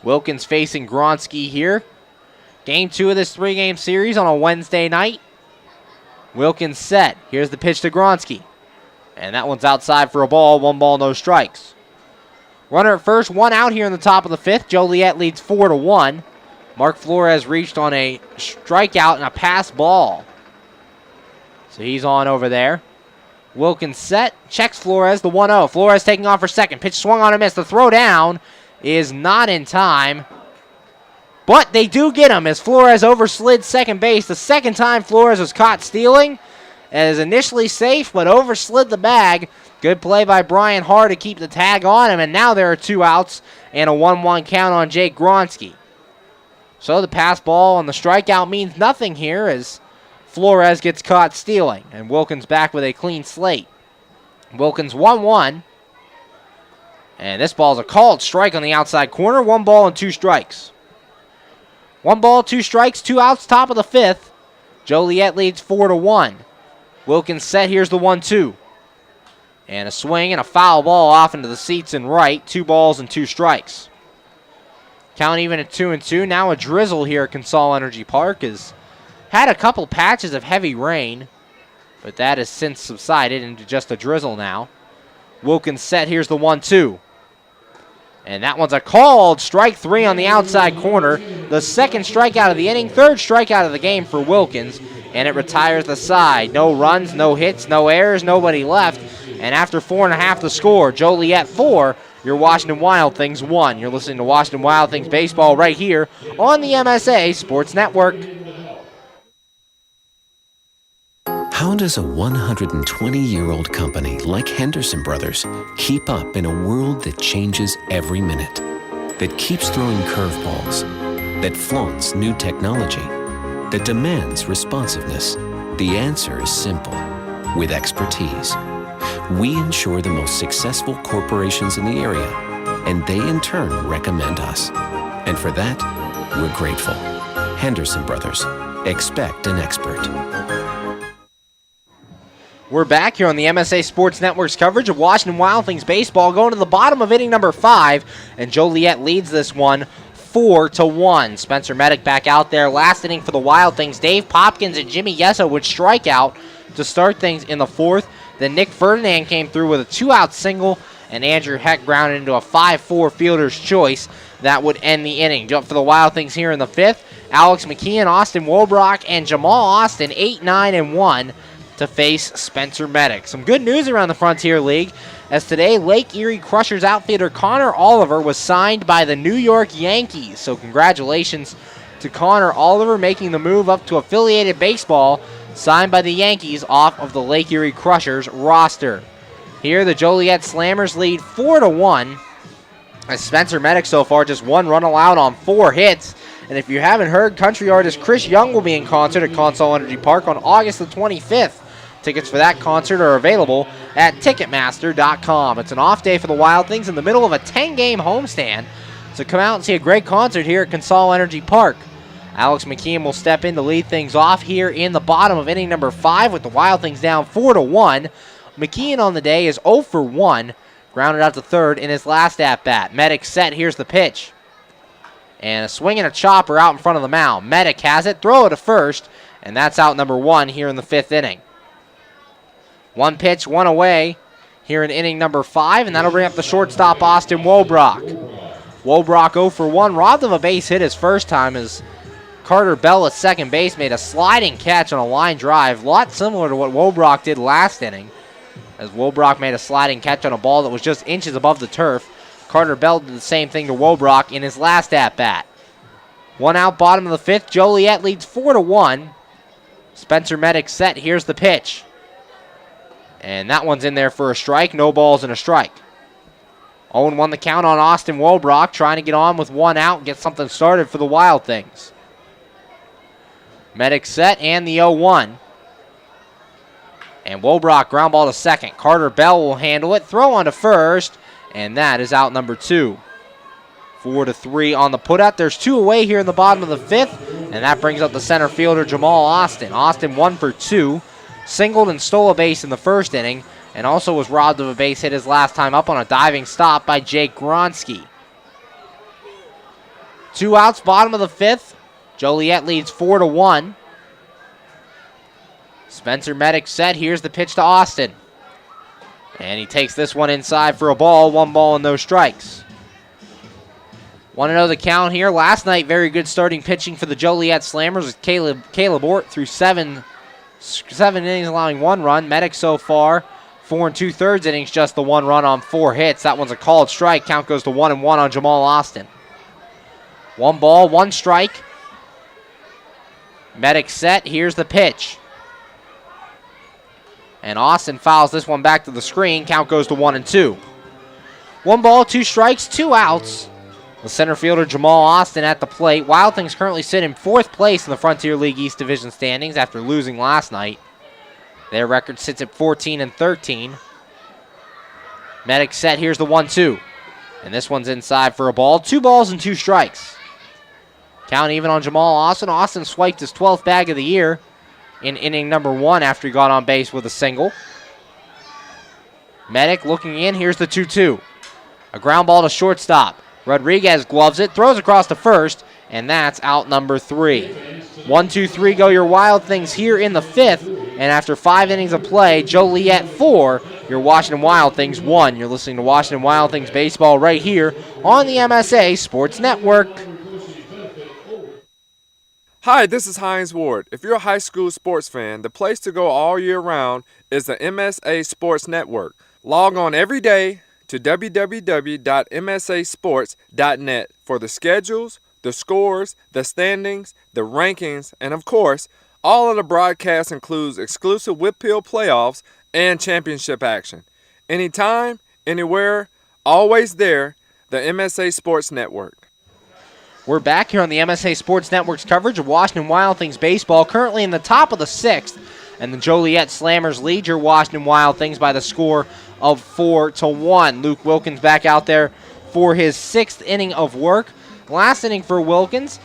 Wilkins facing Gronsky here. Game 2 of this 3-game series on a Wednesday night. Wilkins set. Here's the pitch to Gronsky. And that one's outside for a ball. 1 ball, no strikes. Runner at first, 1 out here in the top of the 5th. Joliet leads 4-1. Mark Flores reached on a strikeout and a pass ball. So he's on over there. Wilkins set. Checks Flores, the 1-0. Flores taking off for second. Pitch swung on and missed. The throw down is not in time. But they do get him as Flores overslid second base. The 2nd time Flores was caught stealing. As initially safe, but overslid the bag. Good play by Brian Hart to keep the tag on him, and now there are 2 outs and a 1-1 count on Jake Gronsky. So the pass ball on the strikeout means nothing here as Flores gets caught stealing, and Wilkins back with a clean slate. Wilkins 1-1, and this ball's a called strike on the outside corner. 1 ball and 2 strikes. 1 ball, 2 strikes, 2 outs, top of the 5th. Joliet leads 4-1. Wilkins set. Here's the 1-2. And a swing and a foul ball off into the seats and right. 2 balls and 2 strikes. Count even at 2-2. Now a drizzle here at Consol Energy Park has had a couple patches of heavy rain, but that has since subsided into just a drizzle now. Wilkins set. Here's the 1-2. And that one's a called strike 3 on the outside corner. The 2nd strikeout of the inning, 3rd strikeout of the game for Wilkins. And it retires the side. No runs, no hits, no errors, nobody left. And after 4.5 the score, Joliet 4, your Washington Wild Things 1. You're listening to Washington Wild Things baseball right here on the MSA Sports Network. How does a 120-year-old company like Henderson Brothers keep up in a world that changes every minute? That keeps throwing curveballs, that flaunts new technology, that demands responsiveness? The answer is simple. With expertise. We insure the most successful corporations in the area, and they in turn recommend us. And for that, we're grateful. Henderson Brothers. Expect an expert. We're back here on the MSA Sports Network's coverage of Washington Wild Things baseball, going to the bottom of inning number 5, and Joliet leads this one 4-1. Spencer Medic back out there. Last inning for the Wild Things. Dave Popkins and Jimmy Yesso would strike out to start things in the 4th. Then Nick Ferdinand came through with a 2-out single, and Andrew Heck grounded into a 5-4 fielder's choice. That would end the inning. Jump for the Wild Things here in the 5th. Alex McKeon, Austin Wobrock, and Jamal Austin 8-9-1 to face Spencer Medic. Some good news around the Frontier League, as today Lake Erie Crushers outfielder Connor Oliver was signed by the New York Yankees. So congratulations to Connor Oliver making the move up to affiliated baseball, signed by the Yankees off of the Lake Erie Crushers roster. Here the Joliet Slammers lead 4-1, as Spencer Medic so far just 1 run allowed on 4 hits. And if you haven't heard, country artist Chris Young will be in concert at Consol Energy Park on August the 25th. Tickets for that concert are available at Ticketmaster.com. It's an off day for the Wild Things in the middle of a 10-game homestand, so come out and see a great concert here at Consol Energy Park. Alex McKeon will step in to lead things off here in the bottom of inning number 5 with the Wild Things down 4-1. McKeon on the day is 0 for 1, grounded out to third in his last at-bat. Medic set, here's the pitch. And a swing and a chopper out in front of the mound. Medic has it, throw it to first, and that's out number 1 here in the 5th inning. One pitch, one away here in inning number 5, and that'll bring up the shortstop, Austin Wobrock. Wobrock 0 for 1, robbed of a base hit his first time as Carter Bell at second base made a sliding catch on a line drive, a lot similar to what Wobrock did last inning, as Wobrock made a sliding catch on a ball that was just inches above the turf. Carter Bell did the same thing to Wobrock in his last at-bat. 1 out, bottom of the 5th. Joliet leads 4 to 1. Spencer Medic set. Here's the pitch. And that one's in there for a strike. No balls and a strike. 0-1 the count on Austin Wobrock, trying to get on with 1 out and get something started for the Wild Things. Medic set and the 0-1. And Wobrock ground ball to second. Carter Bell will handle it. Throw on to first. And that is out number 2. 4 to 3 on the putout. There's 2 away here in the bottom of the 5th. And that brings up the center fielder, Jamal Austin. Austin 1 for 2. Singled and stole a base in the first inning. And also was robbed of a base hit his last time up on a diving stop by Jake Gronsky. 2 outs, bottom of the 5th. Joliet leads 4 to 1. Spencer Medic set. Here's the pitch to Austin. And he takes this one inside for a ball. 1 ball and no strikes. Want to know the count here? Last night, very good starting pitching for the Joliet Slammers with Caleb Ort through 7 innings, allowing 1 run. Medic so far, 4 2/3 innings, just the 1 run on 4 hits. That one's a called strike. Count goes to 1-1 on Jamal Austin. 1 ball, 1 strike. Medic set. Here's the pitch. And Austin fouls this one back to the screen. Count goes to 1-2. 1 ball, 2 strikes, 2 outs. The center fielder, Jamal Austin, at the plate. Wild Things currently sit in 4th place in the Frontier League East Division standings after losing last night. Their record sits at 14-13. Medic set. Here's the 1-2. And this one's inside for a ball. 2 balls and 2 strikes. Count even on Jamal Austin. Austin swiped his 12th bag of the year in inning number 1 after he got on base with a single. Medic looking in. Here's the 2-2. A ground ball to shortstop. Rodriguez gloves it, throws across to first, and that's out number 3. 1, 2, 3 go your Wild Things here in the 5th, and after 5 innings of play, Joliet 4, your Washington Wild Things 1. You're listening to Washington Wild Things baseball right here on the MSA Sports Network. Hi, this is Hines Ward. If you're a high school sports fan, the place to go all year round is the MSA Sports Network. Log on every day to www.msasports.net for the schedules, the scores, the standings, the rankings, and of course, all of the broadcasts includes exclusive Whitfield playoffs and championship action. Anytime, anywhere, always there, the MSA Sports Network. We're back here on the MSA Sports Network's coverage of Washington Wild Things baseball, currently in the top of the 6th, and the Joliet Slammers lead your Washington Wild Things by the score of 4-1. Luke Wilkins back out there for his 6th inning of work. Last inning for Wilkins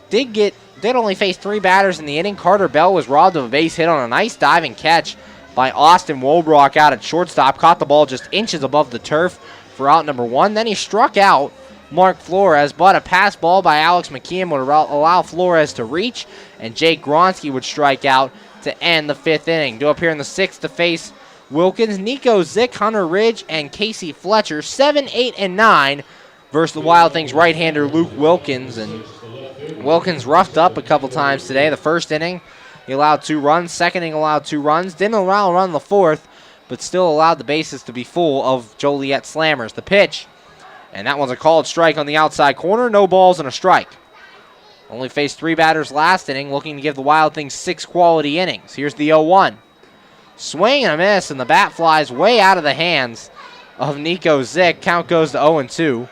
did only face 3 batters in the inning. Carter Bell was robbed of a base hit on a nice diving catch by Austin Wobrock out at shortstop. Caught the ball just inches above the turf for out number 1. Then he struck out Mark Flores, but a pass ball by Alex McKeon would allow Flores to reach, and Jake Gronsky would strike out to end the 5th inning. Due up here in the 6th to face Wilkins, Nico Zick, Hunter Ridge, and Casey Fletcher, 7, 8, and 9 versus the Wild Things right-hander Luke Wilkins. And Wilkins roughed up a couple times today. The first inning, he allowed 2 runs. Second inning, allowed 2 runs. Didn't allow a run in the 4th, but still allowed the bases to be full of Joliet Slammers. The pitch, and that one's a called strike on the outside corner. No balls and a strike. Only faced 3 batters last inning, looking to give the Wild Things 6 quality innings. Here's the 0-1. Swing and a miss, and the bat flies way out of the hands of Nico Zick. Count goes to 0-2.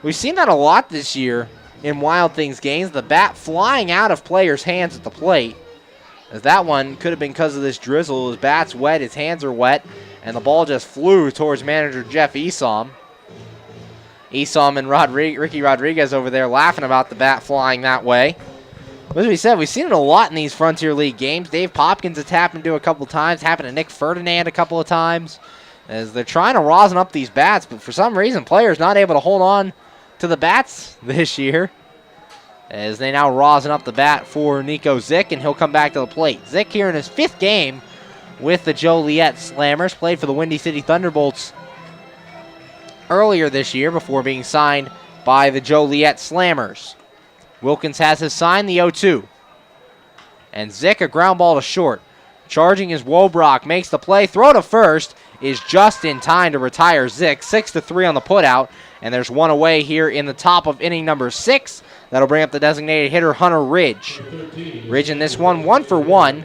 We've seen that a lot this year in Wild Things games, the bat flying out of players' hands at the plate. As that one could have been because of this drizzle. His bat's wet, his hands are wet, and the ball just flew towards manager Jeff Esom. Esom and Ricky Rodriguez over there laughing about the bat flying that way. As we said, we've seen it a lot in these Frontier League games. Dave Popkins it's happened to a couple times, happened to Nick Ferdinand a couple of times, as they're trying to rosin up these bats, but for some reason, players not able to hold on to the bats this year, as they now rosin up the bat for Nico Zick, and he'll come back to the plate. Zick here in his 5th game with the Joliet Slammers, played for the Windy City Thunderbolts earlier this year before being signed by the Joliet Slammers. Wilkins has his sign, the 0-2. And Zick, a ground ball to short. Charging is Wobrock, makes the play. Throw to first is just in time to retire Zick. 6-3 on the putout, and there's one away here in the top of inning number 6. That'll bring up the designated hitter, Hunter Ridge. Ridge in this one, 1 for 1.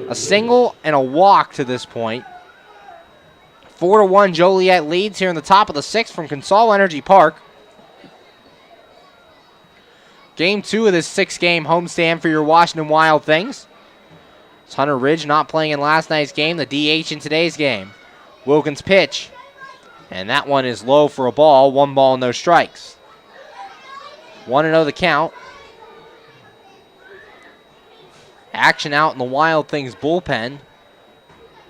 A single and a walk to this point. 4-1 Joliet leads here in the top of the 6th from Consol Energy Park. Game 2 of this 6-game homestand for your Washington Wild Things. It's Hunter Ridge not playing in last night's game, the DH in today's game. Wilkins pitch, and that one is low for a ball. 1 ball, no strikes. 1-0 the count. Action out in the Wild Things bullpen.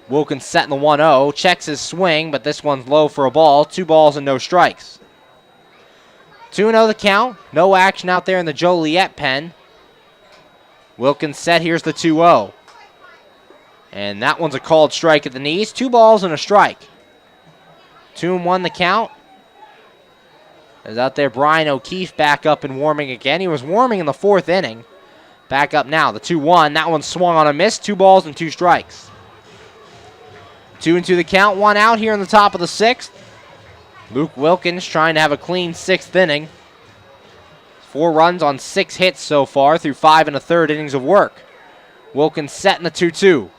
Wilkins setting the 1-0, checks his swing, but this one's low for a ball. 2 balls and no strikes. 2-0 the count. No action out there in the Joliet pen. Wilkins set. Here's the 2-0. And that one's a called strike at the knees. 2 balls and a strike. 2-1 the count. As out there, Brian O'Keefe back up and warming again. He was warming in the 4th inning. Back up now. The 2-1. That one swung on a miss. 2 balls and 2 strikes. 2-2 the count. 1 out here in the top of the 6th. Luke Wilkins trying to have a clean 6th inning. 4 runs on 6 hits so far through 5 1/3 innings of work. Wilkins setting the 2-2.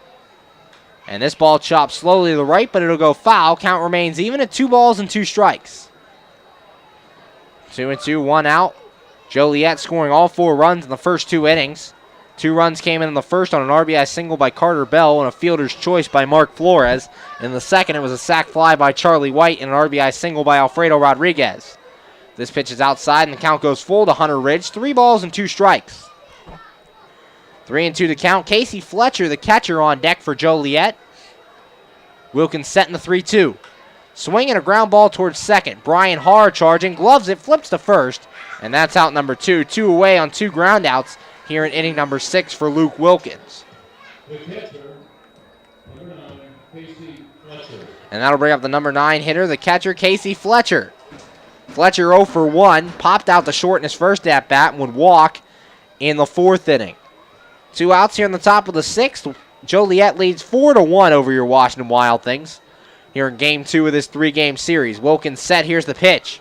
And this ball chopped slowly to the right, but it'll go foul. Count remains even at 2 balls and 2 strikes. 2-2, 1 out. Joliet scoring all 4 runs in the first 2 innings. 2 runs came in the first on an RBI single by Carter Bell and a fielder's choice by Mark Flores. In the second, it was a sac fly by Charlie White and an RBI single by Alfredo Rodriguez. This pitch is outside, and the count goes full to Hunter Ridge. 3 balls and 2 strikes. 3-2 the count. Casey Fletcher, the catcher, on deck for Joliet. Wilkins setting the 3-2. Swinging a ground ball towards second. Brian Haar charging, gloves it, flips to first, and that's out number 2. 2 away on 2 ground outs here in inning number 6 for Luke Wilkins. And that'll bring up the number 9 hitter, the catcher, Casey Fletcher. Fletcher 0 for 1, popped out to short in his first at-bat and would walk in the 4th inning. 2 outs here in the top of the 6th. Joliet leads 4-1 over your Washington Wild Things here in Game 2 of this 3-game series. Wilkins set. Here's the pitch.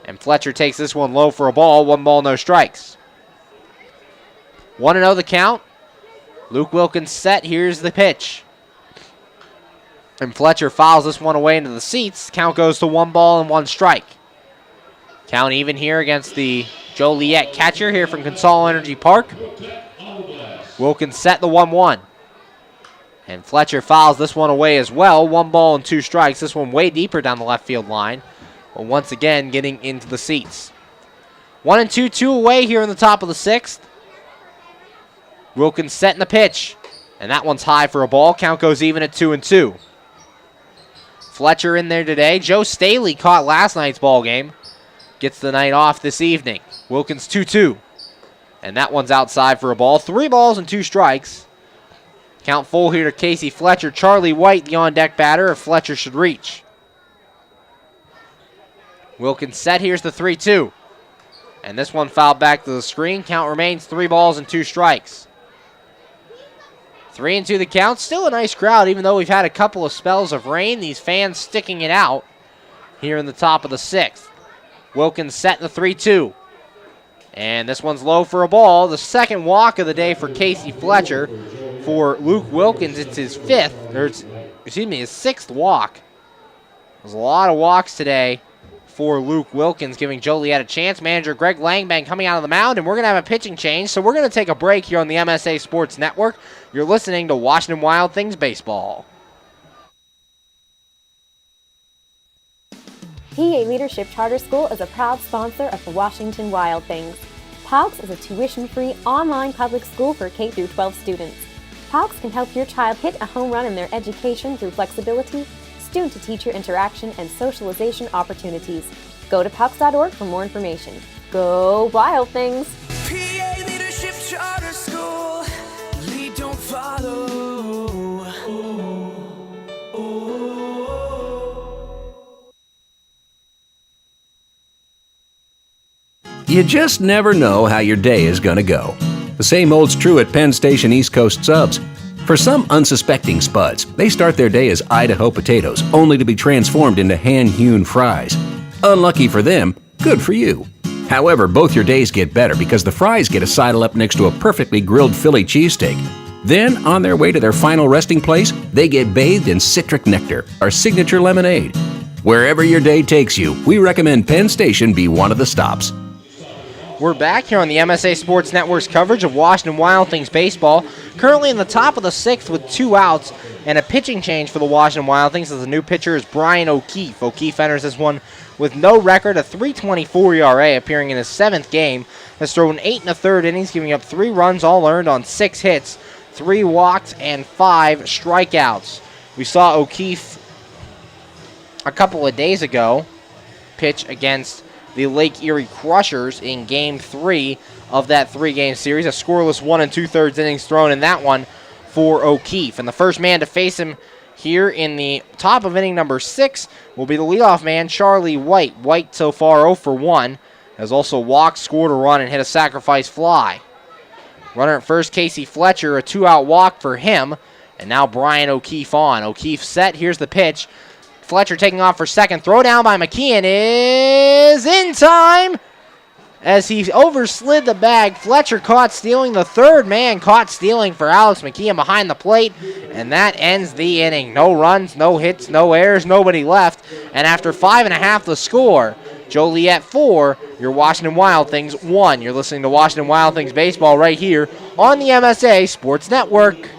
And Fletcher takes this one low for a ball. 1 ball, no strikes. 1-0 the count. Luke Wilkins set. Here's the pitch. And Fletcher fouls this one away into the seats. Count goes to 1 ball and 1 strike. Count even here against the Joliet catcher here from Consol Energy Park. Wilkins set the 1-1. And Fletcher fouls this one away as well. 1 ball and 2 strikes. This one way deeper down the left field line. But once again, getting into the seats. 1-2, 2 away here in the top of the 6th. Wilkins setting the pitch. And that one's high for a ball. Count goes even at 2-2. Fletcher in there today. Joe Staley caught last night's ball game. Gets the night off this evening. Wilkins 2-2. And that one's outside for a ball. 3 balls and 2 strikes. Count full here to Casey Fletcher. Charlie White, the on-deck batter, if Fletcher should reach. Wilkins set. Here's the 3-2. And this one fouled back to the screen. Count remains 3 balls and 2 strikes. 3-2 the count. Still a nice crowd, even though we've had a couple of spells of rain. These fans sticking it out here in the top of the 6th. Wilkins set the 3-2. And this one's low for a ball. The second walk of the day for Casey Fletcher. For Luke Wilkins, it's his 6th walk. There's a lot of walks today for Luke Wilkins, giving Joliet a chance. Manager Greg Langbang coming out of the mound, and we're going to have a pitching change. So we're going to take a break here on the MSA Sports Network. You're listening to Washington Wild Things Baseball. PA Leadership Charter School is a proud sponsor of the Washington Wild Things. PALCS is a tuition-free online public school for K-12 students. PALCS can help your child hit a home run in their education through flexibility, student-to-teacher interaction, and socialization opportunities. Go to PALCS.org for more information. Go Wild Things! PA Leadership Charter School. Lead, don't follow. You just never know how your day is going to go. The same holds true at Penn Station East Coast Subs. For some unsuspecting spuds, they start their day as Idaho potatoes, only to be transformed into hand-hewn fries. Unlucky for them, good for you. However, both your days get better because the fries get to sidle up next to a perfectly grilled Philly cheesesteak. Then, on their way to their final resting place, they get bathed in citric nectar, our signature lemonade. Wherever your day takes you, we recommend Penn Station be one of the stops. We're back here on the MSA Sports Network's coverage of Washington Wild Things baseball. Currently in the top of the 6th with 2 outs and a pitching change for the Washington Wild Things as the new pitcher is Brian O'Keefe. O'Keefe enters this one with no record, a .324 ERA, appearing in his 7th game. Has thrown 8 1/3 innings, giving up 3 runs, all earned on 6 hits, 3 walks, and 5 strikeouts. We saw O'Keefe a couple of days ago pitch against the Lake Erie Crushers in Game 3 of that 3-game series. A scoreless 1 2/3 innings thrown in that one for O'Keefe. And the first man to face him here in the top of inning number 6 will be the leadoff man, Charlie White. White so far 0 for 1. Has also walked, scored a run, and hit a sacrifice fly. Runner at first, Casey Fletcher, a 2-out walk for him. And now Brian O'Keefe on. O'Keefe set. Here's the pitch. Fletcher taking off for second. Throw down by McKeon is in time as he overslid the bag. Fletcher caught stealing. The third man caught stealing for Alex McKeon behind the plate. And that ends the inning. No runs, no hits, no errors, nobody left. And after 5.5 the score, Joliet 4, your Washington Wild Things 1. You're listening to Washington Wild Things baseball right here on the MSA Sports Network.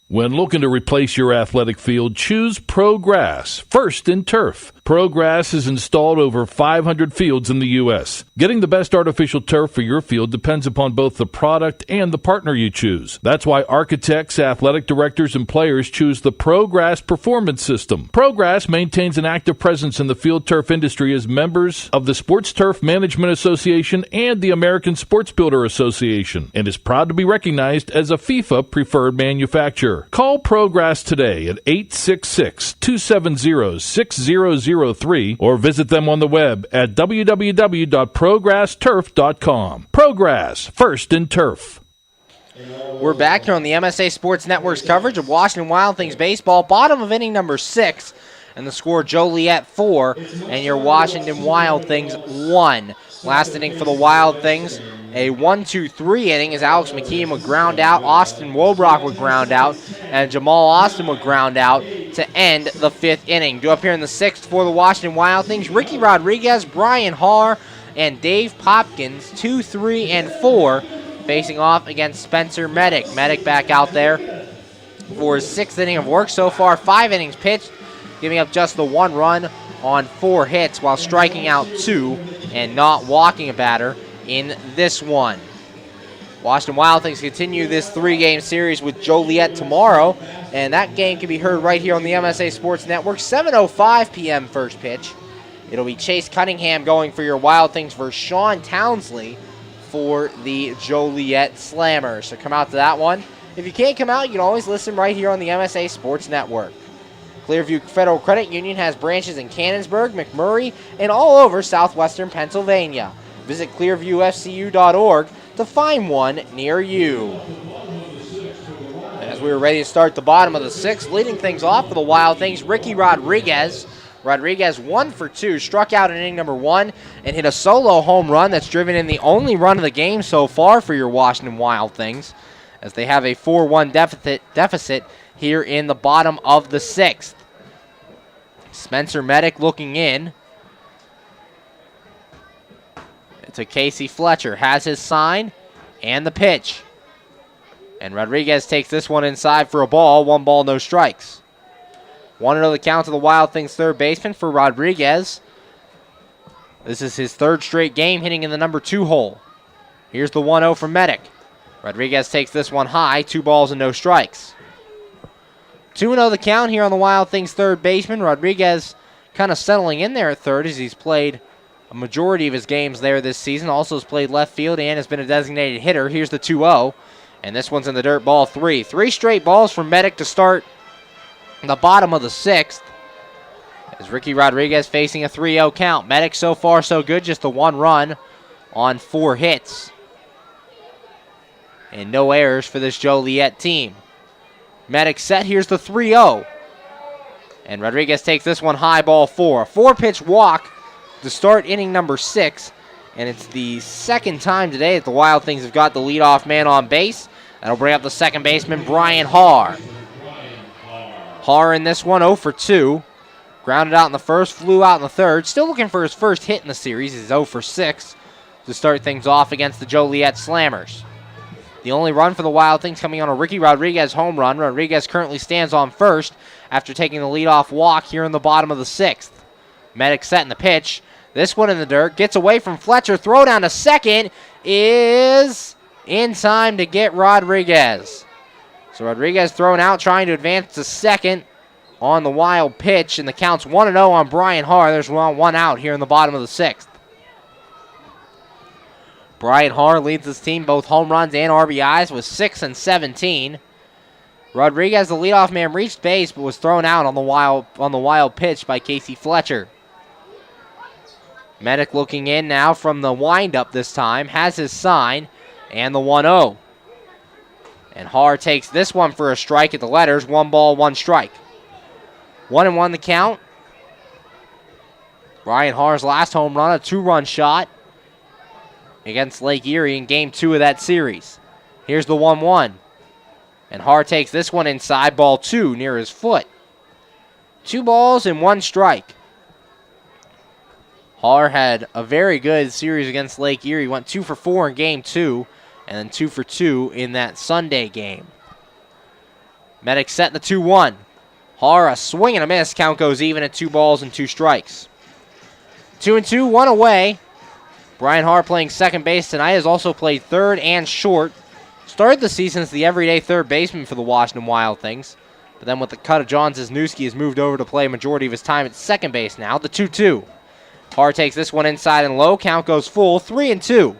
When looking to replace your athletic field, choose ProGrass, first in turf. ProGrass has installed over 500 fields in the U.S. Getting the best artificial turf for your field depends upon both the product and the partner you choose. That's why architects, athletic directors, and players choose the ProGrass Performance System. ProGrass maintains an active presence in the field turf industry as members of the Sports Turf Management Association and the American Sports Builder Association, and is proud to be recognized as a FIFA preferred manufacturer. Call ProGrass today at 866-270-6003 or visit them on the web at www.progressturf.com. ProGrass, first in turf. We're back here on the MSA Sports Network's coverage of Washington Wild Things baseball. Bottom of inning number 6, and the score Joliet 4, and your Washington Wild Things 1. Last inning for the Wild Things, a 1-2-3 inning as Alex McKeon would ground out, Austin Wobrock would ground out, and Jamal Austin would ground out to end the 5th inning. Due up here in the 6th for the Washington Wild Things, Ricky Rodriguez, Brian Haar, and Dave Popkins, 2, 3, and 4, facing off against Spencer Medic. Medic back out there for his 6th inning of work so far, 5 innings pitched, giving up just the 1 run on 4 hits while striking out 2 and not walking a batter in this one. Washington Wild Things continue this 3-game series with Joliet tomorrow, and that game can be heard right here on the MSA Sports Network, 7:05 p.m. first pitch. It'll be Chase Cunningham going for your Wild Things versus Sean Townsley for the Joliet Slammers. So come out to that one. If you can't come out, you can always listen right here on the MSA Sports Network. Clearview Federal Credit Union has branches in Canonsburg, McMurray, and all over southwestern Pennsylvania. Visit clearviewfcu.org to find one near you. As we were ready to start the bottom of the 6th, leading things off for the Wild Things, Ricky Rodriguez. Rodriguez 1 for 2, struck out in inning number 1 and hit a solo home run that's driven in the only run of the game so far for your Washington Wild Things, as they have a 4-1 deficit here in the bottom of the 6th. Spencer Medic looking in. To Casey Fletcher, has his sign and the pitch. And Rodriguez takes this one inside for a ball, 1 ball, no strikes. 1-0 the count to the Wild Things third baseman for Rodriguez. This is his third straight game hitting in the number 2 hole. Here's the 1-0 from Medic. Rodriguez takes this one high, 2 balls and no strikes. 2-0 the count here on the Wild Things third baseman. Rodriguez kind of settling in there at third as he's played a majority of his games there this season. Also has played left field and has been a designated hitter. Here's the 2-0, and this one's in the dirt, ball 3. 3 straight balls from Medic to start the bottom of the 6th. As Ricky Rodriguez facing a 3-0 count. Medic so far so good, just the 1 run on 4 hits. And no errors for this Joliet team. Medic set, here's the 3-0. And Rodriguez takes this one high, ball 4. A 4-pitch walk to start inning number 6. And it's the second time today that the Wild Things have got the leadoff man on base. That'll bring up the second baseman, Brian Haar. Haar in this one, 0 for 2. Grounded out in the first, flew out in the third. Still looking for his first hit in the series. He's 0 for 6 to start things off against the Joliet Slammers. The only run for the Wild Things coming on a Ricky Rodriguez home run. Rodriguez currently stands on first after taking the leadoff walk here in the bottom of the 6th. Medic setting the pitch. This one in the dirt. Gets away from Fletcher. Throw down to second is in time to get Rodriguez. So Rodriguez thrown out, trying to advance to second on the wild pitch, and the count's 1-0 on Brian Haar. There's one out here in the bottom of the 6th. Brian Haar leads his team both home runs and RBIs with 6 and 17. Rodriguez, the leadoff man, reached base but was thrown out on the wild pitch by Casey Fletcher. Medic looking in now from the windup this time, has his sign, and the 1-0. And Haar takes this one for a strike at the letters. 1 ball, 1 strike. 1-1 the count. Brian Haar's last home run, a 2-run shot against Lake Erie in Game 2 of that series. Here's the 1-1. And Haar takes this one inside, ball 2 near his foot. 2 balls and 1 strike. Haar had a very good series against Lake Erie. Went 2 for 4 in Game 2 and then 2 for 2 in that Sunday game. Medic set the 2-1. Haar, a swing and a miss. Count goes even at 2 balls and 2 strikes. 2-2, 1 away. Brian Haar playing second base tonight, has also played third and short. Started the season as the everyday third baseman for the Washington Wild Things. But then with the cut of John Zizniewski, has moved over to play a majority of his time at second base now. The 2-2. Haar takes this one inside and low. Count goes full. 3-2.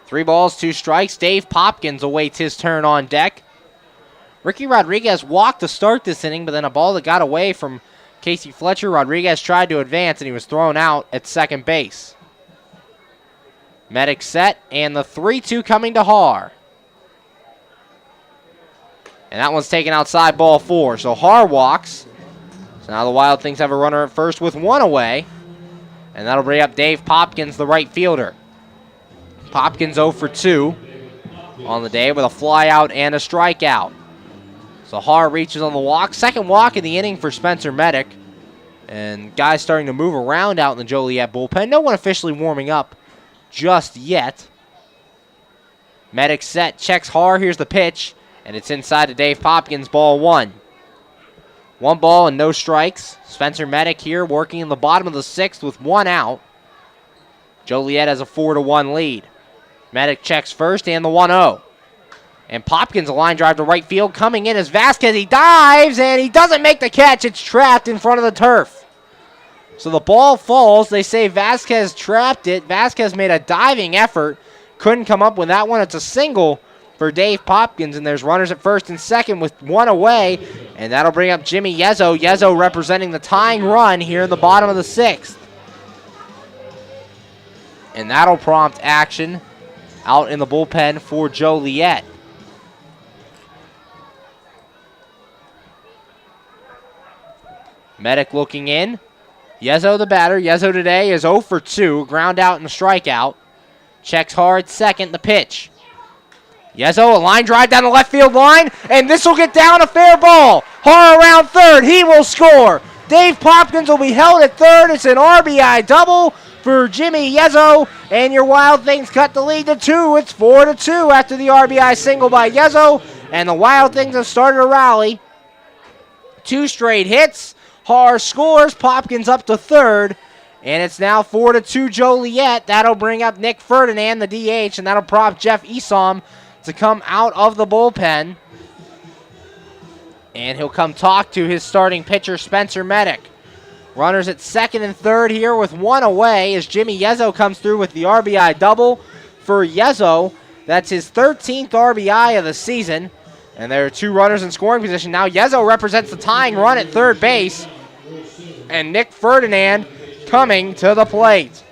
3 balls, 2 strikes. Dave Popkins awaits his turn on deck. Ricky Rodriguez walked to start this inning, but then a ball that got away from Casey Fletcher. Rodriguez tried to advance, and he was thrown out at second base. Medic set, and the 3-2 coming to Haar. And that one's taken outside, ball 4. So Haar walks. So now the Wild Things have a runner at first with 1 away. And that'll bring up Dave Popkins, the right fielder. Popkins 0 for 2 on the day with a fly out and a strikeout. So Haar reaches on the walk. Second walk in the inning for Spencer Medic. And guys starting to move around out in the Joliet bullpen. No one officially warming up just yet. Medic set, checks Haar. Here's the pitch. And it's inside to Dave Popkins, ball 1. 1 ball and no strikes. Spencer Medic here working in the bottom of the 6th with 1 out. Joliet has a 4-1 lead. Medic checks first and the 1-0. And Popkins, a line drive to right field. Coming in is Vasquez. He dives, and he doesn't make the catch. It's trapped in front of the turf. So the ball falls. They say Vasquez trapped it. Vasquez made a diving effort. Couldn't come up with that one. It's a single for Dave Popkins, and there's runners at first and second with 1 away. And that'll bring up Jimmy Yezzo. Yezzo representing the tying run here in the bottom of the 6th. And that'll prompt action out in the bullpen for Joliet. Medic looking in. Yezzo the batter. Yezzo today is 0 for 2. Ground out and a strikeout. Checks hard second, the pitch. Yezzo, a line drive down the left field line, and this will get down, a fair ball. Haar around third. He will score. Dave Popkins will be held at third. It's an RBI double for Jimmy Yezzo, and your Wild Things cut the lead to 2. It's 4-2 after the RBI single by Yezzo, and the Wild Things have started a rally. 2 straight hits. Haar scores. Popkins up to third, And it's now 4-2 Joliet. That'll bring up Nick Ferdinand, the DH, and that'll prompt Jeff Esom to come out of the bullpen. And he'll come talk to his starting pitcher, Spencer Medic. Runners at second and third here with one away as Jimmy Yezzo comes through with the RBI double for Yezzo. That's his 13th RBI of the season. And there are two runners in scoring position. Now Yezzo represents the tying run at third base. And Nick Ferdinand coming to the plate.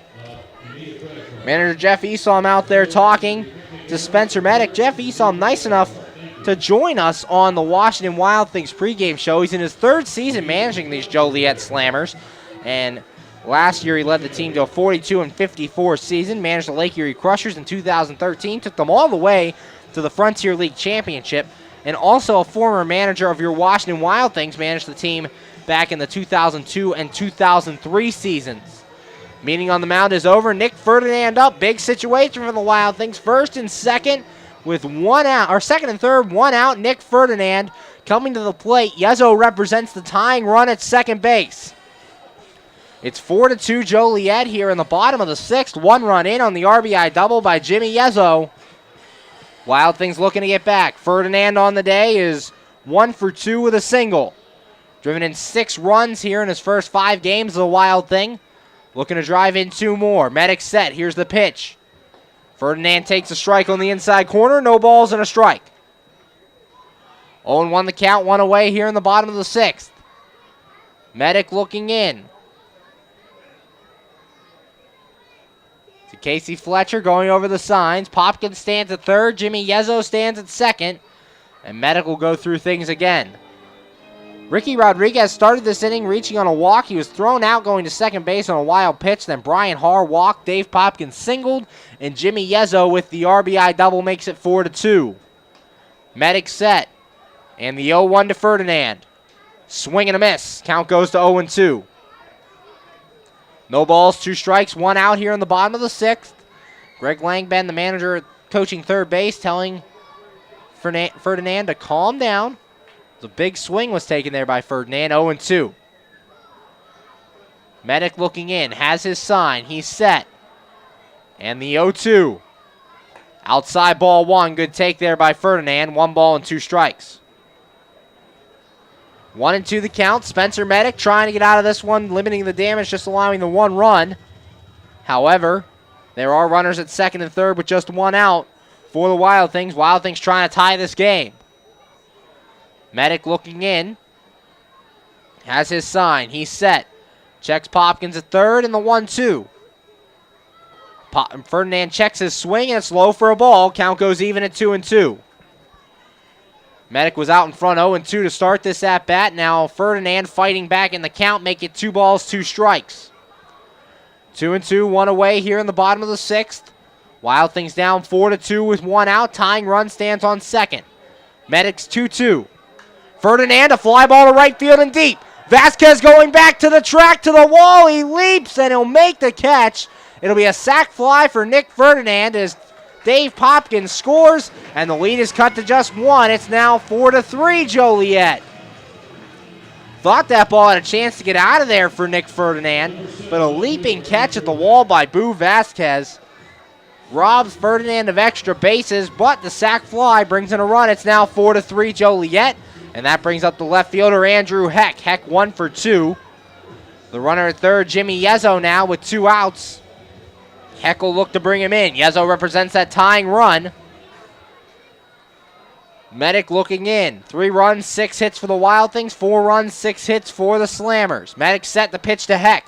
Manager Jeff Esom out there talking to Spencer Medic. Jeff Esom nice enough to join us on the Washington Wild Things pregame show. He's in his third season managing these Joliet Slammers. And last year he led the team to a 42-54 season, managed the Lake Erie Crushers in 2013, took them all the way to the Frontier League Championship, and also a former manager of your Washington Wild Things, managed the team back in the 2002 and 2003 seasons. Meeting on the mound is over. Nick Ferdinand up. Big situation for the Wild Things. First and second with one out, or second and third, one out. Nick Ferdinand coming to the plate. Yezzo represents the tying run at second base. It's 4-2 Joliet here in the bottom of the sixth. One run in on the RBI double by Jimmy Yezzo. Wild Things looking to get back. Ferdinand on the day is 1 for 2 with a single. Driven in 6 runs here in his first 5 games of the Wild Thing. Looking to drive in 2 more. Medic set. Here's the pitch. Ferdinand takes a strike on the inside corner. No balls and a strike. 0-1 the count. One away here in the bottom of the sixth. Medic looking in. To Casey Fletcher going over the signs. Popkins stands at third. Jimmy Yezzo stands at second. And Medic will go through things again. Ricky Rodriguez started this inning reaching on a walk. He was thrown out going to second base on a wild pitch. Then Brian Harr walked. Dave Popkins singled. And Jimmy Yezzo with the RBI double makes it 4-2. Medic set. And the 0-1 to Ferdinand. Swing and a miss. Count goes to 0-2. No balls, 2 strikes, 1 out here in the bottom of the sixth. Greg Langben, the manager coaching third base, telling Ferdinand to calm down. The big swing was taken there by Ferdinand, 0-2. Medic looking in, has his sign, he's set. And the 0-2. Outside ball 1, good take there by Ferdinand, 1 ball and 2 strikes. 1-2 the count. Spencer Medic trying to get out of this one, limiting the damage, just allowing the 1 run. However, there are runners at second and third with just 1 out for the Wild Things. Wild Things trying to tie this game. Medic looking in. Has his sign. He's set. Checks Popkins at third and the 1-2. Ferdinand checks his swing and it's low for a ball. Count goes even at 2-2. Medic was out in front 0-2 to start this at-bat. Now Ferdinand fighting back in the count. Make it 2 balls, 2 strikes. 2-2, 1 away here in the bottom of the sixth. Wild Things down 4-2 with 1 out. Tying run stands on second. Medic's 2-2. Ferdinand, a fly ball to right field and deep. Vasquez going back to the track, to the wall. He leaps and he'll make the catch. It'll be a sac fly for Nick Ferdinand as Dave Popkins scores, and the lead is cut to just 1. It's now 4-3 Joliet. Thought that ball had a chance to get out of there for Nick Ferdinand, but a leaping catch at the wall by Boo Vasquez robs Ferdinand of extra bases, but the sac fly brings in a run. It's now 4-3 Joliet, and that brings up the left fielder Andrew Heck. Heck 1 for 2. The runner at third, Jimmy Yezzo, now with 2 outs. Heck will look to bring him in. Yezzo represents that tying run. Medic looking in. 3 runs, 6 hits for the Wild Things. 4 runs, 6 hits for the Slammers. Medic set the pitch to Heck.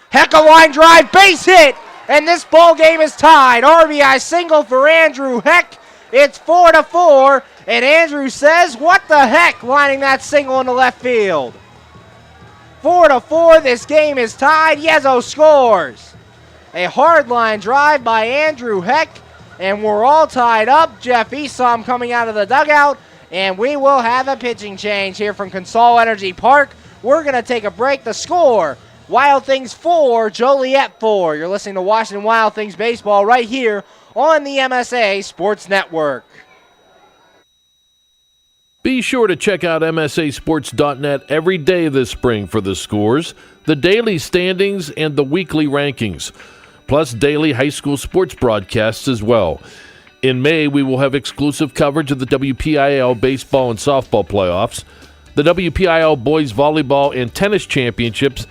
Heck, a line drive, base hit, and this ball game is tied. RBI single for Andrew Heck. It's 4-4, and Andrew says, "What the heck?" lining that single into left field. 4-4. This game is tied. Yezzo scores. A hard line drive by Andrew Heck, and we're all tied up. Jeff Esom coming out of the dugout, and we will have a pitching change here from Consol Energy Park. We're going to take a break. The score, Wild Things 4, Joliet 4. You're listening to Washington Wild Things baseball right here on the MSA Sports Network. Be sure to check out MSASports.net every day this spring for the scores, the daily standings, and the weekly rankings, plus daily high school sports broadcasts as well. In May, we will have exclusive coverage of the WPIAL baseball and softball playoffs, the WPIAL boys volleyball and tennis championships,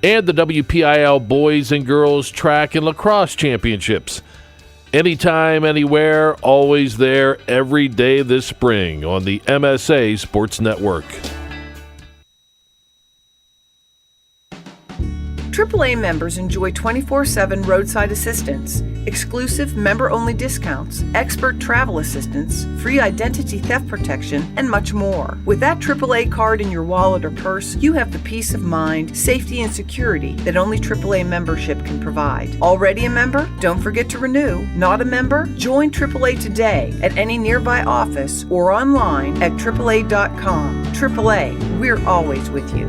and the WPIAL boys and girls track and lacrosse championships. Anytime, anywhere, always there, every day this spring on the MSA Sports Network. AAA members enjoy 24/7 roadside assistance, exclusive member-only discounts, expert travel assistance, free identity theft protection, and much more. With that AAA card in your wallet or purse, you have the peace of mind, safety, and security that only AAA membership can provide. Already a member? Don't forget to renew. Not a member? Join AAA today at any nearby office or online at AAA.com. AAA, we're always with you.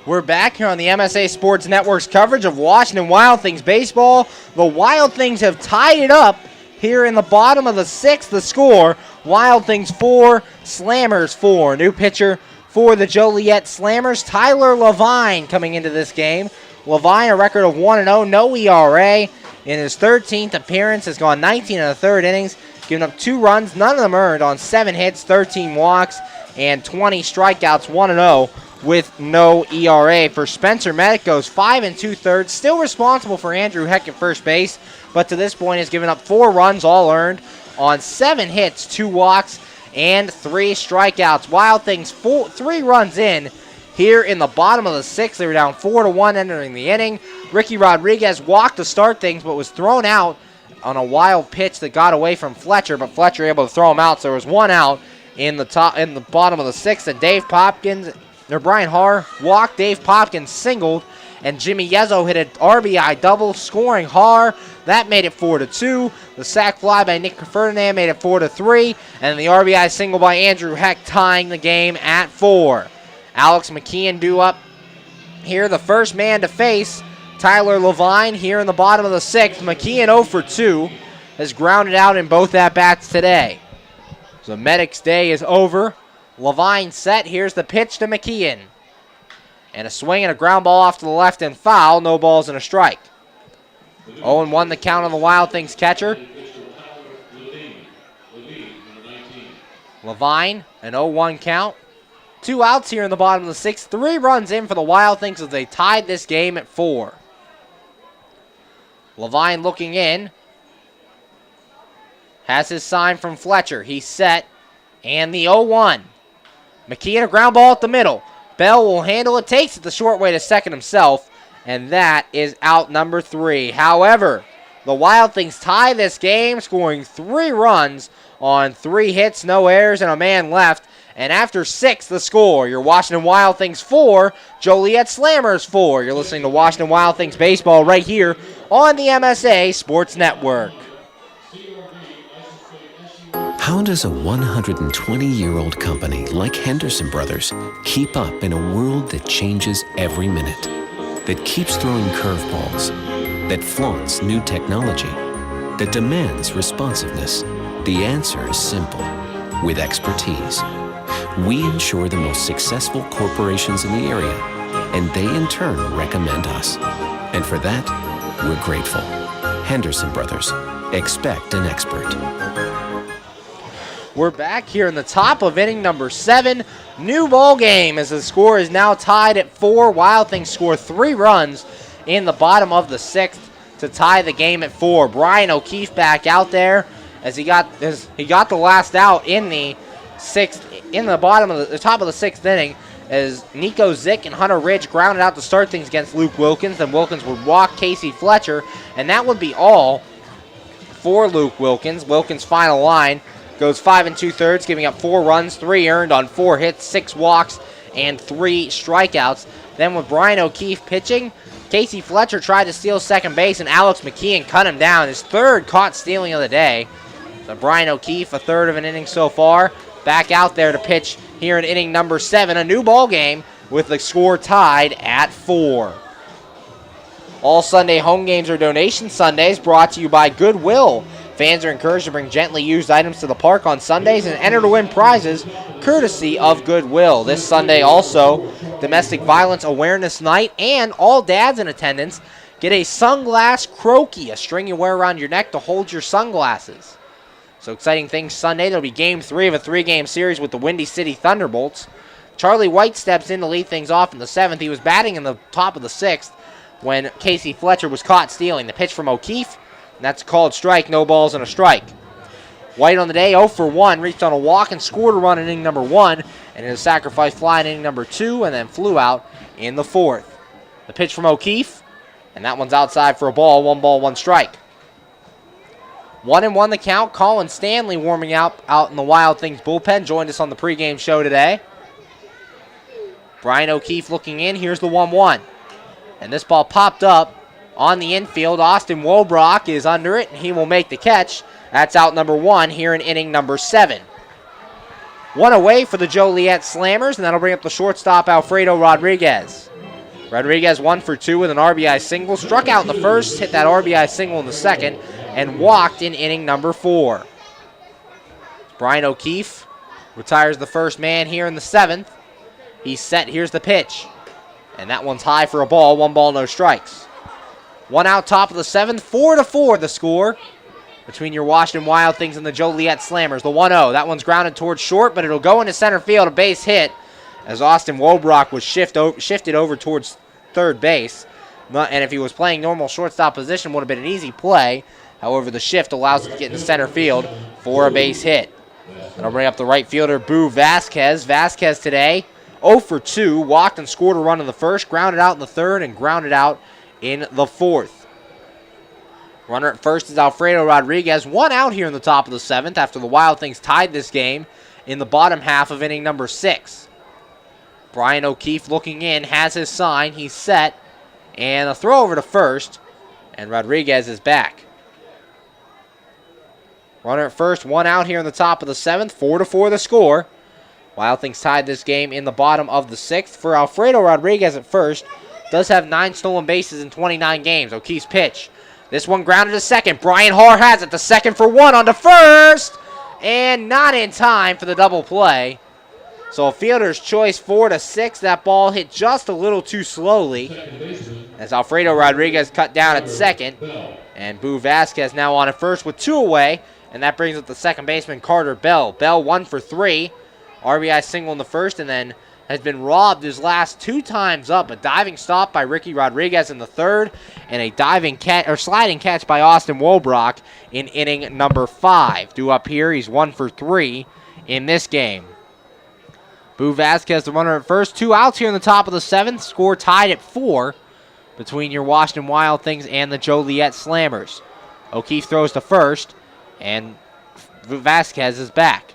We're back here on the MSA Sports Network's coverage of Washington Wild Things baseball. The Wild Things have tied it up here in the bottom of the sixth. The score, Wild Things 4, Slammers 4. New pitcher for the Joliet Slammers, Tyler Levine, coming into this game. Levine, a record of 1-0, no ERA. In his 13th appearance, has gone 19 and a third innings, giving up 2 runs, none of them earned, on 7 hits, 13 walks, and 20 strikeouts, 1-0. With no ERA. For Spencer Medic, goes 5 2/3, still responsible for Andrew Heck at first base, but to this point has given up 4 runs, all earned, on 7 hits, 2 walks, and 3 strikeouts. Wild Things 3 runs in here in the bottom of the 6th. They were down 4-1 entering the inning. Ricky Rodriguez walked to start things, but was thrown out on a wild pitch that got away from Fletcher, but Fletcher able to throw him out, so there was 1 out in the bottom of the 6th, and Brian Haar walked, Dave Popkins singled, and Jimmy Yezzo hit an RBI double, scoring Haar. That made it 4-2. The sac fly by Nick Ferdinand made it 4-3, and the RBI single by Andrew Heck tying the game at 4. Alex McKeon due up here, the first man to face Tyler Levine here in the bottom of the 6th. McKeon 0 for 2, has grounded out in both at-bats today. So Medic's day is over. Levine set. Here's the pitch to McKeon. And a swing and a ground ball off to the left and foul. No balls and a strike. 0-1 the count on the Wild Things catcher. Levine, an 0-1 count. 2 outs here in the bottom of the 6th. 3 runs in for the Wild Things as they tied this game at 4. Levine looking in. Has his sign from Fletcher. He's set. And the 0-1. McKeon, a ground ball at the middle. Bell will handle it, takes it the short way to second himself, and that is out number 3. However, the Wild Things tie this game, scoring 3 runs on 3 hits, no errors, and a man left. And after 6, the score, your Washington Wild Things 4, Joliet Slammers 4. You're listening to Washington Wild Things baseball right here on the MSA Sports Network. How does a 120-year-old company like Henderson Brothers keep up in a world that changes every minute, that keeps throwing curveballs, that flaunts new technology, that demands responsiveness? The answer is simple. With expertise. We insure the most successful corporations in the area, and they in turn recommend us. And for that, we're grateful. Henderson Brothers. Expect an expert. We're back here in the top of inning number 7. New ball game as the score is now tied at 4. Wild Things score 3 runs in the bottom of the 6th to tie the game at 4. Brian O'Keefe back out there as he got the last out in the 6th, in the bottom of the top of the 6th inning, as Nico Zick and Hunter Ridge grounded out to start things against Luke Wilkins. Then Wilkins would walk Casey Fletcher, and that would be all for Luke Wilkins. Wilkins' final line goes 5 2/3, giving up 4 runs, 3 earned on 4 hits, 6 walks, and 3 strikeouts. Then with Brian O'Keefe pitching, Casey Fletcher tried to steal second base, and Alex McKeon cut him down. His 3rd caught stealing of the day. So Brian O'Keefe, a 1/3 of an inning so far, back out there to pitch here in inning number 7. A new ball game with the score tied at 4. All Sunday home games are donation Sundays, brought to you by Goodwill. Fans are encouraged to bring gently used items to the park on Sundays and enter to win prizes courtesy of Goodwill. This Sunday also, Domestic Violence Awareness Night, and all dads in attendance get a sunglass croaky, a string you wear around your neck to hold your sunglasses. So exciting things Sunday. There'll be Game 3 of a 3-game series with the Windy City Thunderbolts. Charlie White steps in to lead things off in the 7th. He was batting in the top of the 6th when Casey Fletcher was caught stealing. The pitch from O'Keefe, and that's a called strike, no balls and a strike. White on the day, 0 for 1, reached on a walk and scored a run in inning number 1, and hit a sacrifice fly in inning number 2, and then flew out in the 4th. The pitch from O'Keefe, and that one's outside for a ball, 1 ball, 1 strike. 1-1 the count. Colin Stanley warming out in the Wild Things bullpen, joined us on the pregame show today. Brian O'Keefe looking in, here's the 1-1. And this ball popped up on the infield. Austin Wobrock is under it, and he will make the catch. That's out number 1 here in inning number 7. 1 away for the Joliet Slammers, and that'll bring up the shortstop, Alfredo Rodriguez. Rodriguez 1 for 2 with an RBI single. Struck out in the first, hit that RBI single in the second, and walked in inning number 4. Brian O'Keefe retires the first man here in the 7th. He's set, here's the pitch. And that one's high for a ball, 1 ball, no strikes. 1 out, top of the 7th, 4-4 the score between your Washington Wild Things and the Joliet Slammers. The 1-0, that one's grounded towards short, but it'll go into center field, a base hit, as Austin Wobrock was shifted over towards third base. And if he was playing normal shortstop position, would have been an easy play. However, the shift allows it to get into center field for a base hit. That'll bring up the right fielder, Boo Vasquez. Vasquez today, 0 for 2, walked and scored a run in the first, grounded out in the third, and grounded out in the 4th. Runner at first is Alfredo Rodriguez. 1 out here in the top of the 7th after the Wild Things tied this game in the bottom half of inning number 6. Brian O'Keefe looking in, has his sign, he's set, and a throw over to first, and Rodriguez is back. Runner at first, 1 out here in the top of the 7th, 4-4 the score. Wild Things tied this game in the bottom of the 6th. For Alfredo Rodriguez at first, does have 9 stolen bases in 29 games. O'Keefe's pitch. This one grounded to second. Brian Harr has it. The second for 1 on to first. And not in time for the double play. So a fielder's choice, 4-6. That ball hit just a little too slowly as Alfredo Rodriguez cut down at second. And Boo Vasquez now on at first with 2 away. And that brings up the second baseman, Carter Bell. Bell 1 for 3. RBI single in the first, and then has been robbed his last 2 times up. A diving stop by Ricky Rodriguez in the third, and a sliding catch by Austin Wobrock in inning number 5. Due up here, he's 1 for 3 in this game. Boo Vasquez, the runner at first. 2 outs here in the top of the 7th. Score tied at 4 between your Washington Wild Things and the Joliet Slammers. O'Keefe throws to first, and Vasquez is back.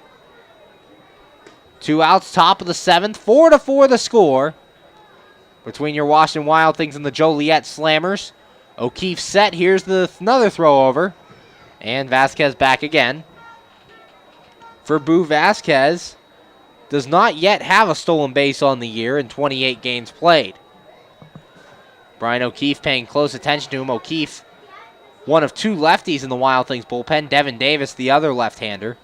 2 outs, top of the 7th, 4-4 the score between your Washington Wild Things and the Joliet Slammers. O'Keefe set, here's another throw over, and Vasquez back again. For Boo Vasquez, does not yet have a stolen base on the year in 28 games played. Brian O'Keefe paying close attention to him. O'Keefe, one of 2 lefties in the Wild Things bullpen. Devin Davis, the other left-hander.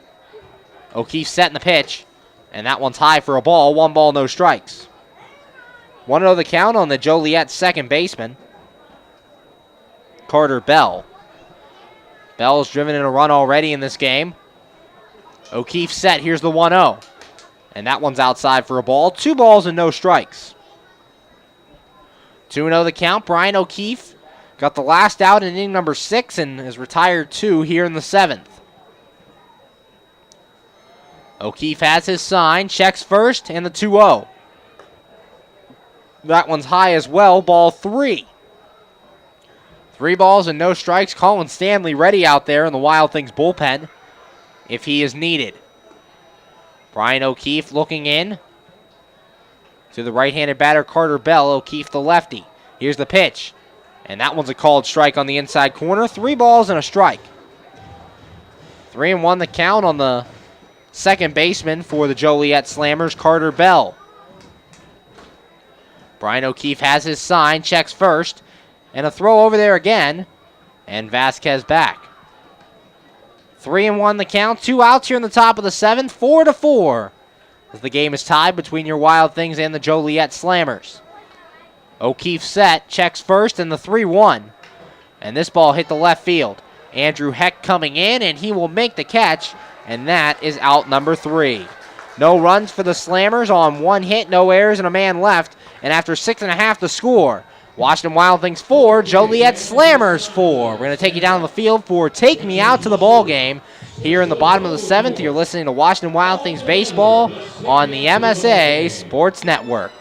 O'Keefe setting the pitch. And that one's high for a ball. 1 ball, no strikes. 1-0 the count on the Joliet second baseman, Carter Bell. Bell's driven in a run already in this game. O'Keefe set. Here's the 1-0. And that one's outside for a ball. 2 balls and no strikes. 2-0 the count. Brian O'Keefe got the last out in inning number 6 and is retired 2 here in the 7th. O'Keefe has his sign, checks first, and the 2-0. That one's high as well, ball 3. 3 balls and no strikes. Colin Stanley ready out there in the Wild Things bullpen if he is needed. Brian O'Keefe looking in to the right-handed batter, Carter Bell. O'Keefe the lefty. Here's the pitch. And that one's a called strike on the inside corner. 3 balls and a strike. 3-1 the count on the second baseman for the Joliet Slammers, Carter Bell. Brian O'Keefe has his sign, checks first, and a throw over there again, and Vasquez back. 3-1 the count. 2 outs here in the top of the 7th. 4-4. As the game is tied between your Wild Things and the Joliet Slammers. O'Keefe set, checks first, and the 3-1. And this ball hit the left field. Andrew Heck coming in, and he will make the catch, and that is out number 3. No runs for the Slammers on 1 hit, no errors, and a man left. And after 6.5 to score, Washington Wild Things 4, Joliet Slammers 4. We're going to take you down the field for Take Me Out to the Ball Game. Here in the bottom of the 7th, you're listening to Washington Wild Things Baseball on the MSA Sports Network.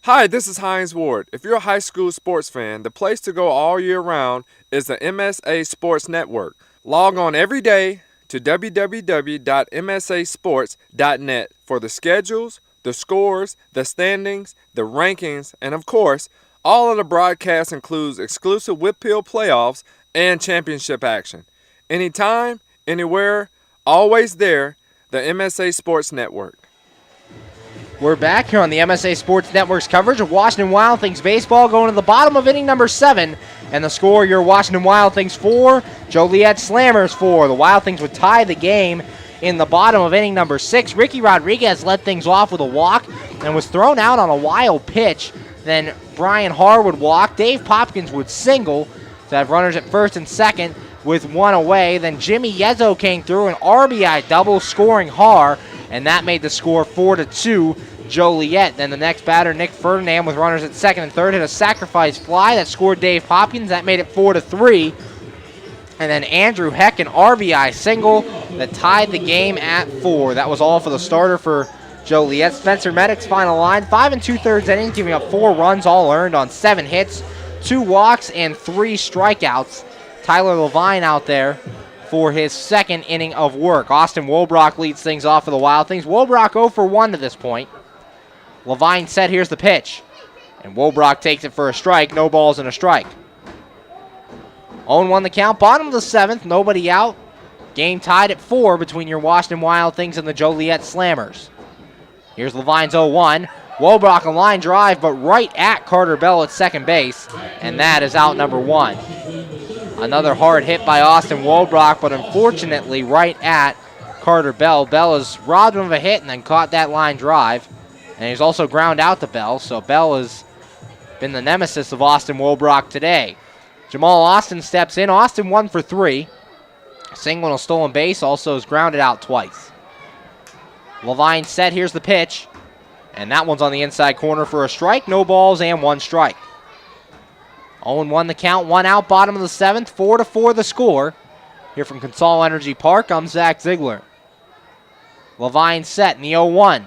Hi, this is Hines Ward. If you're a high school sports fan, the place to go all year round is the MSA Sports Network. Log on every day to www.msasports.net for the schedules, the scores, the standings, the rankings, and of course, all of the broadcasts includes exclusive Whitfield playoffs and championship action. Anytime, anywhere, always there, the MSA Sports Network. We're back here on the MSA Sports Network's coverage of Washington Wild Things baseball, going to the bottom of inning number 7. And the score, your Washington Wild Things 4, Joliet Slammers 4. The Wild Things would tie the game in the bottom of inning number 6. Ricky Rodriguez led things off with a walk and was thrown out on a wild pitch. Then Brian Harr would walk. Dave Popkins would single to have runners at first and second with 1 away. Then Jimmy Yezzo came through an RBI double, scoring Harr, and that made the score 4-2 Joliet. Then the next batter, Nick Ferdinand, with runners at second and third, hit a sacrifice fly that scored Dave Hopkins. That made it 4-3. And then Andrew Heck, an RBI single that tied the game at 4. That was all for the starter for Joliet. Spencer Meddick's final line, 5 2/3 innings, giving up 4 runs, all earned on 7 hits, 2 walks, and 3 strikeouts. Tyler Levine out there for his second inning of work. Austin Wolbrock leads things off for the Wild Things. Wolbrock 0 for 1 to this point. Levine set, here's the pitch. And Wolbrock takes it for a strike, no balls and a strike. 0-1 the count, bottom of the 7th, nobody out. Game tied at 4 between your Washington Wild Things and the Joliet Slammers. Here's Levine's 0-1. Wolbrock a line drive, but right at Carter Bell at second base. And that is out number 1. Another hard hit by Austin Wolbrock, but unfortunately right at Carter Bell. Bell has robbed him of a hit and then caught that line drive. And he's also ground out to Bell, so Bell has been the nemesis of Austin Wolbrock today. Jamal Austin steps in. Austin 1 for 3. Single and a stolen base, also has grounded out twice. Levine set, here's the pitch. And that one's on the inside corner for a strike. No balls and 1 strike. 0-1 the count, 1 out, bottom of the 7th, 4-4 the score. Here from Consol Energy Park, I'm Zach Ziegler. Levine set in the 0-1.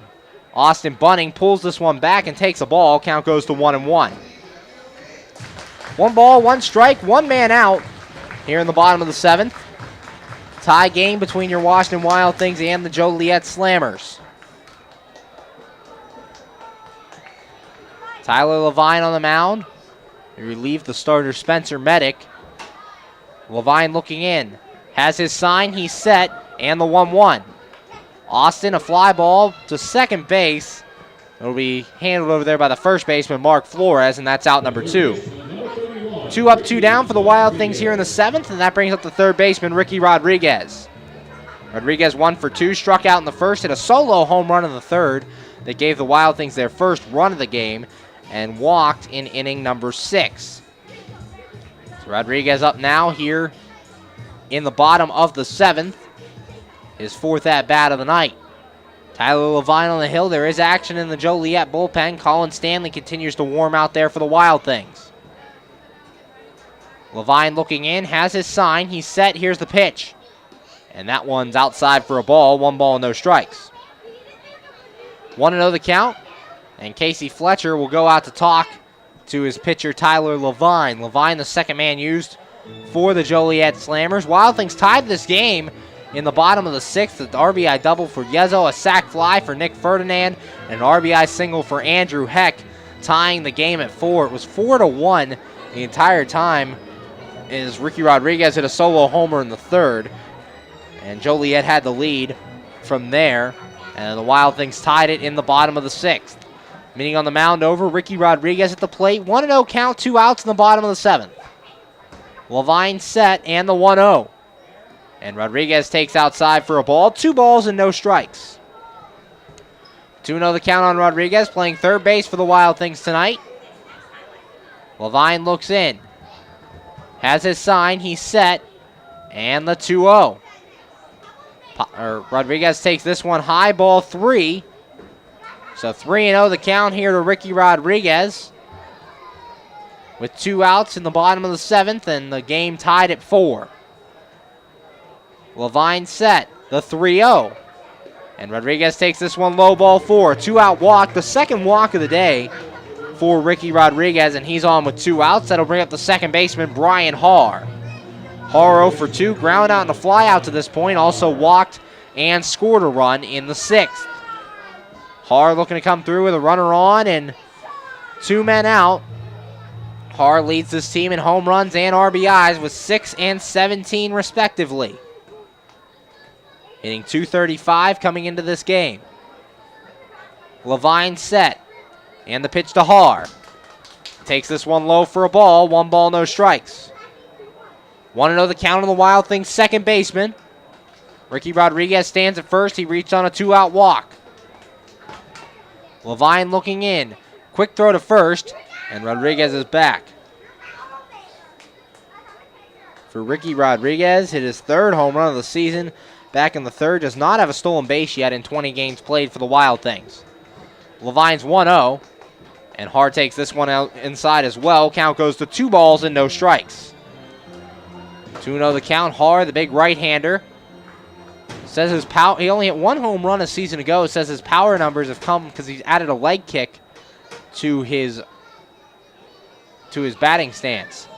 Austin Bunning pulls this one back and takes a ball. Count goes to 1-1. 1 ball, 1 strike, 1 man out here in the bottom of the 7th. Tie game between your Washington Wild Things and the Joliet Slammers. Tyler Levine on the mound. He relieved the starter Spencer Meddick. Levine looking in. Has his sign, he's set, and the 1-1. Austin, a fly ball to second base. It'll be handled over there by the first baseman, Mark Flores, and that's out number 2. 2 up, 2 down for the Wild Things here in the 7th, and that brings up the third baseman, Ricky Rodriguez. Rodriguez 1 for 2, struck out in the first, hit a solo home run in the third that gave the Wild Things their first run of the game, and walked in inning number 6. So Rodriguez up now here in the bottom of the 7th. His 4th at-bat of the night. Tyler Levine on the hill. There is action in the Joliet bullpen. Colin Stanley continues to warm out there for the Wild Things. Levine looking in, has his sign. He's set. Here's the pitch. And that one's outside for a ball. 1 ball, no strikes. 1-0 the count, and Casey Fletcher will go out to talk to his pitcher Tyler Levine. Levine, the second man used for the Joliet Slammers. Wild Things tied this game in the bottom of the sixth with the RBI double for Yezo, a sac fly for Nick Ferdinand, and an RBI single for Andrew Heck, tying the game at 4. It was 4-1 the entire time as Ricky Rodriguez hit a solo homer in the third, and Joliet had the lead from there, and the Wild Things tied it in the bottom of the sixth. Meeting on the mound over, Ricky Rodriguez at the plate. 1-0 count, 2 outs in the bottom of the seventh. Levine set and the 1-0. And Rodriguez takes outside for a ball. 2 balls and no strikes. 2-0 the count on Rodriguez, playing third base for the Wild Things tonight. Levine looks in. Has his sign. He's set. And the 2-0. Rodriguez takes this one high, ball 3. So 3-0 the count here to Ricky Rodriguez, with 2 outs in the bottom of the seventh, and the game tied at 4. Levine set, the 3-0. And Rodriguez takes this one low, ball 4. 2-out walk, the second walk of the day for Ricky Rodriguez, and he's on with 2 outs. That'll bring up the second baseman, Brian Haar. Haar 0 for 2, ground out and a fly out to this point, also walked and scored a run in the sixth. Haar looking to come through with a runner on and 2 men out. Haar leads this team in home runs and RBIs with 6 and 17 respectively. Hitting .235 coming into this game. Levine set. And the pitch to Haar. Takes this one low for a ball. 1 ball, no strikes. 1-0 the count on the Wild Things second baseman. Ricky Rodriguez stands at first. He reached on a 2-out walk. Levine looking in. Quick throw to first. And Rodriguez is back. For Ricky Rodriguez, hit his 3rd home run of the season. Back in the 3rd. Does not have a stolen base yet in 20 games played for the Wild Things. Levine's 1-0. And Hart takes this one out inside as well. Count goes to 2 balls and no strikes. 2-0 the count. Hart, the big right-hander. Says his power. He only hit 1 home run a season ago. It says his power numbers have come because he's added a leg kick to his batting stance.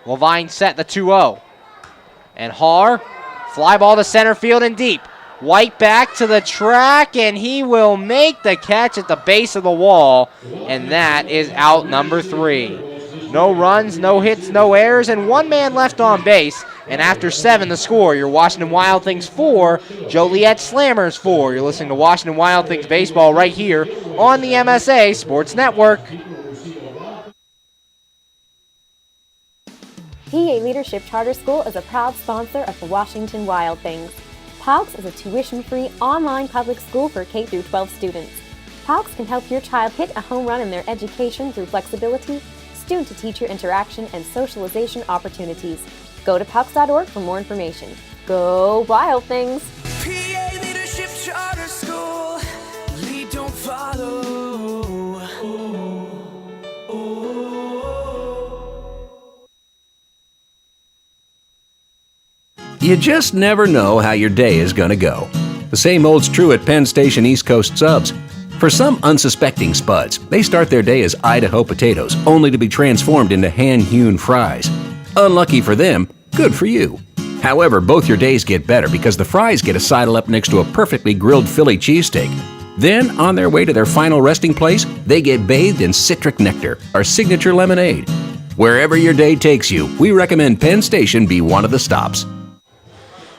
Levine set the 2-0. And Har, fly ball to center field and deep. White back to the track, and he will make the catch at the base of the wall, and that is out number 3. No runs, no hits, no errors, and 1 man left on base. And after 7, the score, your Washington Wild Things 4, Joliet Slammers 4. You're listening to Washington Wild Things baseball right here on the MSA Sports Network. PA Leadership Charter School is a proud sponsor of the Washington Wild Things. PALCS is a tuition-free online public school for K-12 students. PALCS can help your child hit a home run in their education through flexibility, student-to-teacher interaction, and socialization opportunities. Go to PALCS.org for more information. Go Wild Things! PA Leadership Charter School. Lead, don't follow. You just never know how your day is going to go. The same holds true at Penn Station East Coast Subs. For some unsuspecting spuds, they start their day as Idaho potatoes, only to be transformed into hand-hewn fries. Unlucky for them, good for you. However, both your days get better because the fries get a sidle up next to a perfectly grilled Philly cheesesteak. Then, on their way to their final resting place, they get bathed in citric nectar, our signature lemonade. Wherever your day takes you, we recommend Penn Station be one of the stops.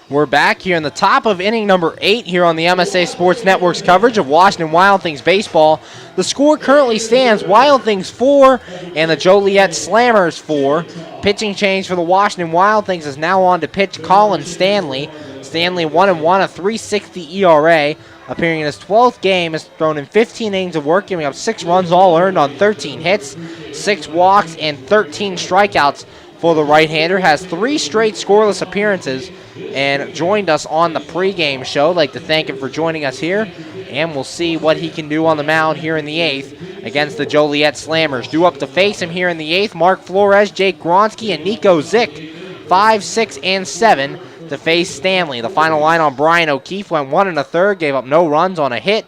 We're back here in the top of inning number 8 here on the MSA Sports Network's coverage of Washington Wild Things baseball. The score currently stands Wild Things 4 and the Joliet Slammers 4. Pitching change for the Washington Wild Things is now on to pitch Colin Stanley. Stanley 1-1, a .360 ERA. Appearing in his 12th game, has thrown in 15 innings of work, giving up 6 runs, all earned on 13 hits, 6 walks, and 13 strikeouts for the right-hander. Has 3 straight scoreless appearances and joined us on the pregame show. I'd like to thank him for joining us here, and we'll see what he can do on the mound here in the 8th against the Joliet Slammers. Due up to face him here in the 8th, Mark Flores, Jake Gronsky, and Nico Zick, 5, 6, and 7 to face Stanley. The final line on Brian O'Keefe went 1 1/3, gave up no runs on a hit,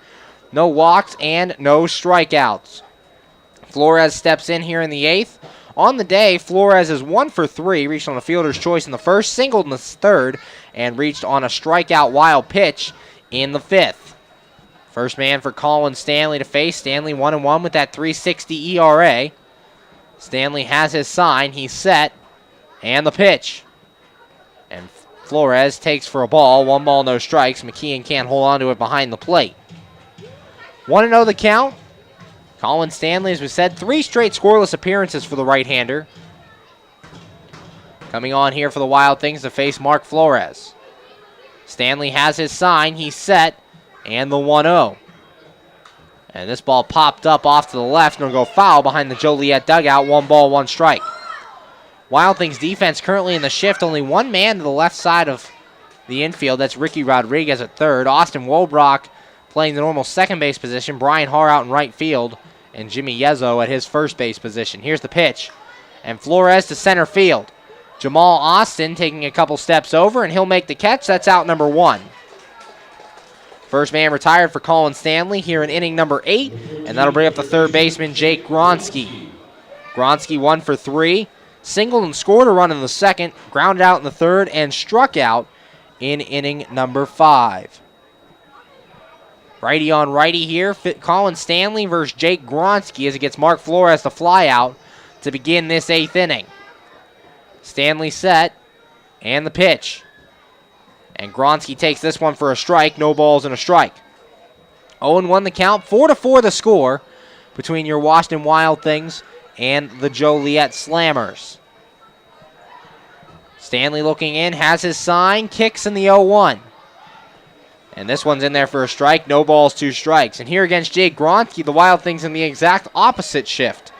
no walks, and no strikeouts. Flores steps in here in the 8th. On the day, Flores is 1 for 3, reached on a fielder's choice in the 1st, singled in the 3rd, and reached on a strikeout wild pitch in the 5th. First man for Colin Stanley to face. Stanley 1-1 with that 3.60 ERA. Stanley has his sign. He's set. And the pitch. And Flores takes for a ball. 1 ball, no strikes. McKeon can't hold on to it behind the plate. 1-0 the count. Colin Stanley, as we said, 3 straight scoreless appearances for the right-hander. Coming on here for the Wild Things to face Mark Flores. Stanley has his sign. He's set. And the 1-0. And this ball popped up off to the left and will go foul behind the Joliet dugout. 1 ball, 1 strike. Wild Things defense currently in the shift. Only 1 man to the left side of the infield. That's Ricky Rodriguez at third. Austin Wolbrock playing the normal second base position. Brian Harr out in right field. And Jimmy Yezzo at his first base position. Here's the pitch. And Flores to center field. Jamal Austin taking a couple steps over, and he'll make the catch. That's out number 1. First man retired for Colin Stanley here in inning number 8, and that'll bring up the third baseman, Jake Gronsky. Gronsky 1 for 3, singled and scored a run in the 2nd, grounded out in the 3rd, and struck out in inning number 5. Righty on righty here, Colin Stanley versus Jake Gronsky as it gets Mark Flores to fly out to begin this 8th inning. Stanley set, and the pitch. And Gronsky takes this one for a strike, no balls and a strike. 0-1 the count, 4-4 the score between your Washington Wild Things and the Joliet Slammers. Stanley looking in, has his sign, kicks in the 0-1. And this one's in there for a strike, no balls, 2 strikes. And here against Jake Gronsky, the Wild Things in the exact opposite shift.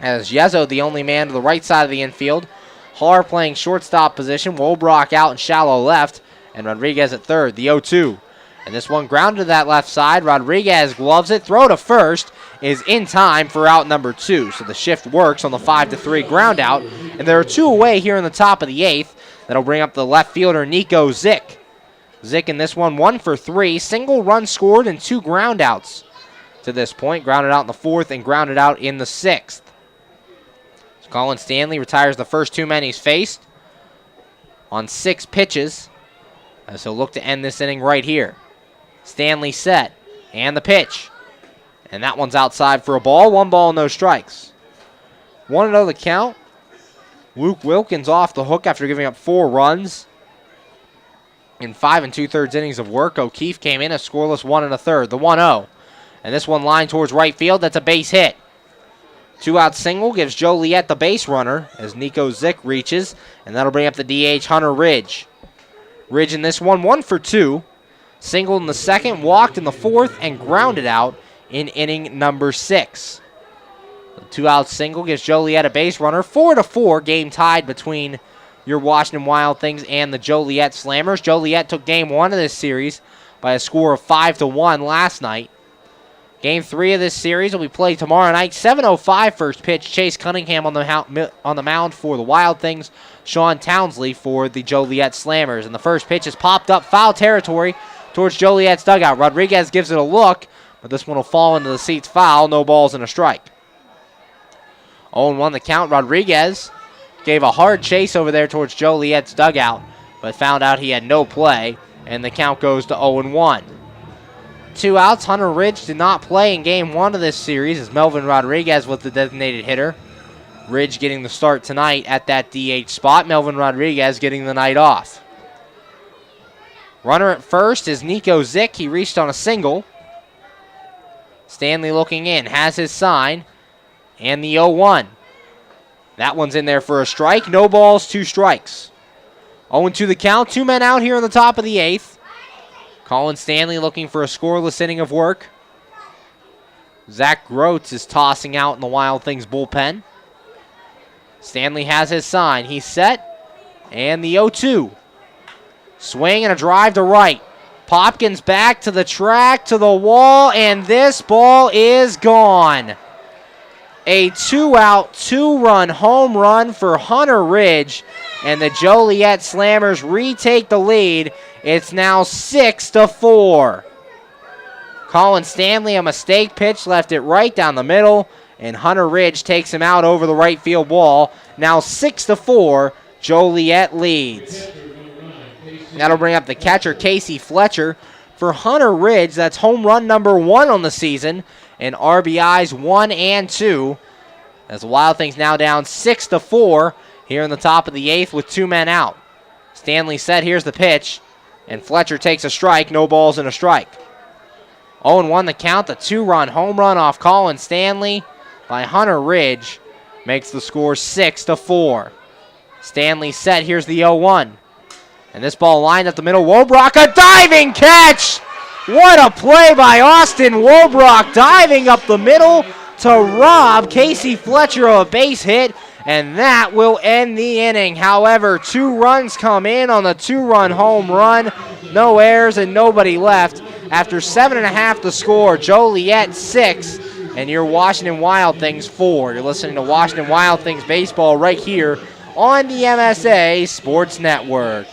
As Yezzo, the only man to the right side of the infield. Harr playing shortstop position, Wolbrock out in shallow left, and Rodriguez at third, the 0-2. And this one grounded to that left side. Rodriguez gloves it, throw to first is in time for out number 2. So the shift works on the 5-3 ground out. And there are 2 away here in the top of the 8th. That'll bring up the left fielder, Nico Zick. Zick in this one, 1 for 3, single run scored and 2 ground outs to this point. Grounded out in the 4th and grounded out in the 6th. So Colin Stanley retires the first 2 men he's faced on 6 pitches, as he'll look to end this inning right here. Stanley set, and the pitch. And that one's outside for a ball. 1 ball, no strikes. 1-0 the count. Luke Wilkins off the hook after giving up 4 runs in 5 2/3 innings of work. O'Keefe came in a scoreless 1 1/3. The 1-0. And this one lined towards right field. That's a base hit. 2-out single gives Joliet the base runner as Nico Zick reaches. And that'll bring up the DH, Hunter Ridge. Ridge in this one, 1 for 2. Singled in the 2nd, walked in the 4th, and grounded out in inning number 6. The 2-out single gives Joliet a base runner. 4-4, game tied between your Washington Wild Things and the Joliet Slammers. Joliet took game 1 of this series by a score of 5-1 last night. Game 3 of this series will be played tomorrow night. 7:05 first pitch. Chase Cunningham on the mound for the Wild Things. Sean Townsley for the Joliet Slammers. And the first pitch is popped up foul territory towards Joliet's dugout. Rodriguez gives it a look, but this one will fall into the seats foul. No balls and a strike. 0-1 the count. Rodriguez gave a hard chase over there towards Joliet's dugout, but found out he had no play, and the count goes to 0-1. 2 outs. Hunter Ridge did not play in game 1 of this series as Melvin Rodriguez was the designated hitter. Ridge getting the start tonight at that DH spot. Melvin Rodriguez getting the night off. Runner at first is Nico Zick. He reached on a single. Stanley looking in, has his sign, and the 0-1. That one's in there for a strike. No balls, 2 strikes. 0-2 the count. 2 men out here in the top of the 8th. Colin Stanley looking for a scoreless inning of work. Zach Groats is tossing out in the Wild Things bullpen. Stanley has his sign. He's set. And the 0-2. Swing and a drive to right. Popkins back to the track, to the wall, and this ball is gone. A 2-out, 2-run home run for Hunter Ridge, and the Joliet Slammers retake the lead. It's now 6-4. Colin Stanley, a mistake pitch, left it right down the middle, and Hunter Ridge takes him out over the right field wall. Now 6-4, Joliet leads. That'll bring up the catcher, Casey Fletcher. For Hunter Ridge, that's home run number 1 on the season, and RBIs 1 and 2. As the Wild Things now down 6-4 here in the top of the 8th with 2 men out. Stanley set, here's the pitch, and Fletcher takes a strike, no balls and a strike. 0-1 the count, the 2-run home run off Colin Stanley by Hunter Ridge makes the score 6-4. Stanley set, here's the 0-1. And this ball lined up the middle. Wobrock, a diving catch! What a play by Austin Wobrock, diving up the middle to rob Casey Fletcher of a base hit, and that will end the inning. However, 2 runs come in on the 2-run home run. No errors and nobody left. After 7.5 the score, Joliet 6, and your Washington Wild Things 4. You're listening to Washington Wild Things baseball right here on the MSA Sports Network.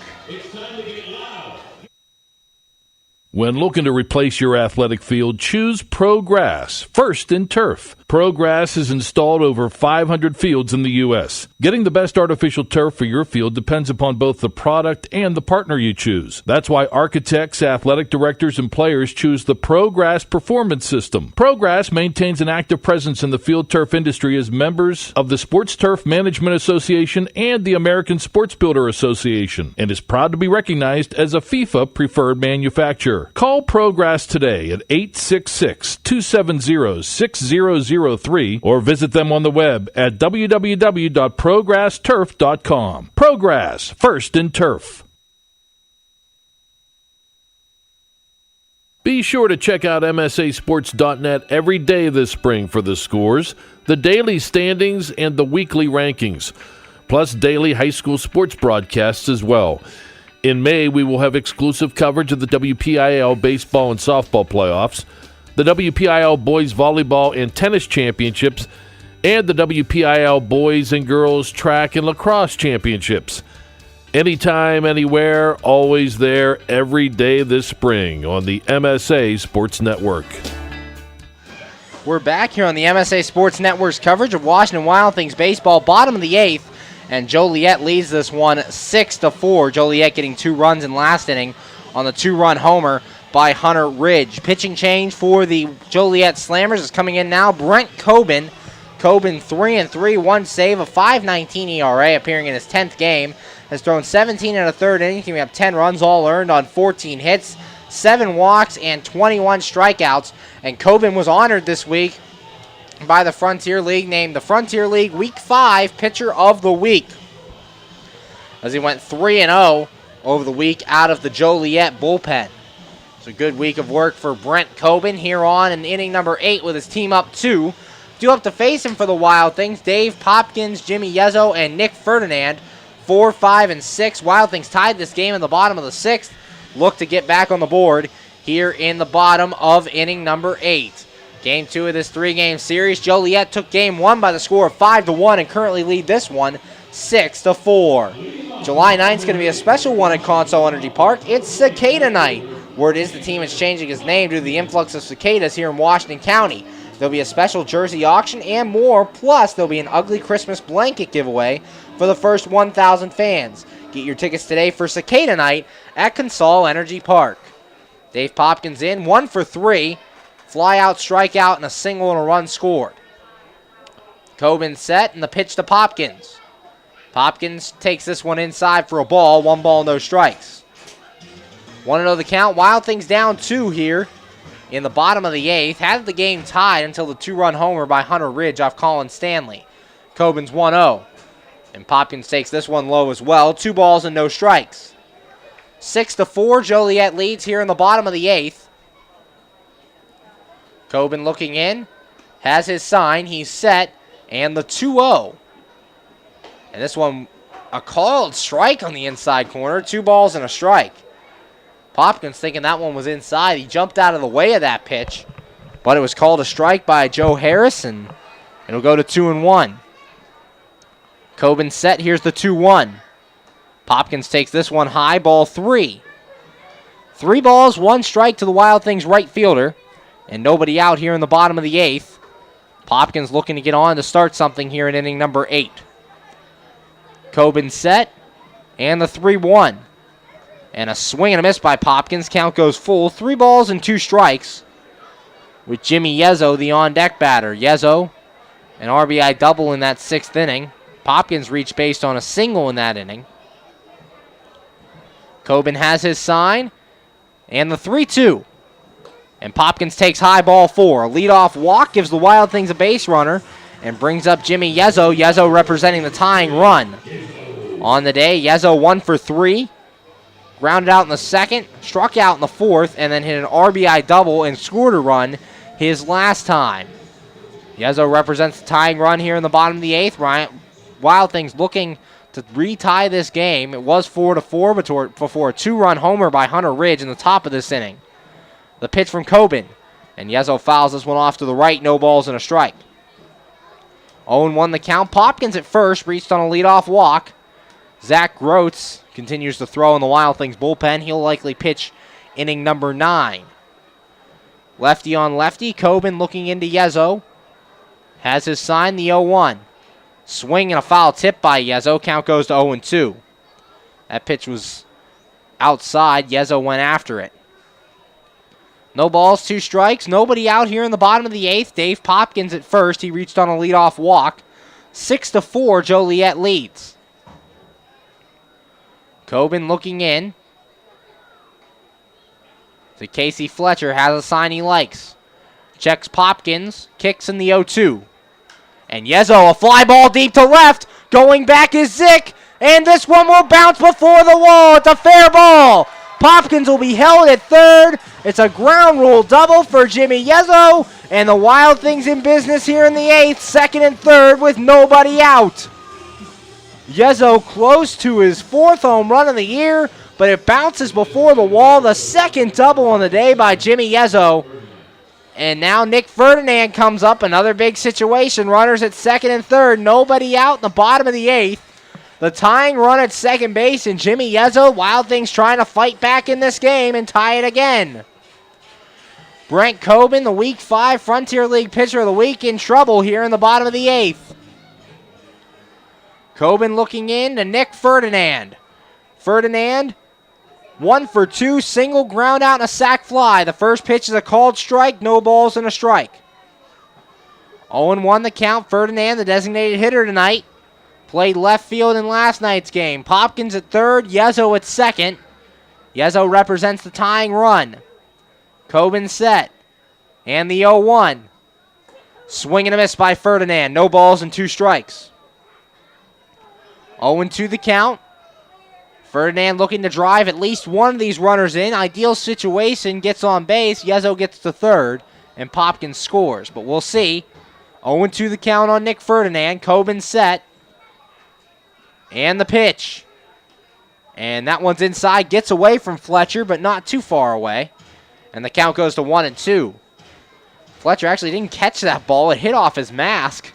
When looking to replace your athletic field, choose ProGrass, first in turf. ProGrass has installed over 500 fields in the U.S. Getting the best artificial turf for your field depends upon both the product and the partner you choose. That's why architects, athletic directors, and players choose the ProGrass Performance System. ProGrass maintains an active presence in the field turf industry as members of the Sports Turf Management Association and the American Sports Builder Association, and is proud to be recognized as a FIFA preferred manufacturer. Call ProGrass today at 866-270-6003 or visit them on the web at www.progressturf.com. ProGrass, first in turf. Be sure to check out MSASports.net every day this spring for the scores, the daily standings, and the weekly rankings, plus daily high school sports broadcasts as well. In May, we will have exclusive coverage of the WPIAL baseball and softball playoffs, the WPIAL boys volleyball and tennis championships, and the WPIAL boys and girls track and lacrosse championships. Anytime, anywhere, always there, every day this spring on the MSA Sports Network. We're back here on the MSA Sports Network's coverage of Washington Wild Things baseball, bottom of the 8th. And Joliet leads this one 6-4. Joliet getting 2 runs in last inning on the 2-run homer by Hunter Ridge. Pitching change for the Joliet Slammers is coming in now. Brent Coben. Coben 3-3, 1 save, a 5.19 ERA, appearing in his 10th game. Has thrown 17 and a third innings, giving up 10 runs, all earned on 14 hits, 7 walks, and 21 strikeouts. And Coben was honored this week by the Frontier League, named the Frontier League Week 5 Pitcher of the Week, as he went 3-0 over the week out of the Joliet bullpen. It's a good week of work for Brent Coben here on in inning number 8 with his team up 2. Due up to face him for the Wild Things, Dave Popkins, Jimmy Yezzo, and Nick Ferdinand, 4, 5, and 6. Wild Things tied this game in the bottom of the 6th. Look to get back on the board here in the bottom of inning number 8. Game 2 of this 3-game series. Joliet took game 1 by the score of 5-1 and currently lead this one 6-4. July 9th is going to be a special one at Consol Energy Park. It's Cicada Night. Word is the team is changing its name due to the influx of cicadas here in Washington County. There'll be a special jersey auction and more, plus there'll be an ugly Christmas blanket giveaway for the first 1,000 fans. Get your tickets today for Cicada Night at Consol Energy Park. Dave Popkins in, 1 for 3. Fly out, strikeout, and a single and a run scored. Coben set, and the pitch to Popkins. Popkins takes this one inside for a ball. 1 ball, no strikes. 1-0 the count. Wild Things down 2 here in the bottom of the 8th. Had the game tied until the 2-run homer by Hunter Ridge off Colin Stanley. Coben's 1-0. And Popkins takes this one low as well. 2 balls and no strikes. 6-4, Joliet leads here in the bottom of the 8th. Coben looking in, has his sign, he's set, and the 2-0. And this one, a called strike on the inside corner, 2 balls and a strike. Popkins thinking that one was inside. He jumped out of the way of that pitch, but it was called a strike by Joe Harris, and it'll go to 2-1. Coben set, here's the 2-1. Popkins takes this one high, ball 3. 3 balls, 1 strike to the Wild Things right fielder. and nobody out here in the bottom of the 8th. Popkins looking to get on to start something here in inning number 8. Coben set, and the 3-1. And a swing and a miss by Popkins. Count goes full. 3 balls and 2 strikes with Jimmy Yezzo, the on-deck batter. Yezzo, an RBI double in that 6th inning. Popkins reached base on a single in that inning. Coben has his sign, and the 3-2. And Popkins takes high ball 4. A leadoff walk gives the Wild Things a base runner and brings up Jimmy Yezzo. Yezzo representing the tying run. On the day, Yezzo 1 for 3. Grounded out in the 2nd, struck out in the 4th, and then hit an RBI double and scored a run his last time. Yezzo represents the tying run here in the bottom of the 8th. Wild Things looking to retie this game. It was 4-4 before a 2-run homer by Hunter Ridge in the top of this inning. The pitch from Coben, and Yezzo fouls this one off to the right. No balls and a strike. 0-1 the count. Popkins at first reached on a leadoff walk. Zach Groats continues to throw in the Wild Things bullpen. He'll likely pitch inning number 9. Lefty on lefty. Coben looking into Yezzo. Has his sign, the 0-1. Swing and a foul tip by Yezzo. Count goes to 0-2. That pitch was outside. Yezzo went after it. No balls, 2 strikes. Nobody out here in the bottom of the 8th. Dave Popkins at first. He reached on a leadoff walk. 6-4, Joliet leads. Coben looking in. So Casey Fletcher has a sign he likes. Checks Popkins. Kicks in the 0-2. And Yezzo, a fly ball deep to left. Going back is Zick. And this one will bounce before the wall. It's a fair ball. Popkins will be held at third. It's a ground rule double for Jimmy Yezzo. And the Wild Things in business here in the 8th. 2nd and 3rd with nobody out. Yezzo close to his 4th home run of the year, but it bounces before the wall. The 2nd double on the day by Jimmy Yezzo. And now Nick Ferdinand comes up. Another big situation. Runners at 2nd and 3rd. Nobody out in the bottom of the 8th. The tying run at second base, and Jimmy Yezzo, Wild Things trying to fight back in this game and tie it again. Brent Coben, the Week 5 Frontier League Pitcher of the Week, in trouble here in the bottom of the 8th. Coben looking in to Nick Ferdinand. Ferdinand, 1 for 2, single ground out and a sac fly. The first pitch is a called strike, no balls and a strike. 0-1 the count. Ferdinand, the designated hitter tonight. Played left field in last night's game. Popkins at 3rd, Yezzo at 2nd. Yezzo represents the tying run. Coben set. And the 0-1. Swing and a miss by Ferdinand. No balls and 2 strikes. 0-2 the count. Ferdinand looking to drive at least one of these runners in. Ideal situation, gets on base. Yezzo gets to 3rd, and Popkins scores. But we'll see. 0-2 the count on Nick Ferdinand. Coben set. And the pitch. And that one's inside. Gets away from Fletcher, but not too far away. And the count goes to 1-2. Fletcher actually didn't catch that ball. It hit off his mask.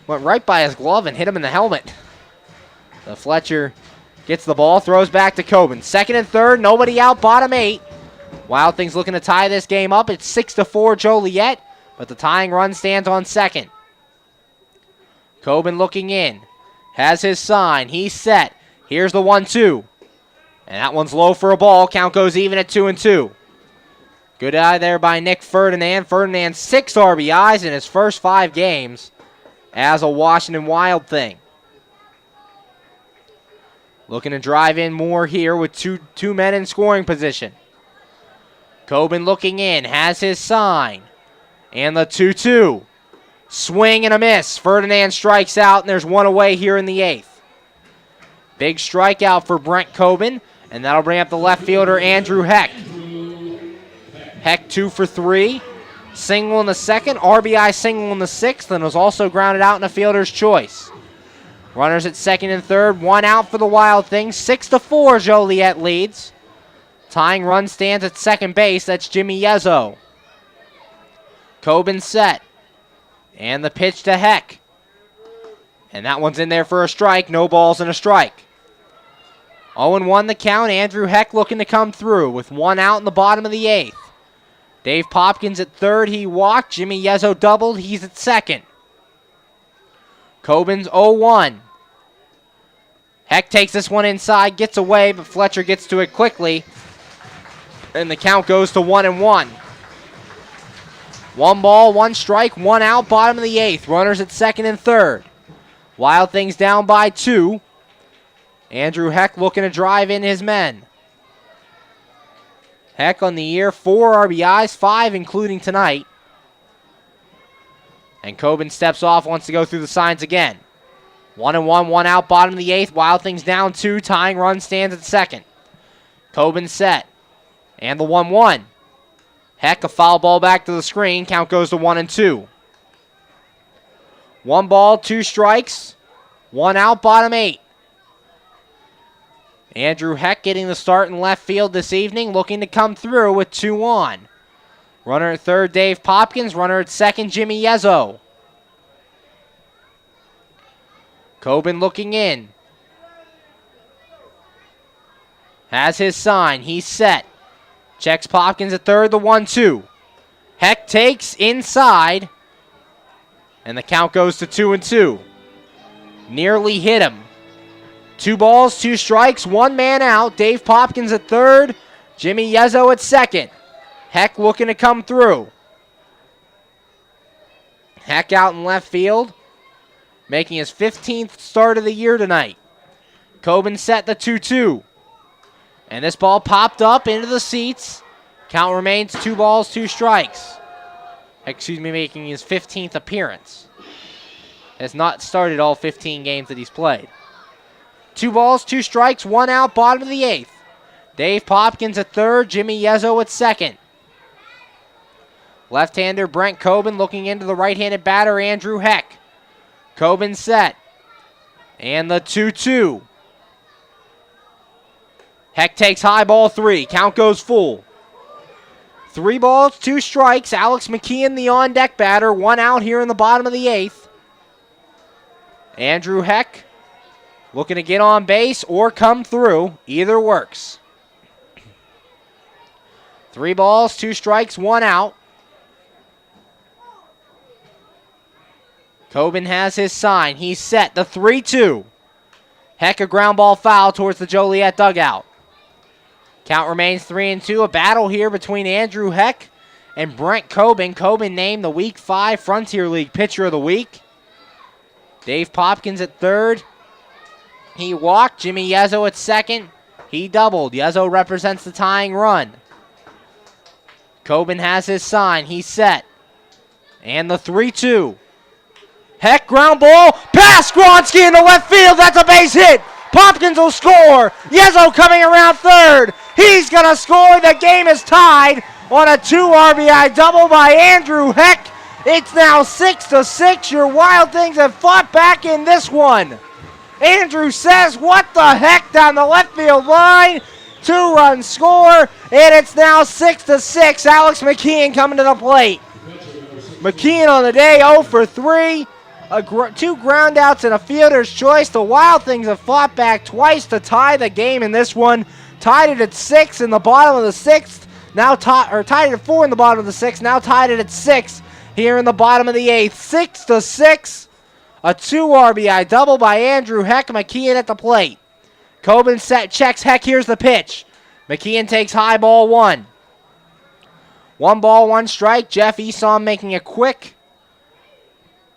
Went right by his glove and hit him in the helmet. So Fletcher gets the ball, throws back to Coben. 2nd and 3rd, nobody out, bottom 8. Wild Things looking to tie this game up. It's 6-4 Joliet, but the tying run stands on 2nd. Coben looking in. Has his sign. He's set. Here's the 1-2. And that one's low for a ball. Count goes even at 2-2. Good eye there by Nick Ferdinand. Ferdinand 6 RBIs in his first 5 games as a Washington Wild Thing. Looking to drive in more here with two men in scoring position. Coben looking in. Has his sign. And the 2-2. Swing and a miss. Ferdinand strikes out, and there's one away here in the 8th. Big strikeout for Brent Coben, and that'll bring up the left fielder, Andrew Heck. Heck 2 for 3. Single in the 2nd, RBI single in the 6th, and was also grounded out in a fielder's choice. Runners at 2nd and 3rd, 1 out for the Wild Things. 6-4 Joliet leads. Tying run stands at second base. That's Jimmy Yezzo. Coben set. And the pitch to Heck. And that one's in there for a strike. No balls and a strike. 0-1 the count. Andrew Heck looking to come through with 1 out in the bottom of the 8th. Dave Popkins at third, he walked. Jimmy Yezzo doubled, he's at second. Cobin's 0-1. Heck takes this one inside, gets away, but Fletcher gets to it quickly. And the count goes to 1-1. 1 ball, 1 strike, 1 out, bottom of the 8th. Runners at second and third. Wild Things down by 2. Andrew Heck looking to drive in his men. Heck on the year, 4 RBIs, 5 including tonight. And Cobin steps off, wants to go through the signs again. 1-1, 1 out, bottom of the 8th. Wild Things down 2, tying run stands at second. Cobin set. And the 1-1. Heck, a foul ball back to the screen. Count goes to 1-2. 1 ball, 2 strikes. 1 out, bottom 8. Andrew Heck getting the start in left field this evening, looking to come through with 2 on. Runner at third, Dave Popkins. Runner at second, Jimmy Yezzo. Cobin looking in. Has his sign. He's set. Checks Popkins at third, the 1-2. Heck takes inside. And the count goes to 2-2. Nearly hit him. 2 balls, 2 strikes, 1 man out. Dave Popkins at third. Jimmy Yezzo at second. Heck looking to come through. Heck out in left field. Making his 15th start of the year tonight. Cobin set the 2-2. And this ball popped up into the seats. Count remains 2 balls, 2 strikes. Making his 15th appearance. Has not started all 15 games that he's played. 2 balls, 2 strikes, 1 out, bottom of the 8th. Dave Popkins at third, Jimmy Yezzo at second. Left-hander Brent Cobin looking into the right-handed batter Andrew Heck. Cobin set. And the 2-2. Heck takes high ball 3. Count goes full. 3 balls, 2 strikes. Alex McKeon, the on-deck batter. 1 out here in the bottom of the 8th. Andrew Heck looking to get on base or come through. Either works. 3 balls, 2 strikes, 1 out. Cobin has his sign. He's set. The 3-2. Heck, a ground ball foul towards the Joliet dugout. Count remains 3-2. A battle here between Andrew Heck and Brent Cobin. Cobin named the Week 5 Frontier League Pitcher of the Week. Dave Popkins at third. He walked. Jimmy Yezzo at second. He doubled. Yezzo represents the tying run. Cobin has his sign. He's set. And the 3-2. Heck, ground ball, pass Skronski in the left field. That's a base hit. Popkins will score. Yezzo coming around third. He's going to score. The game is tied on a 2 RBI double by Andrew Heck. It's now 6-6. Your Wild Things have fought back in this one. Andrew says, what the heck, down the left field line. 2-run score, and it's now 6-6. Alex McKeon coming to the plate. McKeon on the day 0 for 3. 2 ground outs and a fielder's choice. The Wild Things have fought back twice to tie the game in this one. Tied it at 6 in the bottom of the 6th. Now tied it at 4 in the bottom of the 6th. Now tied it at 6 here in the bottom of the 8th. 6-6. A 2 RBI double by Andrew Heck. McKeon at the plate. Cobin set, checks Heck. Here's the pitch. McKeon takes high ball 1. 1 ball, 1 strike. Jeff Esom making a quick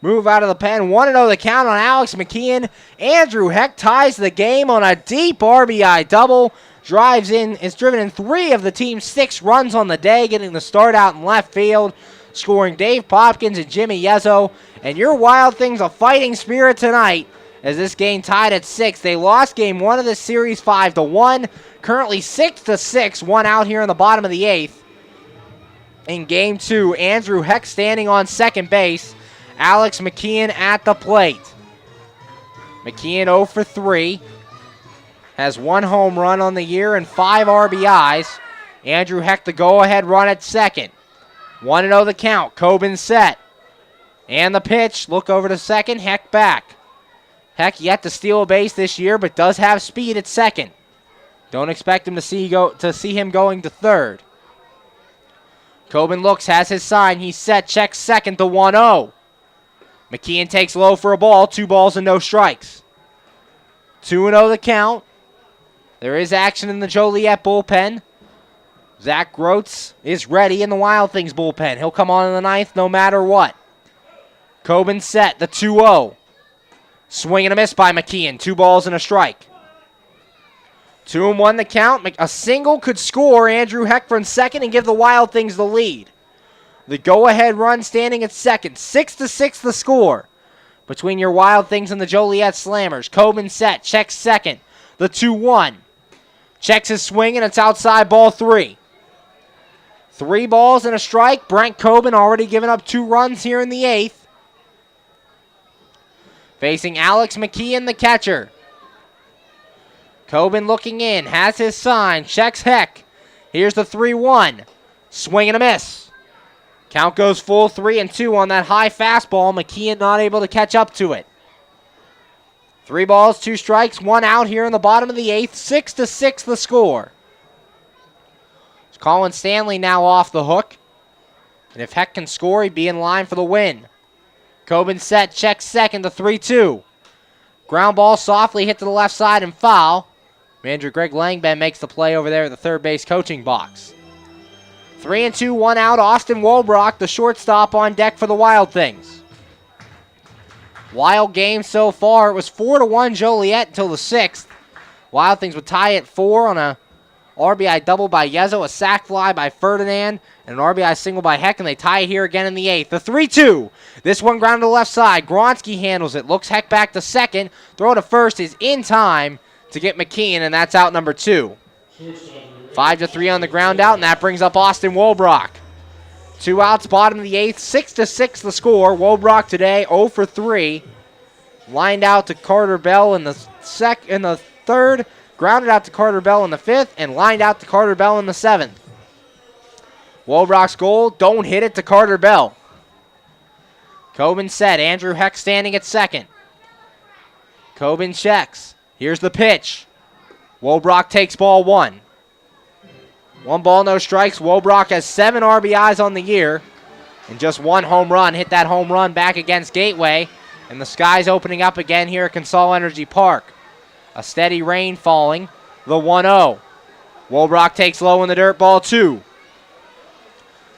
move out of the pen. 1-0 the count on Alex McKeon. Andrew Heck ties the game on a deep RBI double. Drives in, is driven in 3 of the team's 6 runs on the day, getting the start out in left field, scoring Dave Popkins and Jimmy Yezzo. And your Wild Things a fighting spirit tonight as this game tied at 6. They lost game 1 of the series 5-1. Currently 6-6, 1 out here in the bottom of the 8th. In game 2, Andrew Heck standing on second base. Alex McKeon at the plate. McKeon 0 for 3. Has 1 home run on the year and 5 RBIs. Andrew Heck the go-ahead run at second. 1-0 the count. Cobin set. And the pitch. Look over to second. Heck back. Heck yet to steal a base this year, but does have speed at second. Don't expect him to see him going to third. Coben looks, has his sign. He's set, checks second, the 1-0. McKeon takes low for a ball. 2 balls and no strikes. 2-0 the count. There is action in the Joliet bullpen. Zach Groats is ready in the Wild Things bullpen. He'll come on in the 9th no matter what. Coben set, the 2-0. Swing and a miss by McKeon. 2 balls and a strike. 2-1 the count. A single could score Andrew Heck from second and give the Wild Things the lead. The go-ahead run standing at second. 6-6 the score between your Wild Things and the Joliet Slammers. Coben set, checks second. The 2-1. Checks his swing and it's outside, ball 3. 3 balls and a strike. Brent Coben already given up 2 runs here in the 8th. Facing Alex McKeon, the catcher. Coben looking in, has his sign, checks Heck. Here's the 3-1. Swing and a miss. Count goes full 3-2 on that high fastball. McKeon not able to catch up to it. 3 balls, 2 strikes, 1 out here in the bottom of the 8th. 6-6 the score. It's Colin Stanley now off the hook. And if Heck can score, he'd be in line for the win. Coben set, checks second, the 3-2. Ground ball softly hit to the left side and foul. Manager Greg Langben makes the play over there at the third base coaching box. 3-2, 1 out. Austin Wolbrock, the shortstop, on deck for the Wild Things. Wild game so far. It was 4-1 Joliet until the 6th. Wild Things would tie at 4 on a RBI double by Yezo, a sac fly by Ferdinand, and an RBI single by Heck, and they tie here again in the 8th. The 3-2. This one ground to the left side. Gronsky handles it. Looks Heck back to second. Throw to first is in time to get McKeon, and that's out number 2. 5-3 on the ground out, and that brings up Austin Wolbrock. 2 outs, bottom of the 8th. 6-6 the score. Wolbrock today 0 for 3. Lined out to Carter Bell in the third. Grounded out to Carter Bell in the 5th, and lined out to Carter Bell in the 7th. Wolbrock's goal, don't hit it to Carter Bell. Coben set, Andrew Heck standing at second. Coben checks. Here's the pitch. Wolbrock takes ball 1. 1 ball, no strikes. Wolbrock has 7 RBIs on the year and just 1 home run. Hit that home run back against Gateway, and the sky's opening up again here at Consol Energy Park. A steady rain falling. The 1-0. Wolbrock takes low in the dirt, ball 2.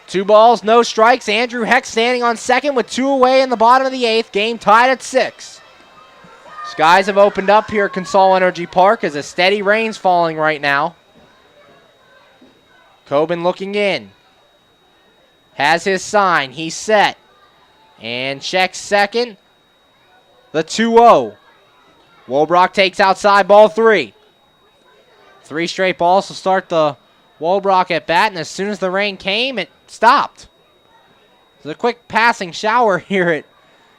2 balls, no strikes. Andrew Heck standing on second with 2 away in the bottom of the 8th. Game tied at 6. Skies have opened up here at Consol Energy Park as a steady rain's falling right now. Coben looking in. Has his sign. He's set. And checks second. The 2-0. Wolbrock takes outside, ball 3. 3 straight balls to start the Wolbrock at bat, and as soon as the rain came, it stopped. There's a quick passing shower here at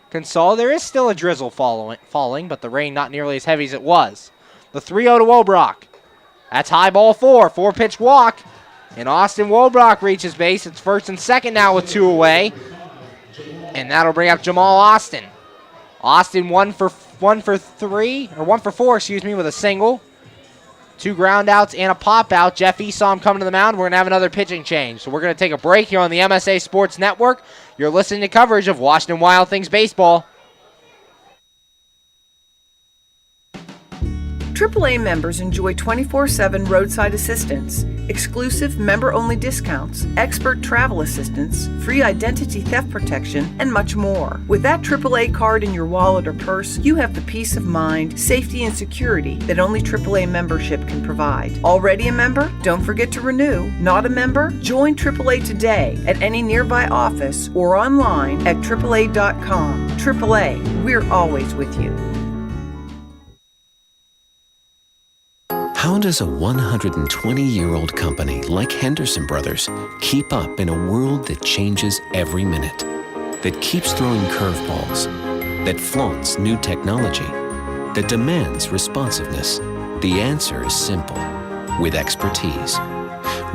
Consol. There is still a drizzle falling, but the rain not nearly as heavy as it was. The 3-0 to Wolbrock. That's high, ball 4. 4-pitch walk, and Austin Wolbrock reaches base. It's first and second now with 2 away, and that'll bring up Jamal Austin. Austin 1 for 4, with a single. 2 ground outs and a pop out. Jeff Esom coming to the mound. We're going to have another pitching change. So we're going to take a break here on the MSA Sports Network. You're listening to coverage of Washington Wild Things baseball. AAA members enjoy 24/7 roadside assistance, exclusive member-only discounts, expert travel assistance, free identity theft protection, and much more. With that AAA card in your wallet or purse, you have the peace of mind, safety, and security that only AAA membership can provide. Already a member? Don't forget to renew. Not a member? Join AAA today at any nearby office or online at AAA.com. AAA, we're always with you. How does a 120-year-old company like Henderson Brothers keep up in a world that changes every minute, that keeps throwing curveballs, that flaunts new technology, that demands responsiveness? The answer is simple. With expertise.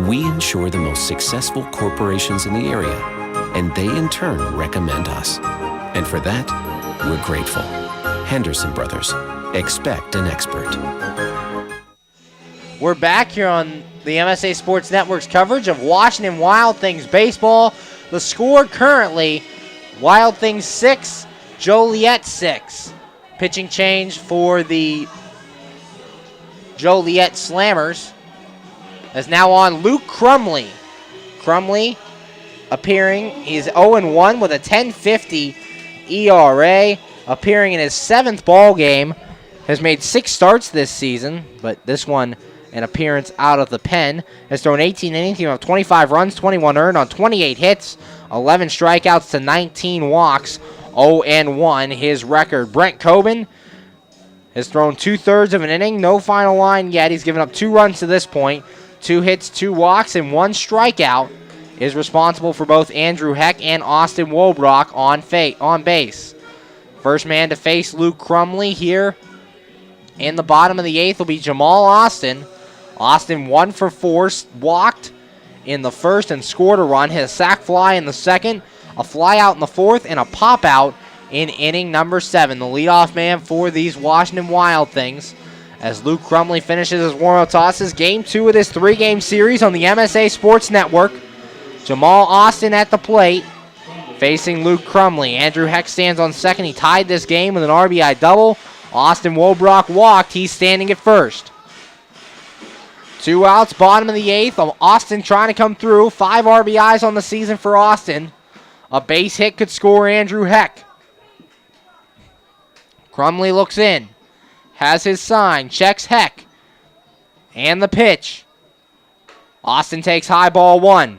We insure the most successful corporations in the area, and they in turn recommend us. And for that, we're grateful. Henderson Brothers. Expect an expert. We're back here on the MSA Sports Network's coverage of Washington Wild Things baseball. The score currently, Wild Things 6, Joliet 6. Pitching change for the Joliet Slammers is now on Luke Crumley. Crumley appearing, he's 0-1 with a 10.50 ERA, appearing in his 7th ball game. Has made 6 starts this season, but this one an appearance out of the pen. Has thrown 18 innings, of 25 runs, 21 earned on 28 hits, 11 strikeouts to 19 walks, 0-1 his record. Brent Coben has thrown 2/3 of an inning, no final line yet. He's given up 2 runs to this point, 2 hits, 2 walks, and 1 strikeout. Is responsible for both Andrew Heck and Austin Wolbrock on base. First man to face Luke Crumley here in the bottom of the 8th will be Jamal Austin. Austin 1 for 4, walked in the first and scored a run. Hit a sac fly in the second, a fly out in the 4th, and a pop out in inning number 7. The leadoff man for these Washington Wild Things as Luke Crumley finishes his warm-up tosses. Game 2 of this 3-game series on the MSA Sports Network. Jamal Austin at the plate facing Luke Crumley. Andrew Heck stands on second. He tied this game with an RBI double. Austin Wolbrock walked. He's standing at first. 2 outs, bottom of the 8th. Austin trying to come through. 5 RBIs on the season for Austin. A base hit could score Andrew Heck. Crumley looks in. Has his sign. Checks Heck. And the pitch. Austin takes high ball 1.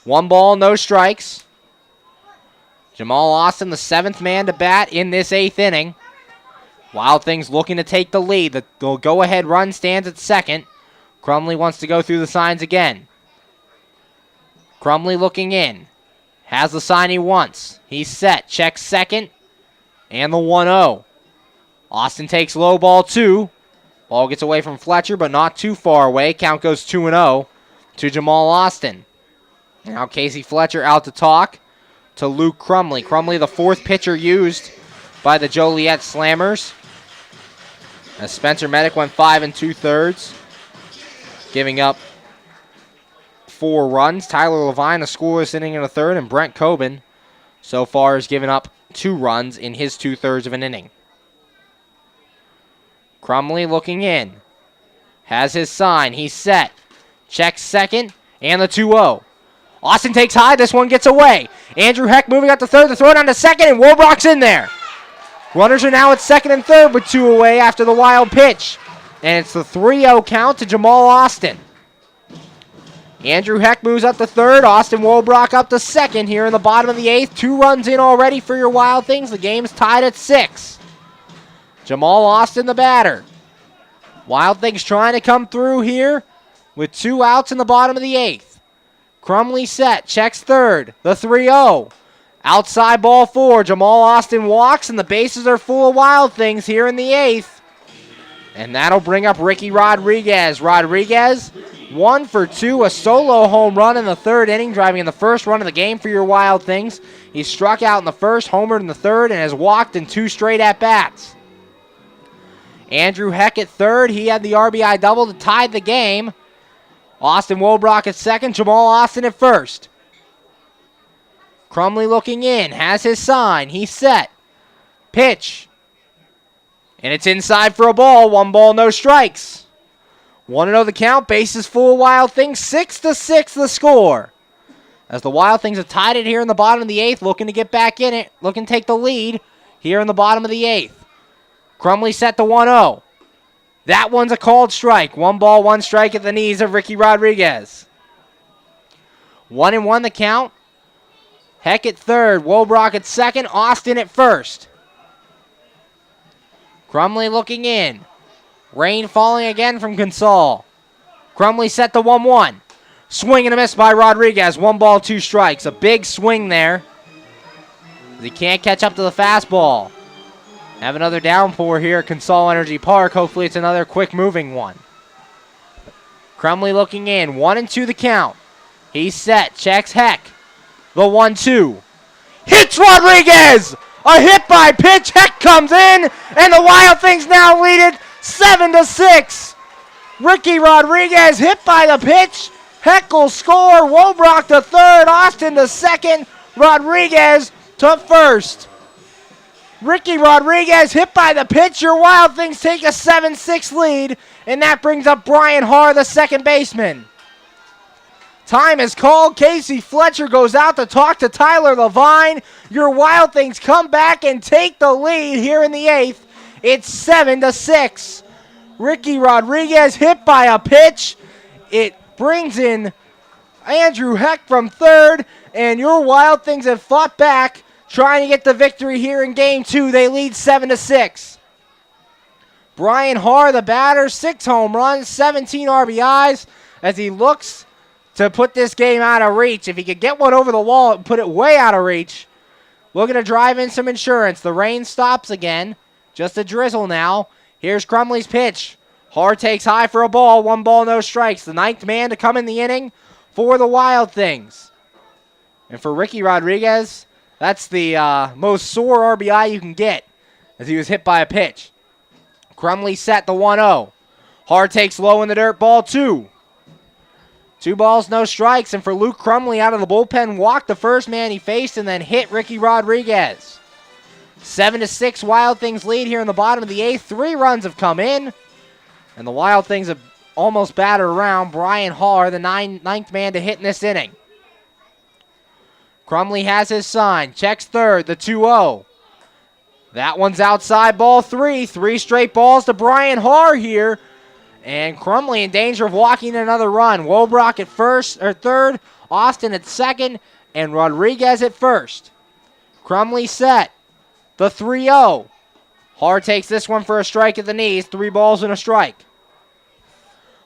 1 ball, no strikes. Jamal Austin, the 7th man to bat in this 8th inning. Wild Things looking to take the lead. The go-ahead run stands at second. Crumley wants to go through the signs again. Crumley looking in. Has the sign he wants. He's set. Checks second. And the 1-0. Austin takes low ball 2. Ball gets away from Fletcher, but not too far away. Count goes 2-0 to Jamal Austin. Now Casey Fletcher out to talk to Luke Crumley. Crumley, the 4th pitcher used by the Joliet Slammers. As Spencer Medic went 5 2/3, giving up 4 runs. Tyler Levine, a scoreless inning in the 3rd, and Brent Coben so far has given up 2 runs in his 2/3 of an inning. Crumley looking in. Has his sign. He's set. Checks second, and the 2-0. Austin takes high. This one gets away. Andrew Heck moving out to third. The throw down to second, and Wolbrock's in there. Runners are now at second and third with 2 away after the wild pitch. And it's the 3-0 count to Jamal Austin. Andrew Heck moves up to third. Austin Wolbrock up to second here in the bottom of the 8th. 2 runs in already for your Wild Things. The game's tied at 6. Jamal Austin, the batter. Wild Things trying to come through here with 2 outs in the bottom of the 8th. Crumley set, checks third, the 3-0. Outside ball 4, Jamal Austin walks, and the bases are full of Wild Things here in the 8th. And that'll bring up Ricky Rodriguez. Rodriguez, 1 for 2, a solo home run in the 3rd inning, driving in the first run of the game for your Wild Things. He struck out in the 1st, homered in the 3rd, and has walked in 2 straight at-bats. Andrew Heck at 3rd, he had the RBI double to tie the game. Austin Wolbrock at 2nd, Jamal Austin at 1st. Crumley looking in, has his sign, he's set. Pitch. And it's inside for a ball, 1 ball, no strikes. 1-0 the count, bases full of Wild Things, 6-6 the score. As the Wild Things have tied it here in the bottom of the 8th, looking to get back in it, looking to take the lead here in the bottom of the 8th. Crumley set to 1-0. That one's a called strike. 1 ball, 1 strike at the knees of Ricky Rodriguez. 1-1 the count. Heck at 3rd, Wolbrock at 2nd, Austin at 1st. Crumley looking in. Rain falling again from Consol. Crumley set to 1-1. Swing and a miss by Rodriguez. 1 ball, 2 strikes. A big swing there. He can't catch up to the fastball. Have another downpour here at Consol Energy Park. Hopefully it's another quick-moving one. Crumley looking in. 1-2 the count. He's set. Checks Heck. The 1-2. Hits Rodriguez! A hit by pitch. Heck comes in, and the Wild Things now lead it 7-6 Ricky Rodriguez hit by the pitch. Heckle score. Wobrock to third. Austin to second. Rodriguez to first. Ricky Rodriguez hit by the pitch. Your Wild Things take a 7-6 lead, and that brings up Brian Harr, the second baseman. Time is called. Casey Fletcher goes out to talk to Tyler Levine. Your Wild Things come back and take the lead here in the 8th. It's 7-6. Ricky Rodriguez hit by a pitch. It brings in Andrew Heck from third, and your Wild Things have fought back, trying to get the victory here in Game 2. They lead 7-6. Brian Harr, the batter, 6 home runs, 17 RBIs, as he looks to put this game out of reach. If he could get one over the wall and put it way out of reach, looking to drive in some insurance. The rain stops again. Just a drizzle now. Here's Crumley's pitch. Harr takes high for a ball. 1 ball, no strikes. The 9th man to come in the inning for the Wild Things. And for Ricky Rodriguez, that's the most sore RBI you can get, as he was hit by a pitch. Crumley set the 1-0. Harr takes low in the dirt, ball 2. 2 balls, no strikes. And for Luke Crumley out of the bullpen, walked the first man he faced and then hit Ricky Rodriguez. 7-6 Wild Things lead here in the bottom of the 8th. 3 runs have come in, and the Wild Things have almost battered around. Brian Harr, the 9th man to hit in this inning. Crumley has his sign, checks third, the 2-0. That one's outside, ball 3. 3 straight balls to Brian Harr here, and Crumley in danger of walking another run. Wobrock at third, Austin at second, and Rodriguez at first. Crumley set, the 3-0. Harr takes this one for a strike at the knees, 3 balls and a strike.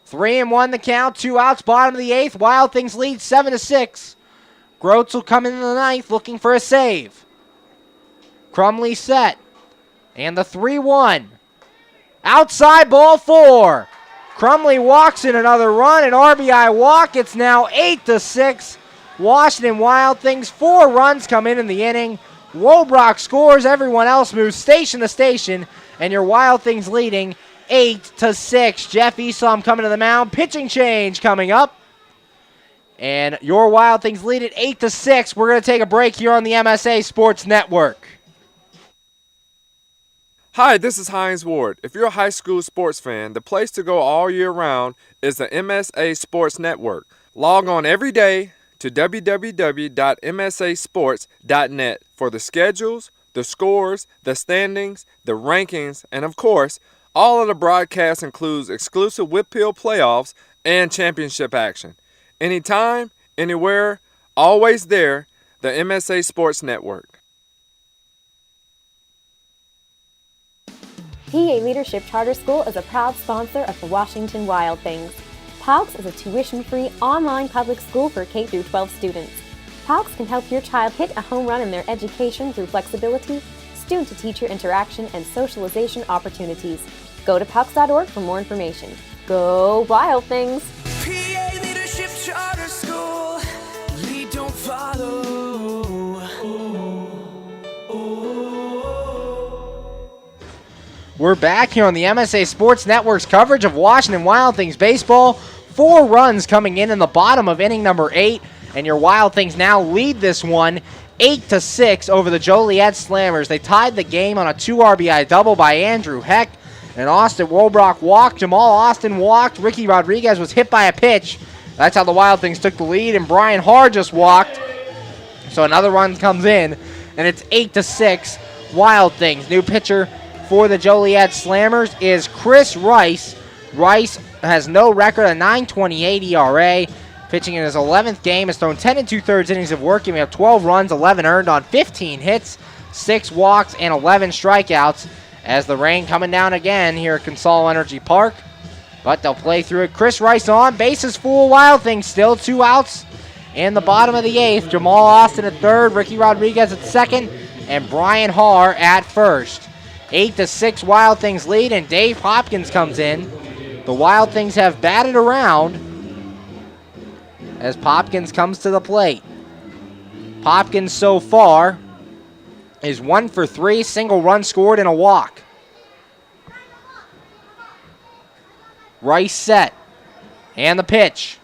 3-1 the count, 2 outs, bottom of the 8th. Wild Things lead 7-6. Groats will come in the 9th looking for a save. Crumley set. And the 3-1. Outside, ball 4. Crumley walks in another run, an RBI walk. It's now 8-6. Washington Wild Things, 4 runs come in the inning. Wobrock scores, everyone else moves station to station, and your Wild Things leading 8-6. Jeff Esom coming to the mound. Pitching change coming up. And your Wild Things lead at 8-6. We're going to take a break here on the MSA Sports Network. Hi, this is Hines Ward. If you're a high school sports fan, the place to go all year round is the MSA Sports Network. Log on every day to www.msasports.net for the schedules, the scores, the standings, the rankings, and of course, all of the broadcasts includes exclusive Whitfield playoffs and championship action. Anytime, anywhere, always there, the MSA Sports Network. PA Leadership Charter School is a proud sponsor of the Washington Wild Things. PALCS is a tuition-free online public school for K-12 students. PALCS can help your child hit a home run in their education through flexibility, student-to-teacher interaction, and socialization opportunities. Go to PALCS.org for more information. Go Wild Things! PA Leadership Charter School. Lead, don't follow. We're back here on the MSA Sports Network's coverage of Washington Wild Things baseball. 4 runs coming in the bottom of inning number 8, and your Wild Things now lead this one 8-6 over the Joliet Slammers. They tied the game on a 2 RBI double by Andrew Heck, and Austin Wobrock walked. Jamal Austin walked. Ricky Rodriguez was hit by a pitch. That's how the Wild Things took the lead, and Brian Harr just walked. So another run comes in, and it's 8-6 Wild Things. New pitcher for the Joliet Slammers is Chris Rice. Rice has no record, a 9.28 ERA. Pitching in his 11th game, has thrown 10 2/3 innings of work, giving up 12 runs, 11 earned on 15 hits, 6 walks, and 11 strikeouts. As the rain coming down again here at Consol Energy Park. But they'll play through it. Chris Rice on, bases full, Wild Things still 2 outs in the bottom of the 8th. Jamal Austin at third, Ricky Rodriguez at second, and Brian Harr at first. 8-6 Wild Things lead, and Dave Hopkins comes in. The Wild Things have batted around as Hopkins comes to the plate. Hopkins so far is 1 for 3, single run scored and a walk. Rice set. And the pitch.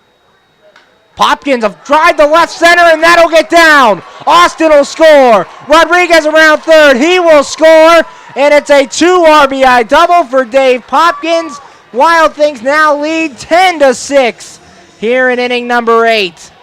Popkins have tried the left center, and that'll get down. Austin will score. Rodriguez around third. He will score, and it's a 2 RBI double for Dave Popkins. Wild Things now lead 10-6 here in inning number 8.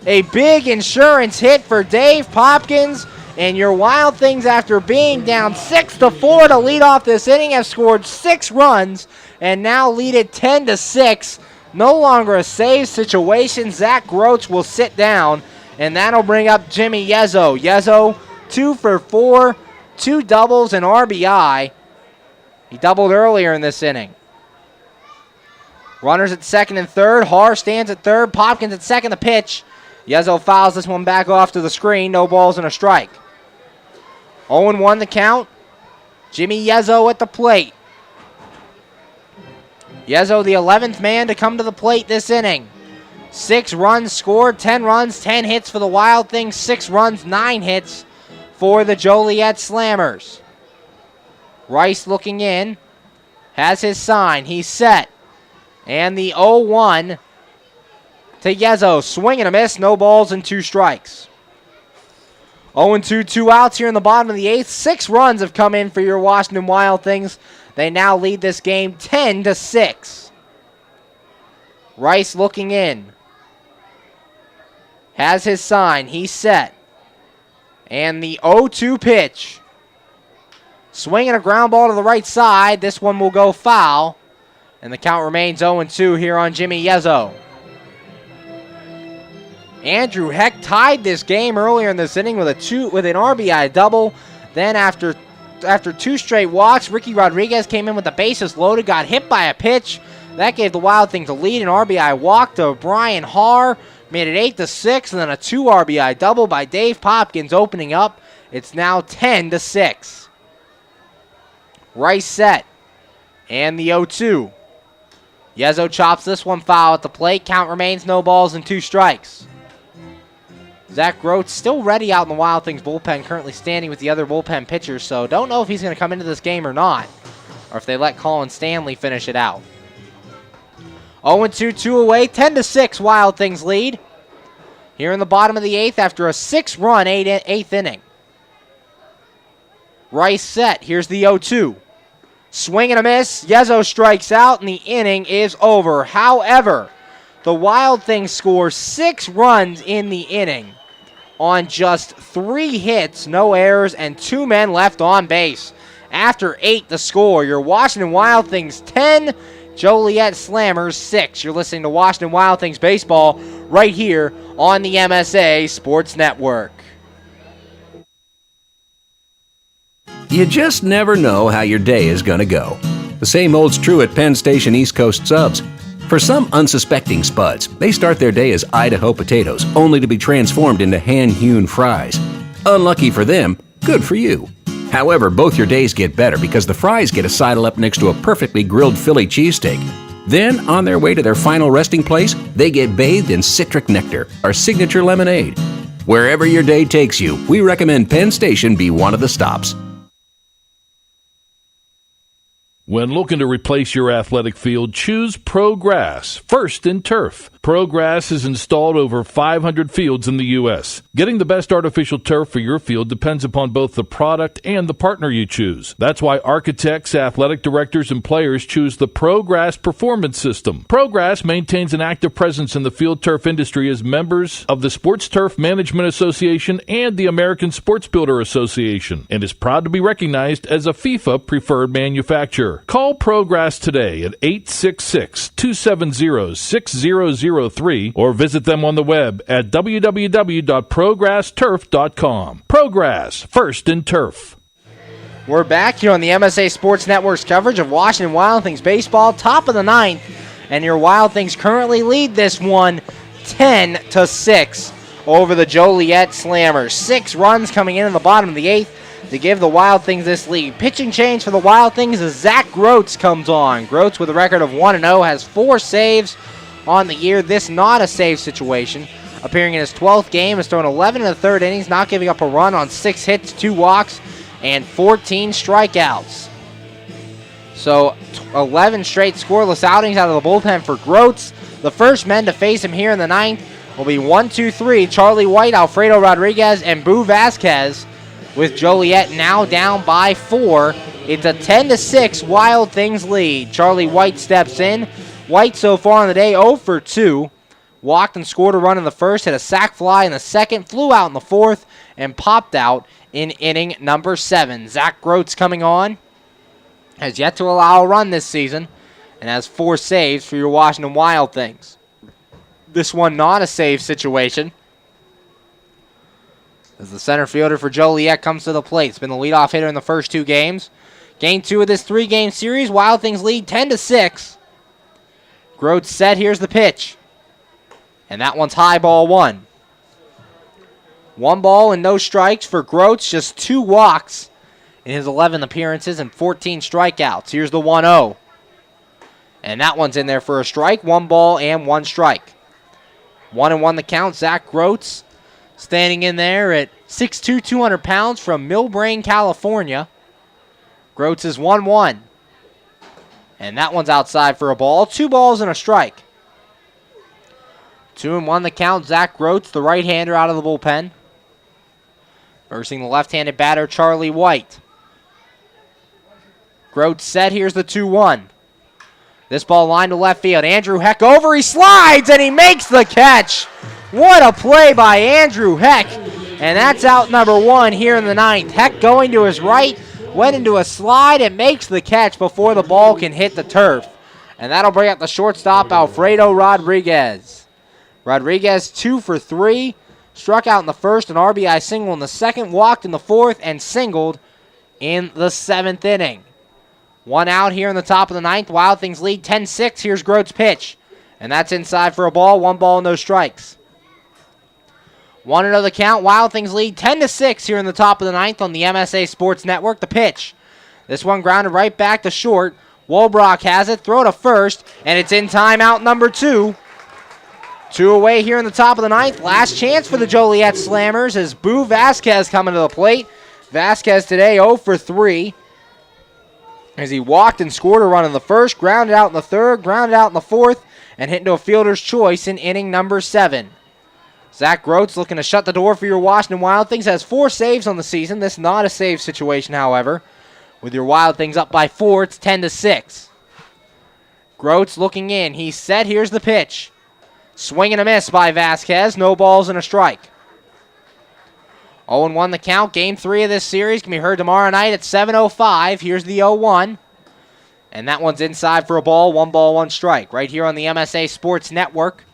A big insurance hit for Dave Popkins, and your Wild Things, after being down 6-4 to lead off this inning, have scored 6 runs and now lead it 10-6. No longer a save situation. Zach Groats will sit down, and that'll bring up Jimmy Yezzo. Yezzo, 2 for 4, 2 doubles and RBI. He doubled earlier in this inning. Runners at second and third. Haar stands at third. Popkins at second. The pitch. Yezzo fouls this one back off to the screen. No balls and a strike. 0-1 the count. Jimmy Yezzo at the plate. Yezzo, the 11th man to come to the plate this inning. 6 runs scored, 10 runs, 10 hits for the Wild Things, 6 runs, 9 hits for the Joliet Slammers. Rice looking in, has his sign, he's set. And the 0-1 to Yezzo. Swing and a miss, no balls and 2 strikes. 0-2, 2 outs here in the bottom of the 8th. 6 runs have come in for your Washington Wild Things. They now lead this game 10-6. Rice looking in. Has his sign. He's set. And the 0-2 pitch. Swinging a ground ball to the right side. This one will go foul. And the count remains 0-2 here on Jimmy Yezzo. Andrew Heck tied this game earlier in this inning with an RBI double. Then after 2 straight walks, Ricky Rodriguez came in with the bases loaded, got hit by a pitch. That gave the Wild Things a lead. An RBI walk to Brian Haar, made it 8-6, and then a 2 RBI double by Dave Popkins opening up. It's now 10-6. Rice set. And the 0-2. Yezzo chops this one foul at the plate. Count remains no balls and 2 strikes. Zach Groats still ready out in the Wild Things bullpen, currently standing with the other bullpen pitchers, so don't know if he's going to come into this game or not, or if they let Colin Stanley finish it out. 0-2, 2 away, 10-6 Wild Things lead. Here in the bottom of the 8th after a 6-run 8th inning. Rice set, here's the 0-2. Swing and a miss, Yezzo strikes out, and the inning is over. However, the Wild Things score 6 runs in the inning on just 3 hits, no errors, and 2 men left on base. After 8 to score, your Washington Wild Things 10, Joliet Slammers 6. You're listening to Washington Wild Things baseball right here on the MSA Sports Network. You just never know how your day is going to go. The same holds true at Penn Station East Coast Subs. For some unsuspecting spuds, they start their day as Idaho potatoes, only to be transformed into hand-hewn fries. Unlucky for them, good for you. However, both your days get better because the fries get to sidle up next to a perfectly grilled Philly cheesesteak. Then, on their way to their final resting place, they get bathed in citric nectar, our signature lemonade. Wherever your day takes you, we recommend Penn Station be one of the stops. When looking to replace your athletic field, choose ProGrass, first in turf. ProGrass has installed over 500 fields in the U.S. Getting the best artificial turf for your field depends upon both the product and the partner you choose. That's why architects, athletic directors, and players choose the ProGrass Performance System. ProGrass maintains an active presence in the field turf industry as members of the Sports Turf Management Association and the American Sports Builder Association, and is proud to be recognized as a FIFA preferred manufacturer. Call ProGrass today at 866-270-6003 or visit them on the web at www.progressturf.com. ProGrass, first in turf. We're back here on the MSA Sports Network's coverage of Washington Wild Things baseball, top of the 9th, and your Wild Things currently lead this one 10-6 over the Joliet Slammers. 6 runs coming in the bottom of the 8th to give the Wild Things this lead. Pitching change for the Wild Things as Zach Groats comes on. Groats with a record of 1-0 has 4 saves on the year. This not a save situation. Appearing in his 12th game, has thrown 11 in the 3rd innings, not giving up a run on 6 hits, 2 walks, and 14 strikeouts. So 11 straight scoreless outings out of the bullpen for Groats. The first men to face him here in the ninth will be 1, 2, 3, Charlie White, Alfredo Rodriguez, and Boo Vasquez, with Joliet now down by 4. It's a 10-6 Wild Things lead. Charlie White steps in. White so far on the day 0 for 2. Walked and scored a run in the first, hit a sac fly in the second, flew out in the fourth, and popped out in inning number 7. Zach Groats coming on. Has yet to allow a run this season and has 4 saves for your Washington Wild Things. This one not a save situation, as the center fielder for Joliet comes to the plate. It's been the leadoff hitter in the first 2 games. Game 2 of this 3-game series, Wild Things lead 10-6. Groats set, here's the pitch. And that one's high, ball 1. 1 ball and no strikes for Groats, just 2 walks in his 11 appearances and 14 strikeouts. Here's the 1-0. And that one's in there for a strike. 1 ball and 1 strike. 1-1 the count. Zach Groats standing in there at 6'2", 200 pounds from Millbrae, California. Groats is 1-1. And that one's outside for a ball. 2 balls and a strike. 2-1 the count. Zach Groats, the right-hander out of the bullpen, versing the left-handed batter Charlie White. Groats set, here's the 2-1. This ball lined to left field. Andrew Heck over, he slides, and he makes the catch. What a play by Andrew Heck. And that's out number 1 here in the ninth. Heck going to his right, went into a slide and makes the catch before the ball can hit the turf. And that'll bring up the shortstop, Alfredo Rodriguez. Rodriguez 2 for 3. Struck out in the first, an RBI single in the second, walked in the fourth, and singled in the 7th inning. 1 out here in the top of the ninth. Wild Things lead 10-6. Here's Groats' pitch. And that's inside for a ball. 1 ball, no strikes. 1-0 the count. Wild Things lead 10-6 here in the top of the ninth on the MSA Sports Network. The pitch. This one grounded right back to short. Wolbrock has it. Throw to first. And it's in timeout number 2. 2 away here in the top of the ninth. Last chance for the Joliet Slammers as Boo Vasquez coming to the plate. Vasquez today 0 for 3. As he walked and scored a run in the first, grounded out in the third, grounded out in the fourth, and hit into a fielder's choice in inning number 7. Zach Groats looking to shut the door for your Washington Wild Things. Has 4 saves on the season. This not a save situation, however. With your Wild Things up by 4, it's 10-6. Groats looking in. He's set. Here's the pitch. Swing and a miss by Vasquez. No balls and a strike. 0-1 the count. Game 3 of this series can be heard tomorrow night at 7:05. Here's the 0-1. And that one's inside for a ball. 1 ball, 1 strike. Right here on the MSA Sports Network.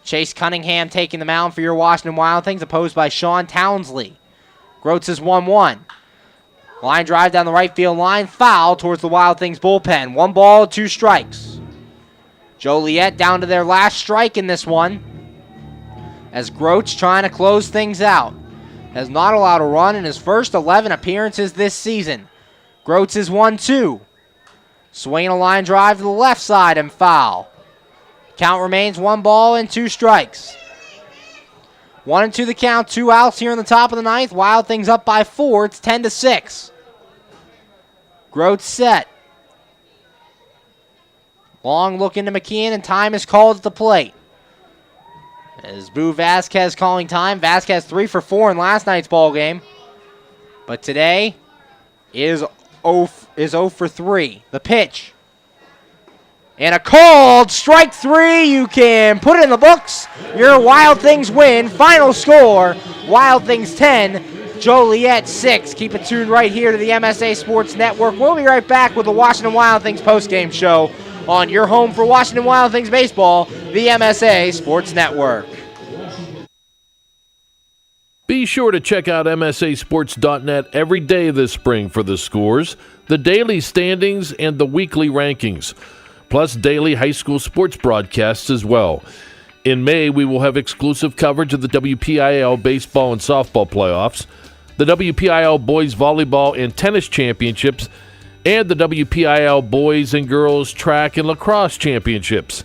Chase Cunningham taking the mound for your Washington Wild Things, opposed by Sean Townsley. Groats is 1-1. Line drive down the right field line. Foul towards the Wild Things bullpen. 1 ball, 2 strikes. Joliet down to their last strike in this one, as Groats trying to close things out. Has not allowed a run in his first 11 appearances this season. Groats is 1-2. Swinging a line drive to the left side and foul. Count remains 1 ball and 2 strikes. 1-2 the count, 2 outs here in the top of the ninth. Wild Things up by 4. It's 10-6. Groats set. Long look into McKeon, and time is called at the plate. As Boo Vasquez calling time. Vasquez 3 for 4 in last night's ball game, but today is 0 for 3. The pitch. And a called strike 3. You can put it in the books. Your Wild Things win. Final score, Wild Things 10, Joliet 6. Keep it tuned right here to the MSA Sports Network. We'll be right back with the Washington Wild Things postgame show on your home for Washington Wild Things baseball, the MSA Sports Network. Be sure to check out MSASports.net every day this spring for the scores, the daily standings, and the weekly rankings, plus daily high school sports broadcasts as well. In May, we will have exclusive coverage of the WPIAL baseball and softball playoffs, the WPIAL boys volleyball and tennis championships, and the WPIAL boys and girls track and lacrosse championships.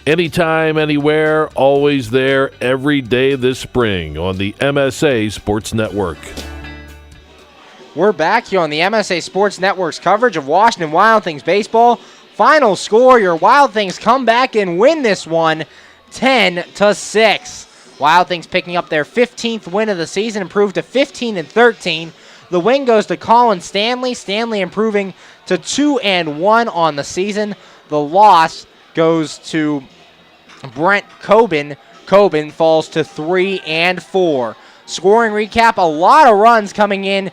Anytime, anywhere, always there, every day this spring on the MSA Sports Network. We're back here on the MSA Sports Network's coverage of Washington Wild Things baseball. Final score, your Wild Things come back and win this one 10-6. Wild Things picking up their 15th win of the season, improved to 15-13. The win goes to Colin Stanley. Stanley improving to 2-1 on the season. The loss goes to Brent Coben. Coben falls to 3-4. Scoring recap, a lot of runs coming in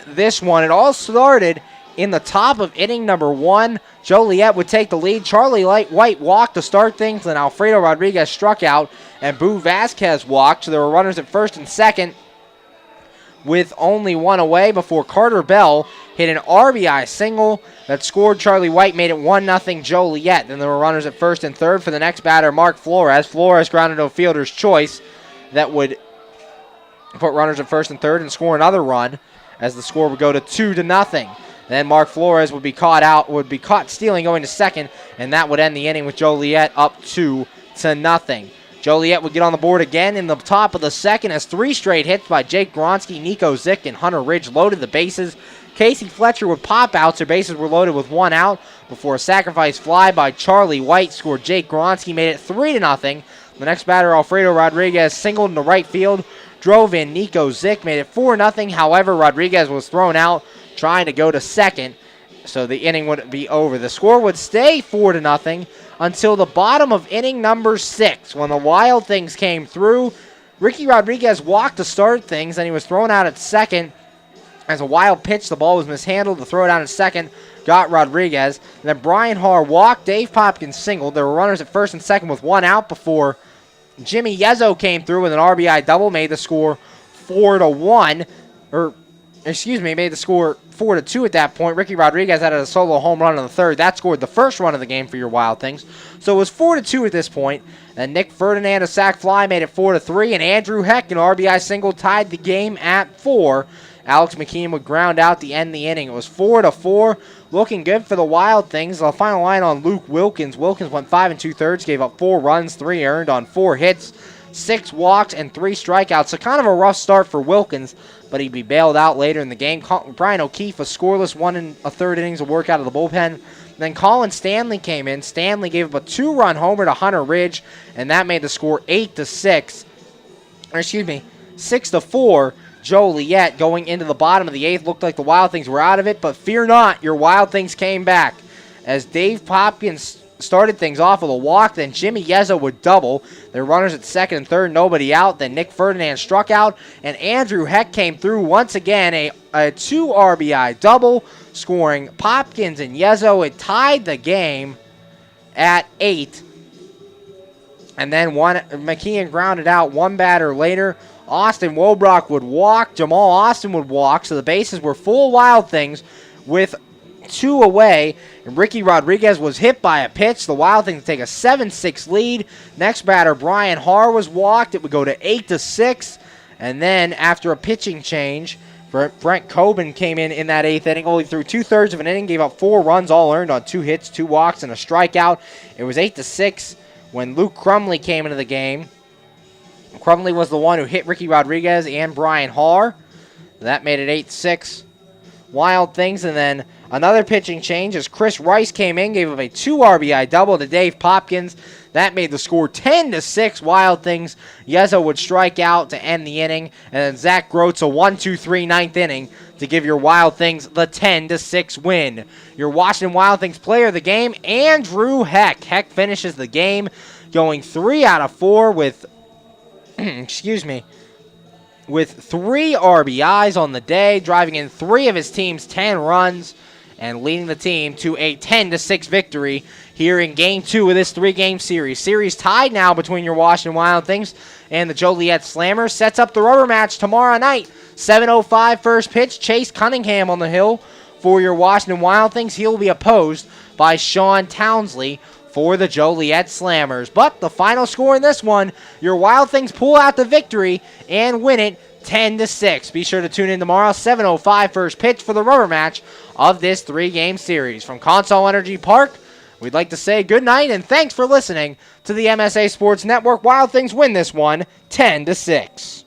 this one. It all started in the top of inning number 1. Joliet would take the lead. Charlie White walked to start things, then Alfredo Rodriguez struck out, and Boo Vasquez walked. So there were runners at first and second with only one away before Carter Bell hit an RBI single that scored. Charlie White made it 1-0 Joliet. Then there were runners at first and third for the next batter, Mark Flores. Flores grounded to a fielder's choice that would put runners at first and third and score another run as the score would go to 2-0. Then Mark Flores would be caught stealing going to second, and that would end the inning with Joliet up 2-0. Joliet would get on the board again in the top of the second as 3 straight hits by Jake Gronsky, Nico Zick, and Hunter Ridge loaded the bases. Casey Fletcher would pop out. Their bases were loaded with 1 out before a sacrifice fly by Charlie White scored. Jake Gronsky made it 3-0. The next batter, Alfredo Rodriguez, singled into right field, drove in Nico Zick, made it 4-0. However, Rodriguez was thrown out trying to go to second, so the inning would be over. The score would stay 4-0 until the bottom of inning number 6 when the Wild Things came through. Ricky Rodriguez walked to start things, and he was thrown out at second. As a wild pitch, the ball was mishandled. The throw down at second got Rodriguez. And then Brian Harr walked. Dave Popkins singled. There were runners at first and second with 1 out before Jimmy Yezzo came through with an RBI double, made the score 4-1. Made the score 4-2 at that point. Ricky Rodriguez had a solo home run in the third. That scored the first run of the game for your Wild Things. So it was 4-2 at this point. And Nick Ferdinand, a sac fly, made it 4-3. And Andrew Heck, an RBI single, tied the game at 4. Alex McKeon would ground out to end the inning. It was 4-4. Looking good for the Wild Things. The final line on Luke Wilkins. Wilkins went 5 2/3, gave up 4 runs, 3 earned on 4 hits, 6 walks, and 3 strikeouts. So kind of a rough start for Wilkins, but he'd be bailed out later in the game. Brian O'Keefe, a scoreless 1 1/3 innings of work out of the bullpen. Then Colin Stanley came in. Stanley gave up a 2-run homer to Hunter Ridge, and that made the score 6-4. Joliet going into the bottom of the 8th. Looked like the Wild Things were out of it, but fear not, your Wild Things came back. As Dave Popkins started things off with a walk, then Jimmy Yezzo would double. There were runners at second and third, nobody out. Then Nick Ferdinand struck out, and Andrew Heck came through once again, a 2 RBI double, scoring Popkins and Yezzo. It tied the game at 8. And then McKeon grounded out 1 batter later. Austin Wobrock would walk. Jamal Austin would walk. So the bases were full Wild Things with 2 away. And Ricky Rodriguez was hit by a pitch. The Wild Things take a 7-6 lead. Next batter, Brian Harr, was walked. It would go to 8-6. And then after a pitching change, Brent Coben came in that 8th inning. Only threw 2/3 of an inning. Gave up 4 runs, all earned on 2 hits, 2 walks, and a strikeout. It was 8-6 when Luke Crumley came into the game. Crumley was the one who hit Ricky Rodriguez and Brian Harr. That made it 8-6. Wild Things. And then another pitching change as Chris Rice came in, gave up a 2 RBI double to Dave Popkins. That made the score 10-6. Wild Things. Yezzo would strike out to end the inning. And then Zach Groats a 1-2-3 9th inning to give your Wild Things the 10-6 win. Your Washington Wild Things player of the game, Andrew Heck. Heck finishes the game going 3 out of 4 with 3 RBIs on the day, driving in 3 of his team's 10 runs, and leading the team to a 10-6 victory here in Game 2 of this 3-game series. Series tied now between your Washington Wild Things and the Joliet Slammers. Sets up the rubber match tomorrow night. 7:05 first pitch. Chase Cunningham on the hill for your Washington Wild Things. He'll be opposed by Sean Townsley for the Joliet Slammers. But the final score in this one, your Wild Things pull out the victory and win it 10-6. Be sure to tune in tomorrow, 7:05 first pitch for the rubber match of this 3-game series. From Consol Energy Park, we'd like to say good night and thanks for listening to the MSA Sports Network. Wild Things win this one 10-6.